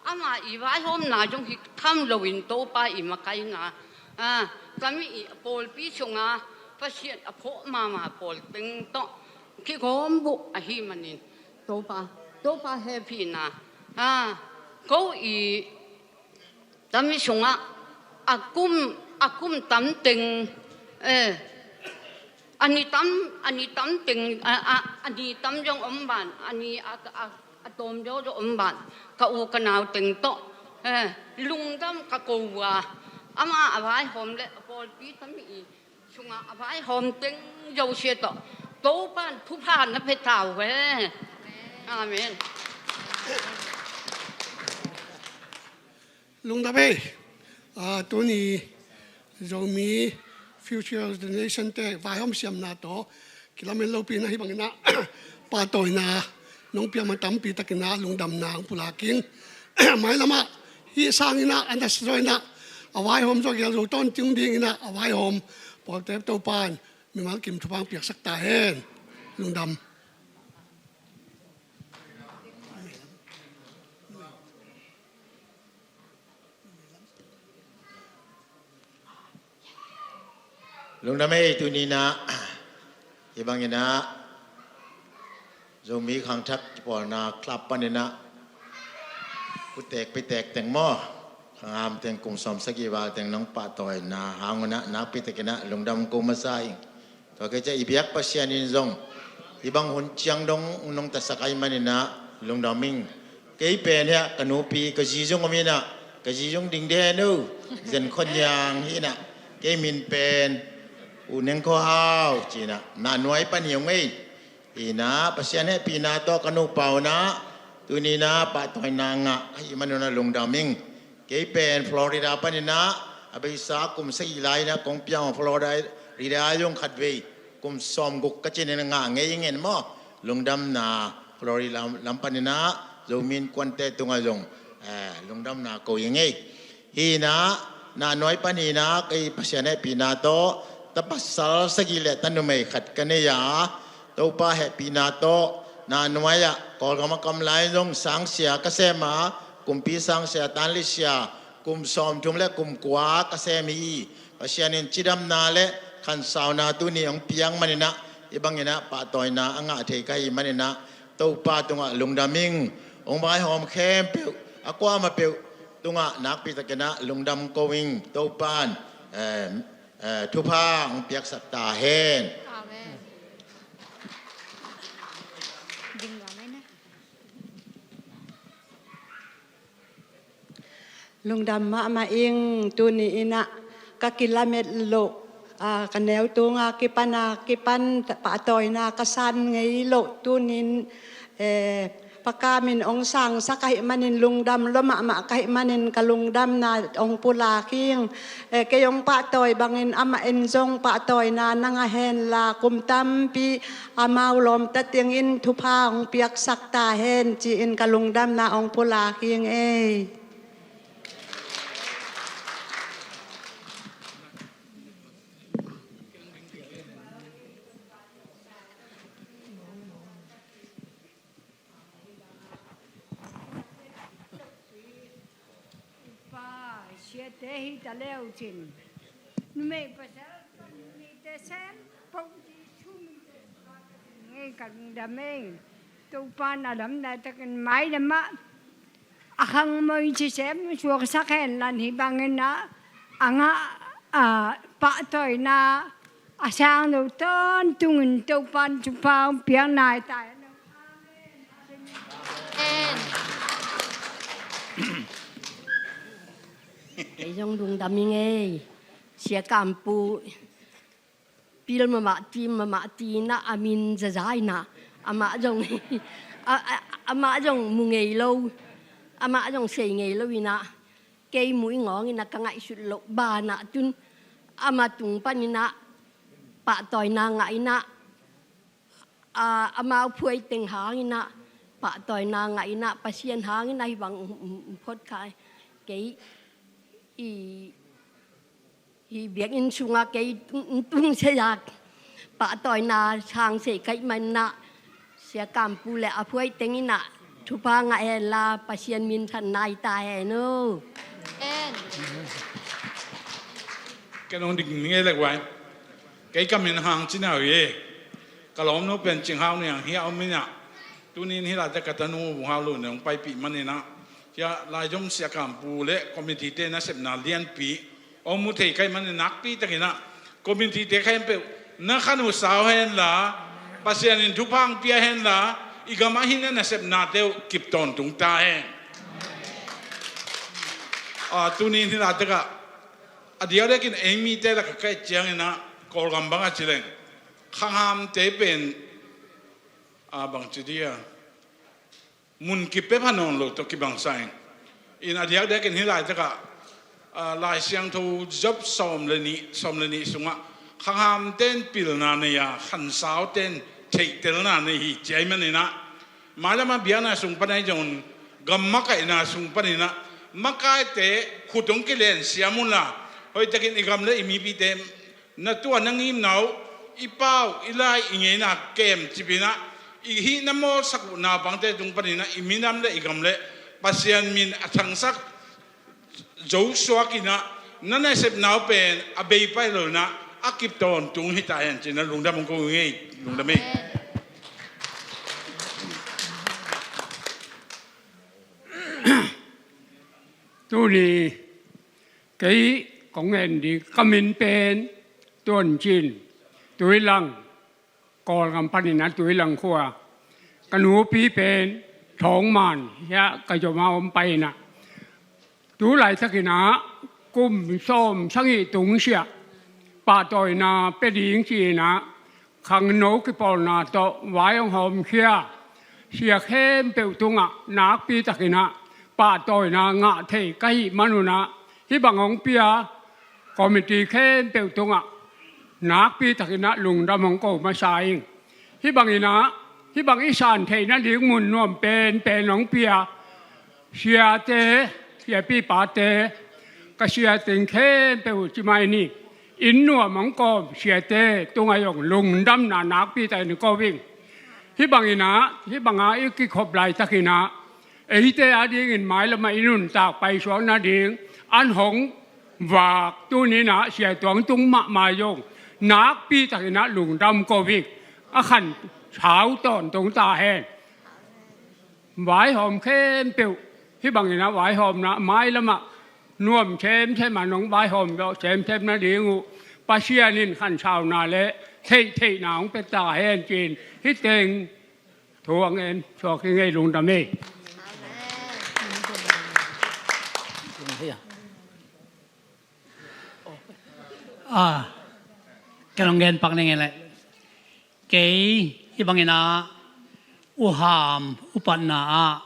Speaker 12: อามาอีไว้หอมนาจงฮิทำลวินโตไปอีมาไกนาก็มีอีปอลปีชงอาประเชียนอภอมาปอลตึงโตคิกอมบุอะฮีมันนินโตปาแฮปปี้นะก็อีตามิชงอากุมตั้มตึงอันนี้ตั้มตึงอันนี้ตั้มยองอมบานอันนี้อะตอมยองอมบานกะอูกะนาวตึงโตลุงตั้มกะกูวาอามาอภัยหอมและปอลปีตั้มอีชงอภัยหอมตึงโยเชียโตโตบ้านทุพานนับเพชรเต่าเว้อาเมน
Speaker 13: ลุงดาเบ้ตัวนี้เรามี future generation แต่ฝ่ายห้องเสียมนาโตกิลาเมนโลปีนะฮิบังนะปาโตยนาน้องเปียมาตั้มปีตะกินาลุงดำนางปุลากิงหมายละมาฮีสร้างนะอันดับสวยนะเอาไว้หอมจอกยาลูต้นจึงดีนะเอาไว้หอมปอดเต็มโตปานมีมากิมทุบางเปียกสักตาเฮนลุงดำ
Speaker 14: ลุงดำเอ้ตัวนี้นะยังบางอย่างนะจะมีขังทักปอนาคลับปันนะกูแตกไปแตกแต่งหม้อข้างหามแต่งกลุ่มสมสกีวาแต่งน้องป่าต่อยนาหางนะนักปิตกินะลุงดำกูมาใส่ตัวก็จะอีเบียกปัสยานินซงอีบางหุ่นเชียงดงน้องตะสกายมันนะลุงดำมิงเกี่ยเป็นเนี่ยกันนูปีกจีจงก็มีนะกจีจงดิ่งเดนูเส้นคนยางฮีนะเกี่ยมินเป็นอุนเงข้าวจีนะนาหน่วยปันยังไงอีนะปัสยาเนี่ยปีนาโตกันนูเป่านะตัวนี้นะป่าต่อยนางอ่ะให้มันนะลุงดำมิงเกี่ยเป็นฟลอริดาปันนะอาไปสากุมสีไลนะกงเปียงฟลอริดายงขัดเวกุมซอมกุกกะจินนงะเงี้ยเงี้ยมั้งลุงดำนาฟลอริดาลำปันนะจะมีนควันเตตุงะจงลุงดำนาโกยังไงฮีนะนาหน่วยปันนีนะไอ้ปัสยาเนี่ยปีนาโตตะปัสสารสกิเลตันนุไม่ขัดกันเนี่ยตัวป้าแฮปีนาโตนาหน่วยกอลกำกำไลจงสังเสียกเษมากุมปีสังเสียตันลิเซียกุมซอมจุมและกุมกวากเษมีปัสยานินจิดำนาและขันสาวนาตุนี่องเปียงมันนะอีบังเนี่ยนะป่าต่อยนาอ่างเทกายมันนะตัวป้าตรงลุงดามิงองใบหอมเข้มเปียวอากว่ามาเปียวตรงนักปิตะกันนะลุงดำโกวิงตัวปานทุพาองเปียกสัตตาเฮน
Speaker 15: ลุงดำมาเองตัวนี้นะก็กิลาเม็ดโลกันแนวตัวงากิปันปะตอยนากสันไงโลตัวนี้ปากามินองสังสักให้มันินลุงดำละมะกให้มันินกะลุงดำนาองปุลาคิงกยองปะตอยบางเงินอามาเอ็นจงปะตอยนานังเฮนลากุมตัมปีอามาวลมตะเตียงอินทุพาองเปียกสักตาเฮนจีอินกะลุงดำนาองปุลาคิง
Speaker 16: hi ta leo chin nu me pa sa ni te sem pong di chum ngai kan da me tu pa na dam na ta kan mai da ma akhang mo chi sem chuak sa khen lan hi bangin na anga pa toy na asang đầu tên tung tàu pan chụp phao piang nai tại
Speaker 17: cái dòng đùng đam nghe xia cam pu pil mà ti na amin za zai na ama dòng ama dòng mu nghề lâu ama dòng sấy nghề lâu na cây mũi ngõ na cả ngày sụt lộ ba na tun ama tung pan na pa toy na ngai na ama phuai teng hang na pa toy na ngai na pasien hang na bang phot khai cái i việc in sunga cái tung se yak pa toy na chang se kai man na sia kam pu le a phuai teng na thu pa ngai la pasien min than nai ta he no
Speaker 18: cái nông định nghe là vậy cái cầm mình hàng chỉ nào vậy cái lồng nóเป็นจิงหาวเนี่ยเฮียเอาไม่เนี่ยตัวนี้ที่เราจะกระตันนูบุหาวลุ่นเนี่ยไปปีมันเนี่ยนะจะลายจงเสียการปูเละคอมมิตี้เต้นะเสพนาเลียนปีเอามุทัยใครมันนักปีตะกี้นะคอมมิตี้เต้ใครเป็นนักขันุสาวเห็นละปัสยานินทุพังเปียเห็นละอีกมาหินเนี่ยเสพนาเต้กิบตอนตุงตาเห็นตัวนี้ที่เราจะก็เดี๋ยวได้กินเองมีเต้ละก็ใกล้เจียงนะกอลกันบังอาจเลยข้างหามเตเป็นบางจุดเดียมุนกิบเปพนนลูกตัวกิบังไซอินอดีตเด็กนี่หลายจักหลายเสียงทูจับสมเลนีสุงะข้างหามเต้นปิลนาเนียขันสาวเต้นเทเตลนาเนียใจมันนี่นะมาแล้วมาเบียนาสุงปนัยจงกัมมักไอนาสุงปนัยนะมักไอเตะขุดตรงกิเลนเสียมุนละเฮ้ยตะกินอีกคำเลยมีปีเต็มนัตัวนั่งยิ้มหนาวอีเป้าอีไลอีเงี้ยนะเกมจีบินะอีฮีน้ำโมสักนาบังเตตุงปนินะอีมินำเลยอีกคำเลยปัสยานมินอังสักโจสวากินะนั่นเองเสพหนาวเป็นอเบยไปเลยนะอากิบตอนตุงฮิตาเห็นจีนะลุงดำมงคลเงี้ยลุงดำเอง
Speaker 19: ตัวนี้กี่ของเงินดีกำมินเป็นต้นจีนตัวหลังกอลกำพันนะตัวหลังขัวกนูปีเป็นท้องมันยะกระจมาอมไปนะตัวไหลสักนะกุมส้มสังหิตุงเสียป่าต่อยนาเป็ดยิงจีนะขังโนกิปอลนาโตไว้หอมเขียเสียเข้มเปิวตุงอ่ะนักปีสักนะป่าต่อยนางะเทไกมนุนะที่บางองเปียคอมมิตี้เข้มเปิวตุงอ่ะนักปีสักนะลุงดำมงโกมาใส่ที่บางอีนะที่บางอีสานเทนั่นดิ้งมุนนวมเป็นน้องเปียเสียเตเสียปีป่าเตก็เสียติงเข้มเปิวจิมานี่อินนัวมงโกเสียเตตุงayongลุงดำนานักปีแต่หนึ่งก็วิ่งที่บางอีนะที่บางอีกขบไหลสักนะไอ้เตอดีกินไม้แล้วมาอินุนจากไปสวนนาดิงอันหงวากตัวนี้นะเสียตัวตุงมายงนักปีจากนะลุงดำก็วิ่งอาขันเช้าตอนตรงตาแห้งไหวหอมเข้มเปียวที่บางอย่างนะไหวหอมนะไม้แล้วมาน่วมเชมใช่ไหมน้องไหวหอมก็เชมนะดีงูปาเชียนินขันเช้านาเละเทหนาวเป็นตาแห้งจีนที่เต็งทวงเงินชอบยังไงลุงดำนี่
Speaker 10: cái lòng ghen bạc này nghe lại cái bằng cái na u hàm u pan na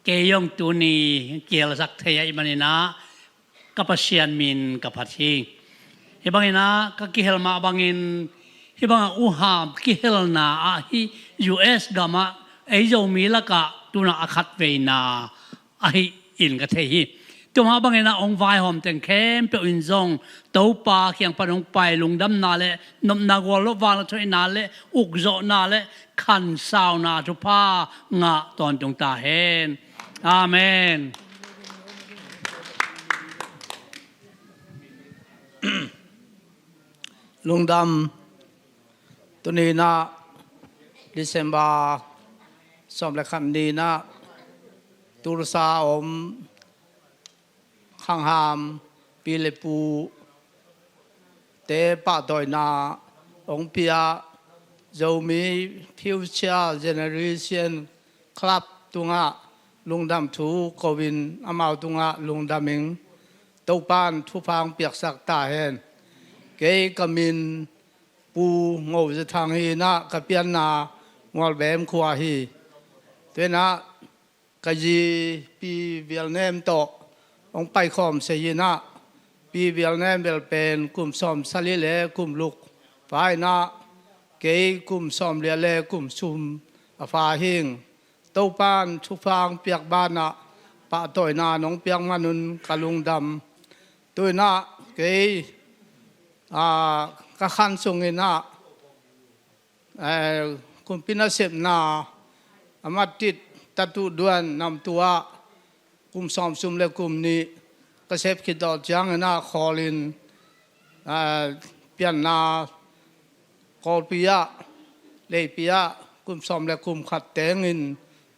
Speaker 10: cái yong tu ni kia là sắc thế bằng cái na kapasian min kapati cái bằng cái na cái kihel ma bằng cái bằng u hàm kihel na hi US gama ấy dầu mi là cả tu na akhat về na ai in cái thế hiตัวมาบางอย่างนะองค์ไฟหอมแต่งเข้มเปรี้ยวอินทรงตัวปลาเขียงปลาลงไปลุงดำนาเละนมนากวลวานช่วยนาเละอุกโจนาเละขันสาวนาทุพางะตอนจงตาเห็นอาเมน ลุงดำตัวนี้นะดิเซมบาสอมและคันนี้นะตุรสาอมข้างหามปีเลปูเตปะดอยนาองเปียจะมีฟิวเจอร์เจเนอเรชันครับตุงะลุงดำทูโควินอามาตุงะลุงดำมิงตกปานทุพังเปียกสักตาเห็นเกยกมินปูงูจะทางฮีนะกะเปียนนางอลแบมขวาฮีตัวนะกะจีปีเวียลเนมโตองไปคอมเสียนะปีเวียลเนมเบลเป็นกลุ่มซอมซาลิเลกลุ่มลูกฝ่ายนะเกยกลุ่มซอมเลียเลกลุ่มซุมฟ้าหิงเต้าปานทุฟางเปียกบ้านนะปะต่อยนาน้องเปียกมานุนกะลุงดำตัวนะเกยกะขันส่งเงินนะกลุ่มพินาเสพนาอามาติดตัดตุดวนนำตัวกลุ่มซอมซุมและกลุ่มนี้ก็เสพคิดดอกจังนะคอลินเปียนนากอลปิยะเลปิยะกลุ่มซอมและกลุ่มขัดแตงิน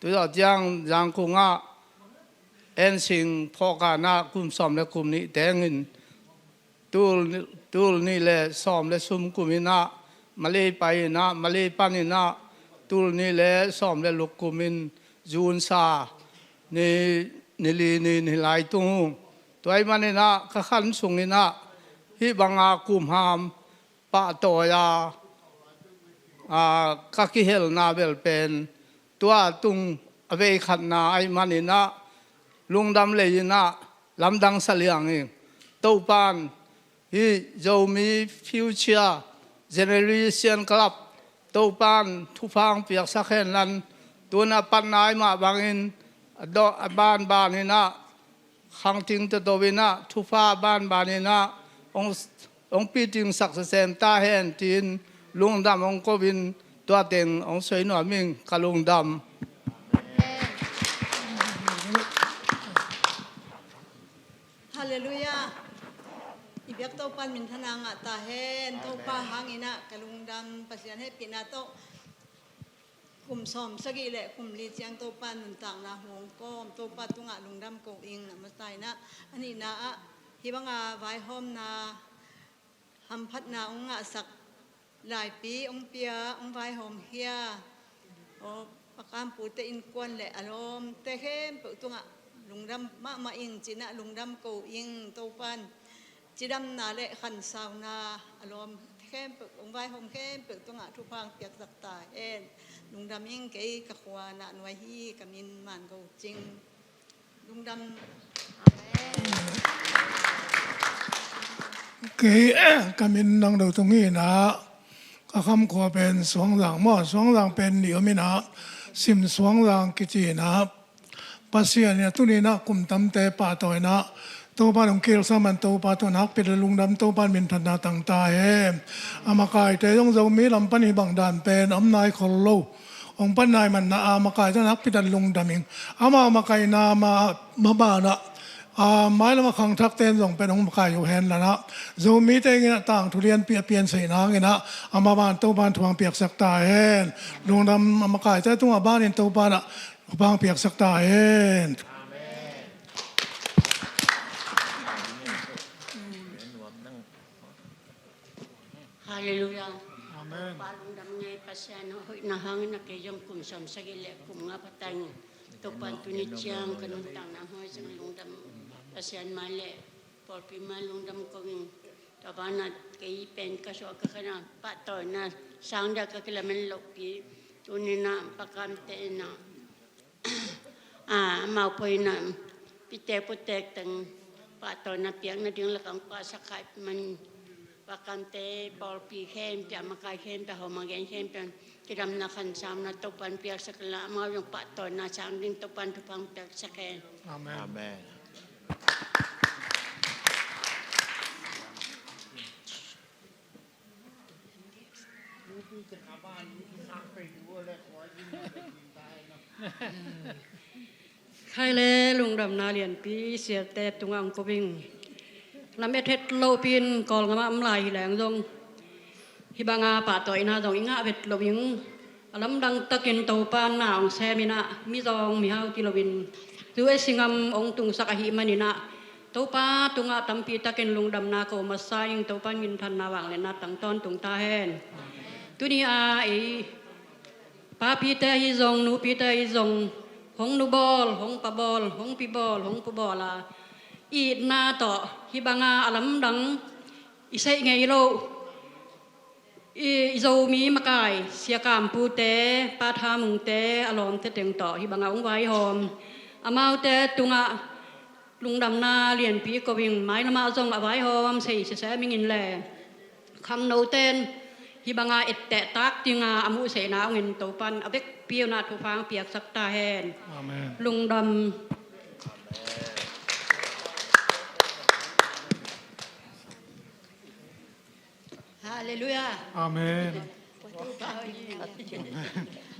Speaker 10: ตัวดอกจังยังคงเอ็นสิงพอกานะกลุ่มซอมและกลุ่มนี้แตงินตูลนี่แหละซอมและซุมกลุ่มนี้นะมาเลไปนะมาเลปันนะตูลนี่แหละซอมและลูกกลุ่มมินจูนซานี่ลีนี่หลายตุงตัวไอ้มันนี่นะข้าขันส่งนี่นะที่บางอากุมหามปะตัวยากักกิเฮลนาเบลเป็นตัวตุงอเวขันนาไอ้มันนี่นะลุงดำเลยนะลำดังสลียงเองตู้ปานที่จะมีฟิวเจอร์เจเนอเรชันครับตู้ปานทุฟังเปียกสักแค่นั้นตัวน่ะปันนายมาบางอินดอกบ้านนี่นะขังทิ้งตัววินะทุฟ้าบ้านนี่นะองปีจึงสักเซมตาเห็นจีนลุงดำองกวินตัวเต็งองสวยหน่อยมิงกะลุงดำ
Speaker 15: ฮาเลลูยาอีเบียกโตปันมินทนางตาเห็นโตปาหังอินะกะลุงดำปัสยันให้ปีนาโตกลุ่มซอมสกีแหละกลุ่มลีเจียงโตปันหนุนต่างนาหงก้อมโตปันตุงะลุงดำโกอิงนะมาใส่นะอันนี้นะฮิบังอาไว้หอมนาหำพัดนาองะสักหลายปีองเปียองไว้หอมเฮียโอปากามปูเตอินกวนแหละอารมณ์เตเข้มเปิดตุงะลุงดำมาอิงจีนะลุงดำโกอิงโตปันจีดำนาเละขันสาวนาอารมณ์เข้มเปิดองไว้หอมเข้มเปิดตุงะทุพังเปียกสักตาเอ็นลุงดำยิ่งเกยกะขวานะนวยฮีกะมินมันโกจริงลุงดำ
Speaker 6: เกยกะมินนังเดาตรงนี้นะก็คำขวาเป็นสวงหลังหม้อสวงหลังเป็นเหนียวมินะสิมสวงหลังกิจีนะปัสเซียเนี่ยตุนี้นะกลุ่มตำเตป่าต่อยนะโตปานองเกลสามันโตปาตัวนักเป็นลุงดำโตปานมินธนาต่างตายอามากายแต่ต้องจะมีลำปันหิบังดานเป็นอำนายคนโลองปันนายมันนะอามากายจะนักพิดันลุงดำเองอามากายนามาบ้านะไม้ละมาขังทักเต้นส่งเป็นองมากายอยู่แฮนแล้วนะโซมีแต่เงี้ยต่างทุเรียนเปียนใส่น้ำเงี้ยนะอามาบ้านโตปานทวงเปียกสักตายแฮนลุงดำอามากายแต่ตัวบ้านเห็นโตปานบางเปียกสักตายแฮน
Speaker 12: ฮาเลลูยาอาเมนปาลุงดำเงยปัสยานหอยนาหังนักเกยงกุมสมสกิเลกุมงาปตังตุปันตุนิจยังขนุนต่างนาหอยสังลุงดำปัสยานมาเลปอลปิมาลุงดำกวิงตบานัดเกยเป็นกระสอบกระขนาปะต่อยนาสังเดกกิลเมนลกีตุนินาปะกันเตนะมาพอยนาปิเตปุเตกตังปะต่อยนาเปียงนาดึงละกังปะสักไข่มันPakante Paul P. Hem, Piamakai Hem, Pahomagan Hem, Kiram Nakan Sam, Natopan Piak Sakala, Marion Pato, Nasang, Topan to Pang Piak Sakan.
Speaker 14: Amen. Amen.
Speaker 20: Khai lê lùng đầm na liền pi xiết tê tung ang cô bình làm ết hết lâu pin còn ngắm âm lại lẻng rong hi banga pa to ina jong inga vet loving alam dang takin to pan na ong semina mi jong mi hau ti lovin tu e singam ong tung sakahi manina to pa tunga tampi takin lungdam na ko masaying to pan ngin than na wang le na tang ton tung ta hen tu ni a e pa pi te hi jong nu pi te hi jong hong nu bol hong pa bol hong pi bol hong pu bola i na to hi banga alam dang isai ngai lo i zo mi makai sia kam pu te pa tha mung te alom te teng to hi banga ong vai hom amau te tunga lungdam na lian pi ko wing mai na ma jong avai hom sei se se mingin le kham no ten hi banga et te tak tinga amu se na ngin to pan avek piu na thu phang piak sak ta hen
Speaker 6: amen
Speaker 20: lungdam
Speaker 3: Hallelujah.
Speaker 6: amen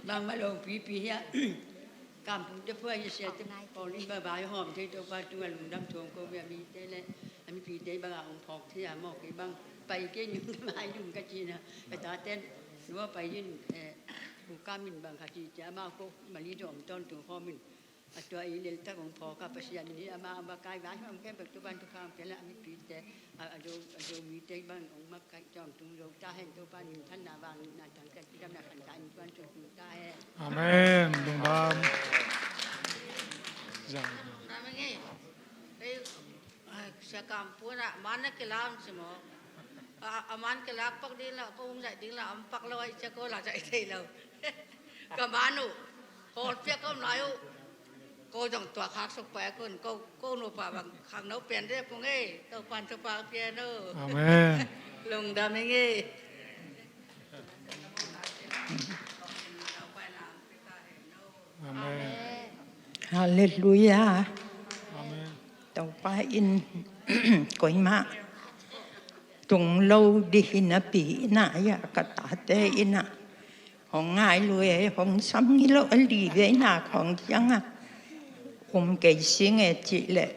Speaker 3: Bang malong pipi ya. Kampung te phơi ya sia te pon ni ba bai hom te to pa tu lung dam thong ko ya mi te le ami pi te ba ong phok te ya mo ki bang pai ke nyung mai dung ka chi na ka ta ten nuwa pai yin bu ka min bang ka chi ja ma ko ma li dom ton tu ho min a to ai le ta ong phok ka pa sia ni ama ba kai ba hom ke ba tu ban tu kham pe la ami pi te a do mi te bang ong ma kai jom tu ro ta hen to pa ni than na bang na tang ka chi dam na khan kan ban tu ta hen
Speaker 6: amen lung dam
Speaker 12: Namanya, saya kampung nak mana kelam semua, aman kelap pak dia lah, pun saya dia lah, empak lawai sekolah saya tahu. Kamanu, kalau dia kau melayu, kau jangan tua khas supaya kau nupa bang, khang nau pen dia pun tau pan supaya dia no.
Speaker 6: amen
Speaker 12: Long dah mengi.
Speaker 6: amen
Speaker 21: Hallelujah.
Speaker 6: amen
Speaker 21: Tàu pa in coi ma tung lâu đi na pi na ya ka ta te ina hong ngai lui hong sam ni lo li ve na khong chang a cái sinh nghe chị lệ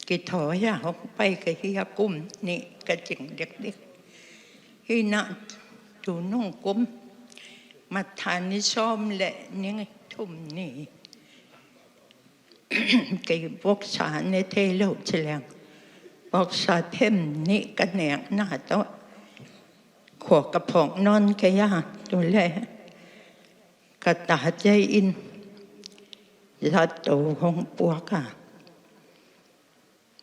Speaker 21: cái thổi ya hong pai cái hi kum ni cái chỉnh đẹp đẹp hi na tu nong kum mà than ni som lệ những thum ni cái bốc xả này thế lâu chỉ là bốc xả thêm ní cái nẹn nà đó khổ cái phong non cái ya tôi lẽ cái tà dây in ra tổ hong buộc à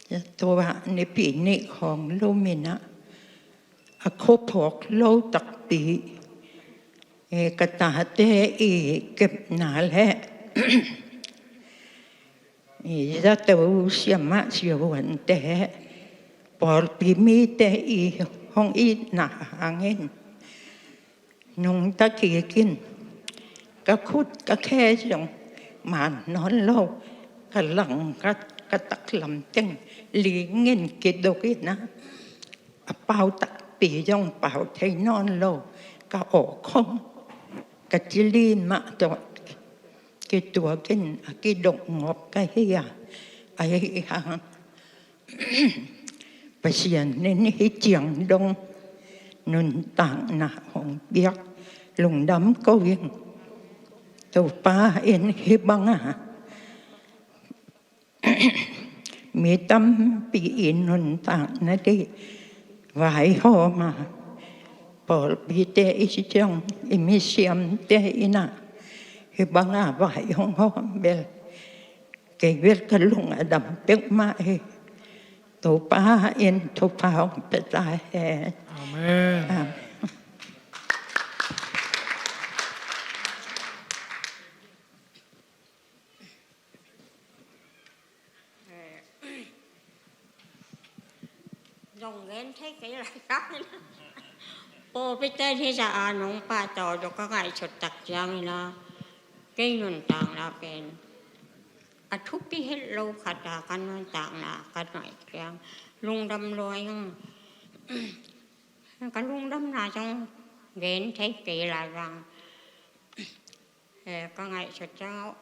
Speaker 21: ra tổ này bị níของlâu mình á à khô phọc lâu đặc bị cái tà dây ý kẹp nà lẽ ra tàu xem mà siêu vấn đề bỏ bị mi tế y không ít nà hàng nông ta kỳ kinh cái khút cái khe giống mà nó lâu cái lằng cái tắc làm tiếng lý nghiên cái đồ cái na bao tắc bị giống bao thấy non lâu cái ổ không cái chỉ liên mà đó cáiตัวcái động ngọc cái hia ai hàng bác sĩ nên hi chiang đông nun tang na hong biak lùng đắm câu viên tàu pa in hi băng à mi tâm bị in nun tang na đi vài ho mà bỏ bị tê ít trong mi xiêm tê ina hi banga vai hong hong bel cái việc cái lùng ở đầm tiếng mai tổ pa in tổ pa hong pe ta he
Speaker 6: amen
Speaker 22: dòng ghen thấy cái là khác nữa ô bây giờ thì giờ nông pa tàu cho các ngày chụp tạc giang là cái nguồn tạng làเป็นทุกที่เห็นเราขัดกันnguồn tạng làกันหน่อยแกงลุงดำลอยกันลุงดำlà trong ghen thấy kỳ là rằng các ngày chụp cháu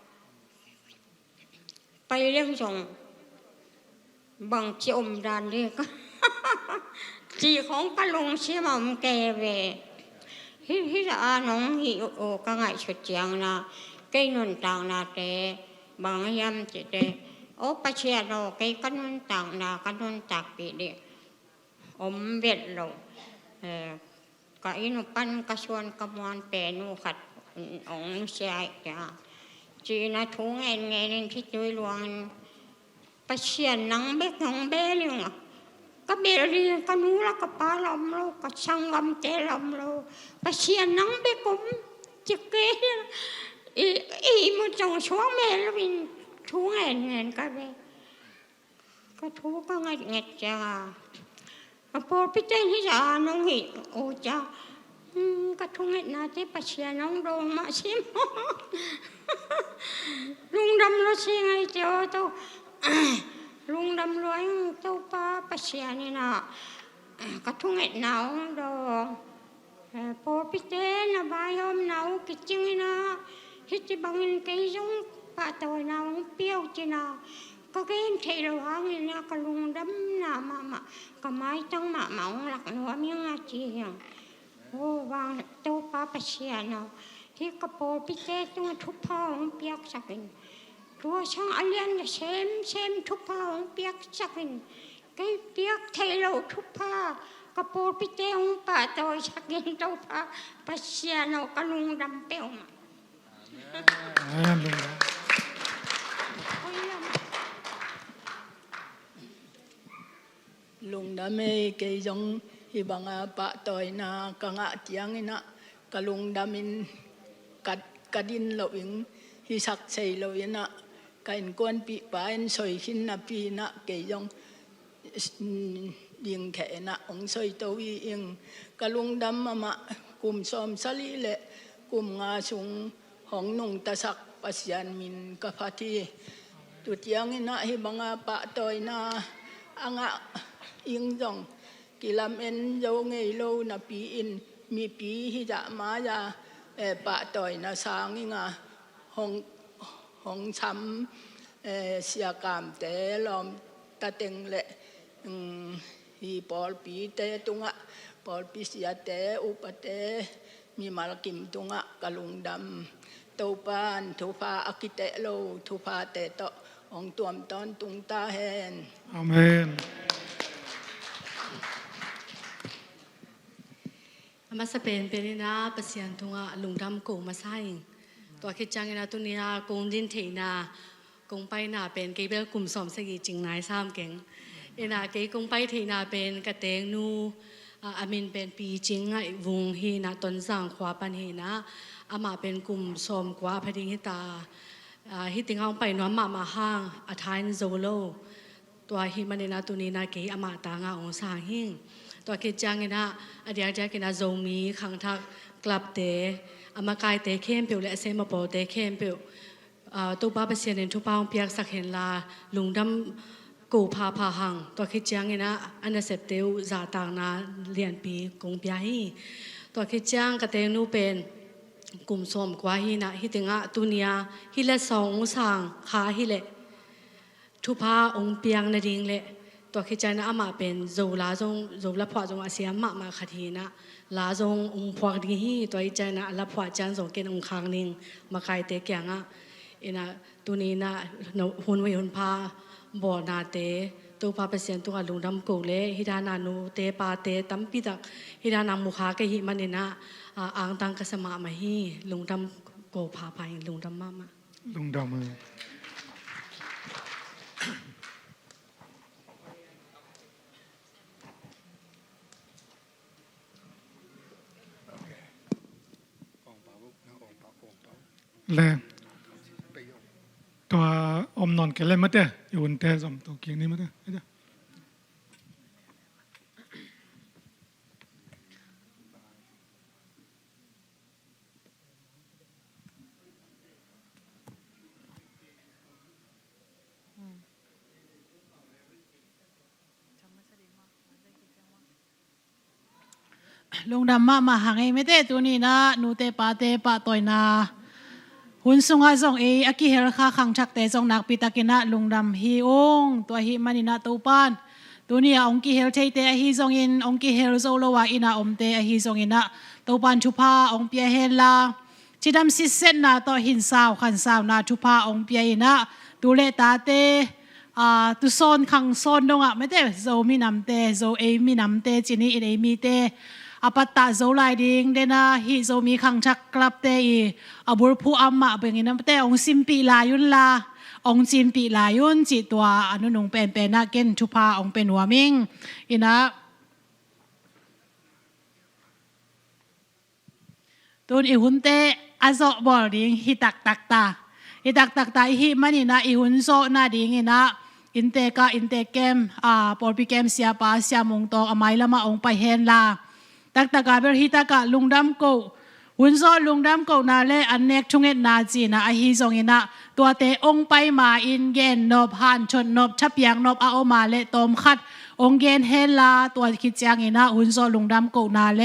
Speaker 22: bay lên dòng bằng chiếc ôm đàn đi จีของกะลงเสียมันแกเวฮิจะอาน้องฮิโอก็ไงชุดเจียงนะแกนุนต่างนาเตบางยามจิเตโอปะเชียโนแกกันนุนต่างนากันนุนตักปีเดอมเบ็ดโลก็อินุปันกระชวนกำวันเปนูขัดองเสียจ้าจีน่ะทุ่งเงินที่จุยลวงปะเชียนนังเบ็ดนังเบลิงก็เบลีก็นู้ละก็ปลาลมโลก็ช่างลมเจลมโลปะเชียนนังเบ็ดกุมจิกเกอีมันจงช่วงเมลวินทุ่งเงินก็เบก็ทุ่งก็เงินจ้าพอพี่เต้นที่จะน้องหิโอ้จ้าก็ทุ่งเงินนาที่ปะเชียน้องโดงมาชิมลุงดำรถสิไงเจ้าตัวลุงดำรวยเจ้าป้าปะเชียนี่นะก็ทุ่งเงินหนาวดองพอพี่เต้นบายอมหนาวกิจจริงนะฮิตบังเงินเกยจงป้าตัวหนาวเปรี้ยวจีนะก็เกณฑ์เทระวังนี่นะก็ลุงดำน้ำมาก็ไม้ตั้งหมาหลักหัวมีงาจีอย่างโอ้วางเจ้าป้าปะเชียนะที่กระโปรงพิเศษตัวทุกผ้าของเปียกสักนิดตัวช่างอเลียนเชมทุกผ้าของเปียกสักนิดก็เปียกเทโลทุกผ้ากระโปรงพิเศษของป้าตัวสักนิดตัวผ้าปะเชียนะก็ลุงดำเปียวมา
Speaker 2: ลุงดำเมเกยจงฮิบังอาปะตอยนากังอาเจียงอินะกะลุงดำมินกะดินโลอิงฮิสักเซโลอินะกันกวนปีปายนสอยขินนาปีนะเกยจงยิงแขนะองสอยโตวีอิงกะลุงดำมากุมซอมสลีเลกุมงาสุงหองนุงตะสักปัสยันมินกะพาทีตุเจียงอินะฮิบังอาปะตอยนาอังะอิงจงกิลามเอ็นโยเงยโลนาปีอินมีปีฮิจะมายาปะต่อยนาสางิงาหงช้ำเสียกามแต่ลอมตะเต็งเละฮีปอลปีเตตุงะปอลปีเสียแต่อุปเตมีมาลกิมตุงะกะลุงดำตูปานทุพาอกิเตโลทุพาเตโตองตวมตอนตุงตาแหน
Speaker 6: อาเมน
Speaker 20: มาสเปนเป็นนะประเสียนทุงะลุงดำกูมาใส่ตัวคิดจังนะตัวนี้นะกงดินเทนะกงไปน่ะเป็นเกเบลกลุ่มสมสกีจริงนายซ้ำเก่งนะเกกงไปเทนะเป็นกระเตงนูอามินเป็นปีจริงไงวงฮีนะตนสั่งขวาปันฮีนะอามาเป็นกลุ่มสมกว่าพดิงฮิตาฮิติงเอาไปน้อมมาห้างอาทายนโซโลตัวฮิมันนะตัวนี้นะเกอามาตางาองสางหิงตัวคิดจังนะอดีตจะกินอาโซมีขังทักกลับเตะอามากายเตะเข้มเปียวและเซมาโปเตะเข้มเปียวตัวป้าเปเสียนทุกป้าเปียกสักเห็นลาลุงดำกูพาหังตัวคิดจังนะอันเสพเตียวจาต่างนาเรียนปีกงเปียฮีตัวคิดจังกระเตงนูเป็นกลุ่มสมกว่าฮีนะฮิติงะตุเนียฮิเลสองสั่งขาฮิเลทุพาองเปียงนาดิงเลตัวคิดใจนะอามาเป็นโจลาจงโจลาพวจงอาเซียมาคดีนะลาจงองพวกดีฮีตัวใจนะลาพวจันจงเกณฑ์องคางนิงมาไกลเตะแกงอ่ะนะตัวนี้นะหุ่นไว้หุ่นพาบ่อนาเตตัวพาไปเสียนตัวลุงดำกูเล่ฮิดานานูเตปาเตตั้มปิดักฮิดานามุขาเกหิมันนี่นะอ่างตังกสมามาฮีลุงดำกูพาไปลุงดำมา
Speaker 6: ลุงดำมือแรงตัวอมนอนกันเลยมั้ยเต้อยู่บนเต้สมตัวเกียงนี้มั้ยเต้
Speaker 1: ลุงดำมาหางไอ้ไม่เต้ตัวนี้นะนูเตปาต่อยนาหุ่นสุงอาจงอากิเฮรคาขังชักเตจงนักปิตากินะลุงดำฮีองตัวฮีมันินะตูปาน ตัวนี้องกิเฮลเทเตอฮิซงอินองกิเฮลโซโลวาอินาอมเตอฮิซงอินะตัวปันชุพาองเปียเฮลาจิดำซิเซนนาต่อหินสาวขันสาวนาชุพาองเปียอินะตัวเลตาเตตุโซนขังโซนดงไม่ได้โซมีนำเตโซเอมีนำเตจินีเอมีเตอปัตตาโซไลดิงเดนะฮิโซมีขังชักกลับเตอีอบุรพูอัมมาเบงินำเตองซิมปีลายุนลาองจิมปีลายุนจิตัวอนุนงเป็นนักเกนชุพาองเป็นหัวมิงอินะตัวอีหุนเตอาโซบอลดิงฮิตักตักตาฮิมันอินะอีหุนโซนาดิงอินะอินเตเกมปอลปีเกมเสียปาเสียมงตองอไมละมาองไปเฮนลาตักกาเบอร์ฮิตากะลุงดำโกหุนโซลุงดำโกนาเลอันเนกชุงเอ็ดนาจีนะอฮิซงอินะตัวเตองไปมาอินเกนนบฮันชนนบชับยังนบอาโอมาเลตอมขัดองเกนเฮลาตัวคิดจังอินะหุนโซลุงดำโกนาเล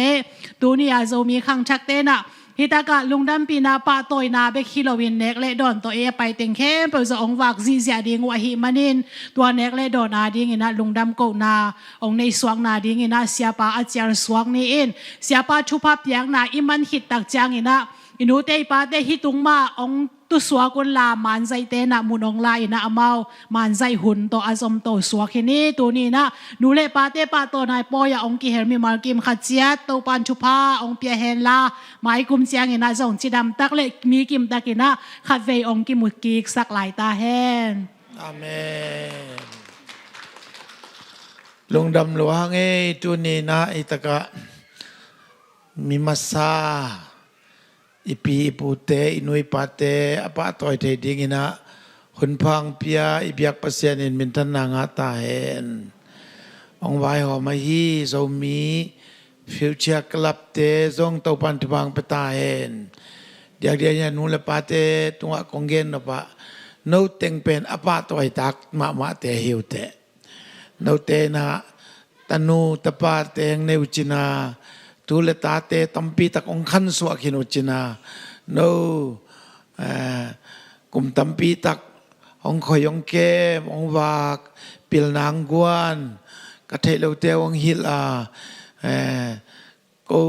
Speaker 1: ตัวนี้อาโซมีขังชักเตนะฮิตากะลุงดำปีนาปาตอยนาเบคิโลวินเนกเลดอนตัวเอไปเต็งเข้มเปิดจะองวักซีเสียดิงวะฮิมันินตัวเนกเลดอนอาดิงอินะลุงดำโกนาองในสวงนาดิงอินะเสียปาอาจารย์สวงนี่อินเสียปาชุภาพยังนาอิมันฮิตตักจังอินะอินุเตปาเตฮิตุงมาองตุสวกุลลามันใจเตนะมุนองลาอินะอมามันใจหุ่นโตอาซอมโตสวกนี้ตัวนี้นะนูเลปาเตปาโตนายปอยาองกิเฮลมีมาร์กิมขัดเจียโตปันชุพาองเปียเฮลาหมายกุมเจียงอินะส่งจิดำตักเลมีกิมตักอินะขัดเวองกิมุกิกสักหลายตาแหน
Speaker 4: อาเมนลุงดำหลวงตัวนี้นะอิตกะมีมาซาอีปีปูเตอินุยปาเตอปะตอยเทดิงินะหุนพังเปียอีเบียกเปเซียนินมินทันนางาตาเฮนองไว้หอมาฮีโซมีฟิวเจอร์กลับเตซงเตาปันทบังเปตาเฮนเดียกเนี่ยนูเลปาเตตุงะกงเกนนปะโนเต็งเป็นอปะตอยตักมาเตหิวเตโนเตนะตนูตปาเตงเนวจินาตูเลตาเตตัมปีตักองขันสวะกินุจินาโนกุมตัมปีตักองคอยองเกมองวากปิลนางกวนกะเทเลวเตวองฮิลากู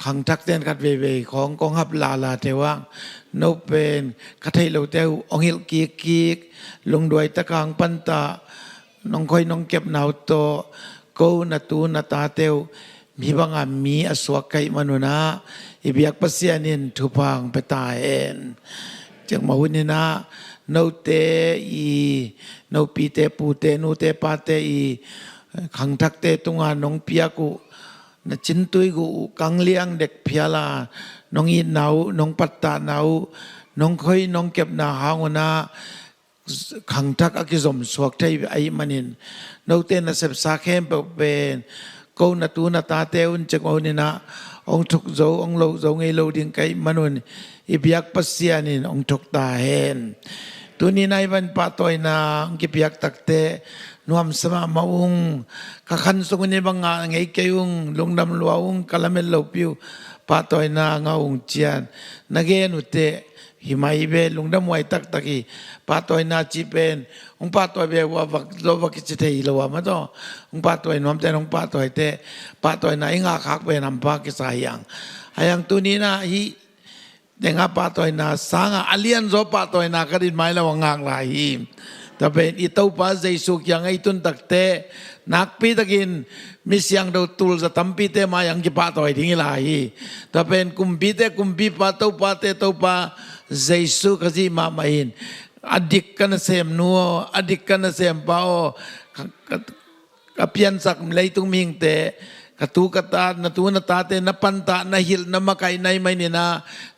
Speaker 4: ขังทักเต้นกัดเวของกองทัพลาเทวังโนเป็นกะเทเลวเตวองฮิลกีกลงด้วยตะกังปันตาน้องคอยน้องเก็บหนาวโตกูนาตูนาตาเตวมีบางมีอสวกไกมนุนะอิเบียกปัสยานินทุพังไปตายเองจังมาหุนินะโนเตอีโนปีเตปูเตโนเตปาเตอีขังทักเตตุงานงเปียกุนจินตุยกุกังเลียงเด็กเพียลานงอีนาวน้องปัตตานาวน้องคอยน้องเก็บนาหางนะขังทักอกิสมสวกไทยไอมันินโนเตนเสพสาเข้มเป็นกูนาตูนาตาเตอุนจักเอานี่นะองทุกโจองโลโจไงโลดิ่งไกมนุนอิบยักปัสยานินองทุกตาเห็นตัวนี้ในวันปะตอยนาองกิบยักตักเตนวมสมามาอุงกะขันสุงนี่บังงาไงเกยุงลงดำลัวอุงกะละเมลโลปิวปะตอยนางาอุงเจียนนักเกนุเตหิมายเบลุงดำไว้ตักกีปาตอยนาจีเป็นองปาตอยเบว่าวักโลวักจิตเฮลวะมาต่อองปาตอยน้อมแต่องปาตอยเตปาตอยนาอิงาคักเป็นนำปากิสายังยังตัวนี้นะฮีเดงาปาตอยนาสางอเลียนโซปาตอยนากระดินไม้ละวังงางลายฮีแต่เป็นอิตาปาใจสุกยังไอตุนตักเตนักปีตะกินมิสยังดูตุลจะทำปีเตมายังกิปาตอยทิ้งลายแต่เป็นกุมปีเตกุมปีปาเตาปาเตเตาปาใจสุกจีมาไม่เห็นอดีตกันเสมนัวอดีตกันเสมเปากับเพียนสักเลยตุงมิงเตกตูกตาณตูนตาเตนปันตาณหิลนมะไกในไม่เนี่ยนะ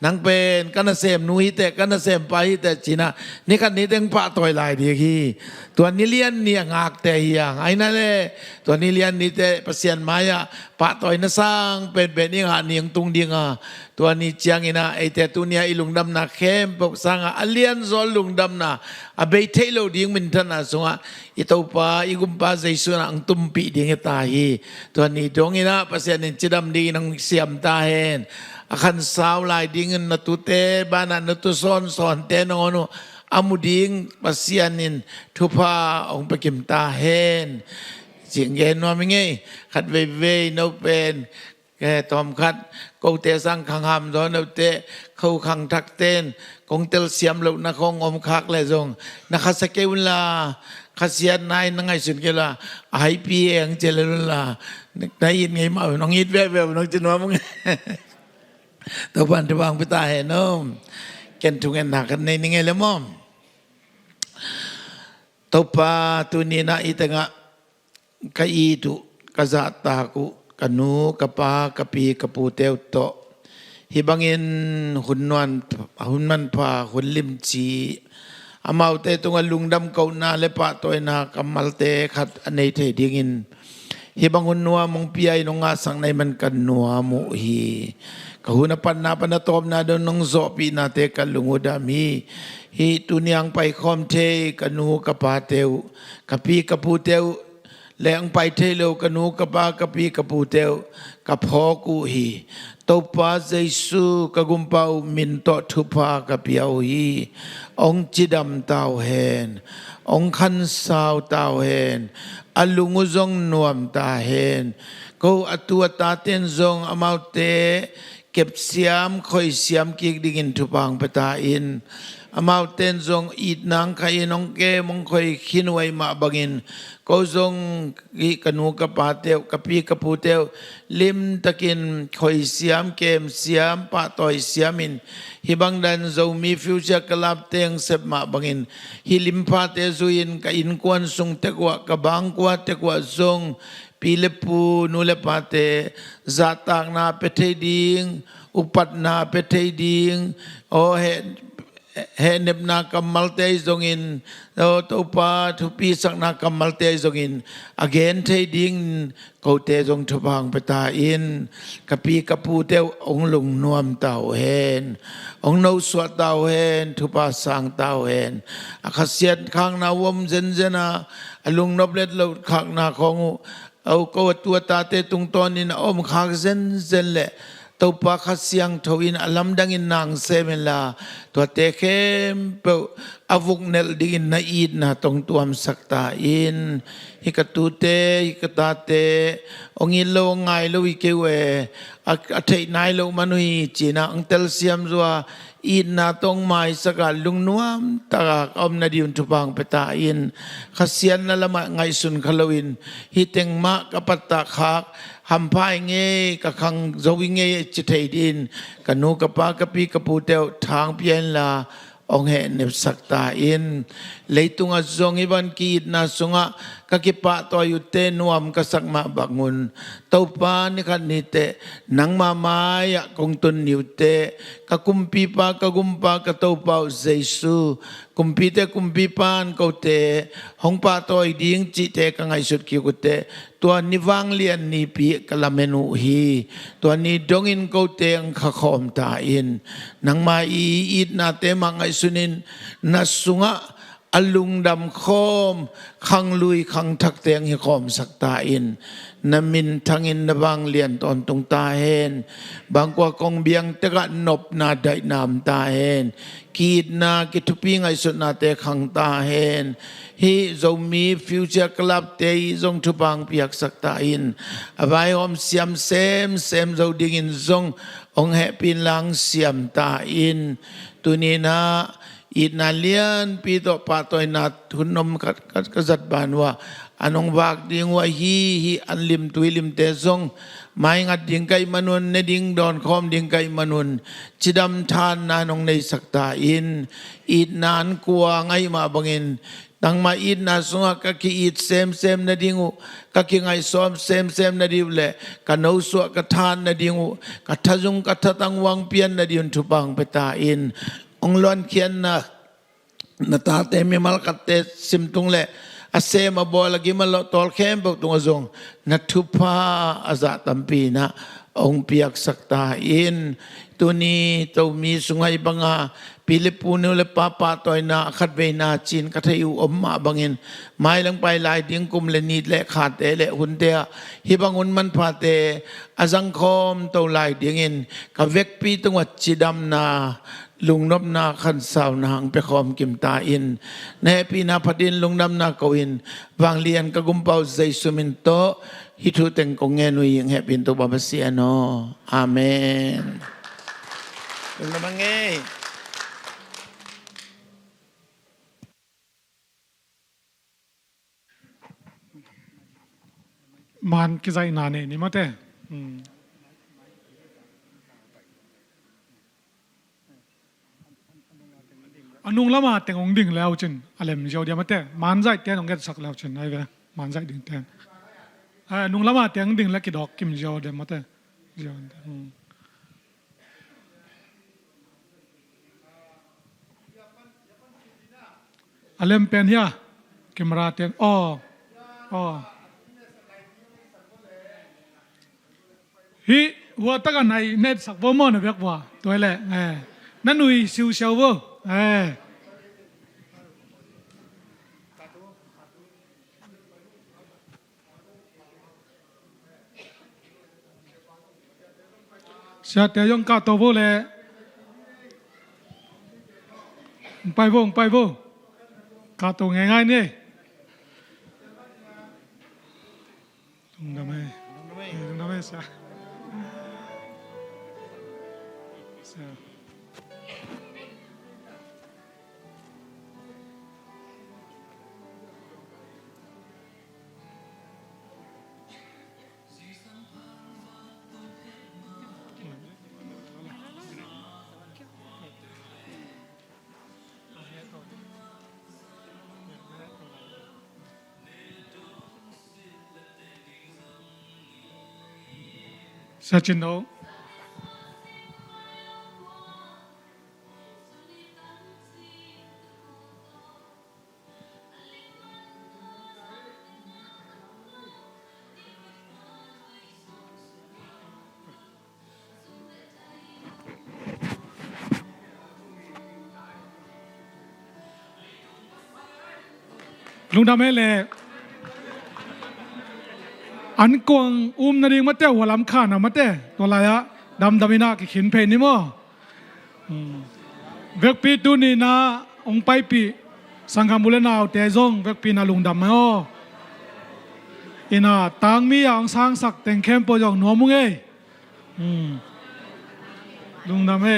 Speaker 4: นังเป็นกันเสมนุยเตกันเสมไปแต่จีนะนี่กันนี้เต็งปะต่อยลายดีกีตัวนี้เลียนเนี่ยงากแต่ยังไอ้นั่นแหละตัวนี้เลียนนี่เตเปเซียนมายาปะต่อยน่ะสร้างเป็นนี่หาเนียงตุงดีงาตัวนี้เจียงอินะไอแต่ตัวนี้ไอลุงดำนาเข้มปกสร้างอเลียนโซลุงดำนาอเบยเทโลดิ้งมินทันนะสงะอิตาปาอิกุมปาใจสุนังตุมปีดิ้งตาฮีตัวนี้ดงอินะปัสยานินจิดำดีนังเสียมตาเห็นอาคันสาวลายดิ้งนตุเตบ้านนตุสอนเตนอนุอามุดิ้งปัสยานินทุพาองไปกิมตาเห็น จียงเงินว่าไม่ไงขัดเว่ยๆนเป็นแกตอมขัดกูเตสังขังหามดอนเตเขาขังทักเต้นกงเตลเสียมลูกนักของอมคักเลยจงนักสเกวลาขัดเสียนายนังไงสุดเกล่าไอพีเองเจริญละได้ยินไงมาน้องยิดแวบน้องจะนัวมึงตัวพันธุ์บางพิตาเห็นน้องแกนทุกเงินหนักกันในนี่ไงแล้วมั่งตัวปาตัวนี้นะอีตั้งกะอีตุกะจัตตากุกะนูกะปากะปีกะปูเตวโตฮิบังอินหุ่นมันพาหุ่นลิมจีอามาเตตุงลุงดำเกานาเลปะตัวนากัมมัลเตขัดอันในเทดิงินฮิบังหุ่นนัวมงปีไอนงอาสังในมันกันนัวมุฮีกะหุนปันนาปนตอมนาดนงโซปีนาเตกันลุงอุดามีฮิตุนียงไปคอมเทกันนูกะปาเตวกะปีกะปูเตวแรงไปเทเลวกันนูกะปากะปีกะปูเตวกะพอกูฮีตปาเจสุกะกุมปาวมินโตทุพากะเปียวฮีองจิดัมตาวเฮนองคันสาวตาวเฮนอลุงุซงนวมตาเฮนกูอตัวตาเตนซงอมาเตเก็บเสียมคอยเสียมกิกดิกินทุปังปตาอินอามาเต้นจงอีดนางใครน้องแกมงคอยขินไว้มาบังอินก็จงกีกนูกะปาเตวกะปีกะปูเตวลิมตะกินคอยเสียมเกมเสียมปะต่อยเสียมินฮิบังดันจงมีฟิวเจอร์กลับเตียงเสบมาบังอินฮิลิมพาเตซุยินกะอินกวนทรงเตกวะกะบังกวะเตกวะทรงปีเลปูนูเลปาเตซาตากนาเปเทดิงอุปัตนาเปเทดิงโอเฮเนบนากัมมัลเตยงอินตัวปาทุปีสักนากัมมัลเตยงอินอเกนเทดิงเขาเตจงทุพังปตาอินกะปีกะปูเตวองลุงนวมเต่าเฮนองนูสวดเต่าเฮนทุปาสังเต่าเฮนอาคาเซียนข้างนาวมเจนเจนาลุงนบเล็ดเราข้างนาของเอาก็ตัวตาเตตุงตอนนี้นะอมข้างเจนเจนเละตัวปากเสียงทวินอลัมดังอินนางเซเมลาตัวเตเข้มเปอวุกเนลดินนาอีดนะตรงตัวมสักตาอินฮิกตูเตฮิกตาเตองอินโลงไงโลวิเกเวอัฐินายโลมนุยจีนะอังเตลเซียมซัวอินนาตรงไม้สกัดลุงนวมตากอมนาดินทุบังเปตาอินขเสียนนั่นละมาไงสุนขลวินฮิเตงมะกับปัตตาคักหำพายเงยกับขังจวิเงยจิตเทดินกันนูกับปากกับปีกับปูเตวทางเพียนลาองเห็นเนบสักตาอินเลยตุงอจงอิบันกีดนาสุงะกักิปะตัวยุเตนวมกสักมาบักงุนเต้าปานิคันนิเตนังมามายะคงตุนนิวเตกกุมปีปากกุมปากเต้าเปาเจสุกุมปีเตกุมปีปานเขาเตหงปาตัวดิ้งจิเตกังไงสุดคิวเตตัวนิวังเลียนนิปีกลาเมนุฮีตัวนี้ดงอินเขาเตงขคอมตาอินนังมาอีดนาเตมังไงสุนินนัสสุงะอลุงดำคอมขังลุยขังทักเตียงให้คอมสักตาอินนามินทังอินนบางเลียนตอนตรงตาเฮนบางกว่ากองเบียงตะกะนบนาได้นามตาเฮนกีดนากิทุปีไงสุดนาเตขังตาเฮนฮีจงมีฟิวเจอร์กลับเตยจงทุบังเปียกสักตาอินอบายอมเสียมเซมจงดิ่งจงองแหปินลังเสียมตาอินตุนีนาอีนาเลียนปีโตปาตอยนาทุนนมกัจัดบานว่าอันงบากดิงว่าฮีอันลิมตุยลิมเตซงไม่งัดดิงไกมนุนในดิงดอนคอมดิงไกมนุนจิดำทานนานงในสักตาอินอีดนานกลัวไงมาบังอินตั้งมาอีดนาสงกะกีอีดเซมนาดิงูกะกีไงซ้อมเซมนาดิวเละกะโนสวกะทานนาดิงูกะทะจุงกะทะตังวังเปียนนาดินทุบังเปตาอินองลวนเขียนna ta te mi mal kat te sim tung le ase ma bo lagi mal tol khem bok tung azong na thupa aza tampi na ong piak sakta in tuni to mi sungai banga ปีเลปูนิวเลปาปาตอยนาขัดเวนาจีนกัทยูอมมาบังเงินไม้ลังไปลายดิ้งกุมเลนีดและขาดเตและหุ่นเตะฮิบังอุนมันพาเตอาจังคอมตัวลายดิ้งเงินกับเวกปีตังวัดจีดำนาลุงนบนาขันสาวนางไปคอมกิมตาอินในปีนาพดินลุงนำนากวินวางเลียนกะกุมเปาใจสุมินโตฮิทุเต็งกงเงนุยงแฮปินตัวบาบเสียโนอาเมนลุงนำมังเง
Speaker 6: มันกิจนานนี่มั้งเต้อนุงละมาแต่งองดิ่งแล้วจนอะไรมันเจ้าเดียวมาแต่มันใจแต่องแกสักแล้วจนไอ้เว้ยมันใจดิ่งแต่นุงละมาแต่งดิ่งแล้วกี่ดอกกิมเจ้าเดียวมาแต่เจ้าอะไรมันเป็นเฮียกิมราแต่งอ๋อฮีวัวตะกันไหนเน็ตสักบ่มอนเบียกว่าตัวแหละนั่นหนุ่ยซิวเชลว์เสียแต่ยังกาตัวโบเลยไปโบกาตัวง่ายๆนี่ตรงนั้นไม่ใช่Sachin no. Lung đam mêอันกวงนาดิงมาเต้หัวลำข้านะมาเต้ตัวอะไรอะดำมินากิขินเพนนี่มั้งเวกปีตุนีนะองไปปีสังฆมุลนาเตจงเวกปีนาลุงดำมั้งอินาตังมีอย่างสร้างสักแต่งเข้มปอยองนัวมุงเอลุงดำเอ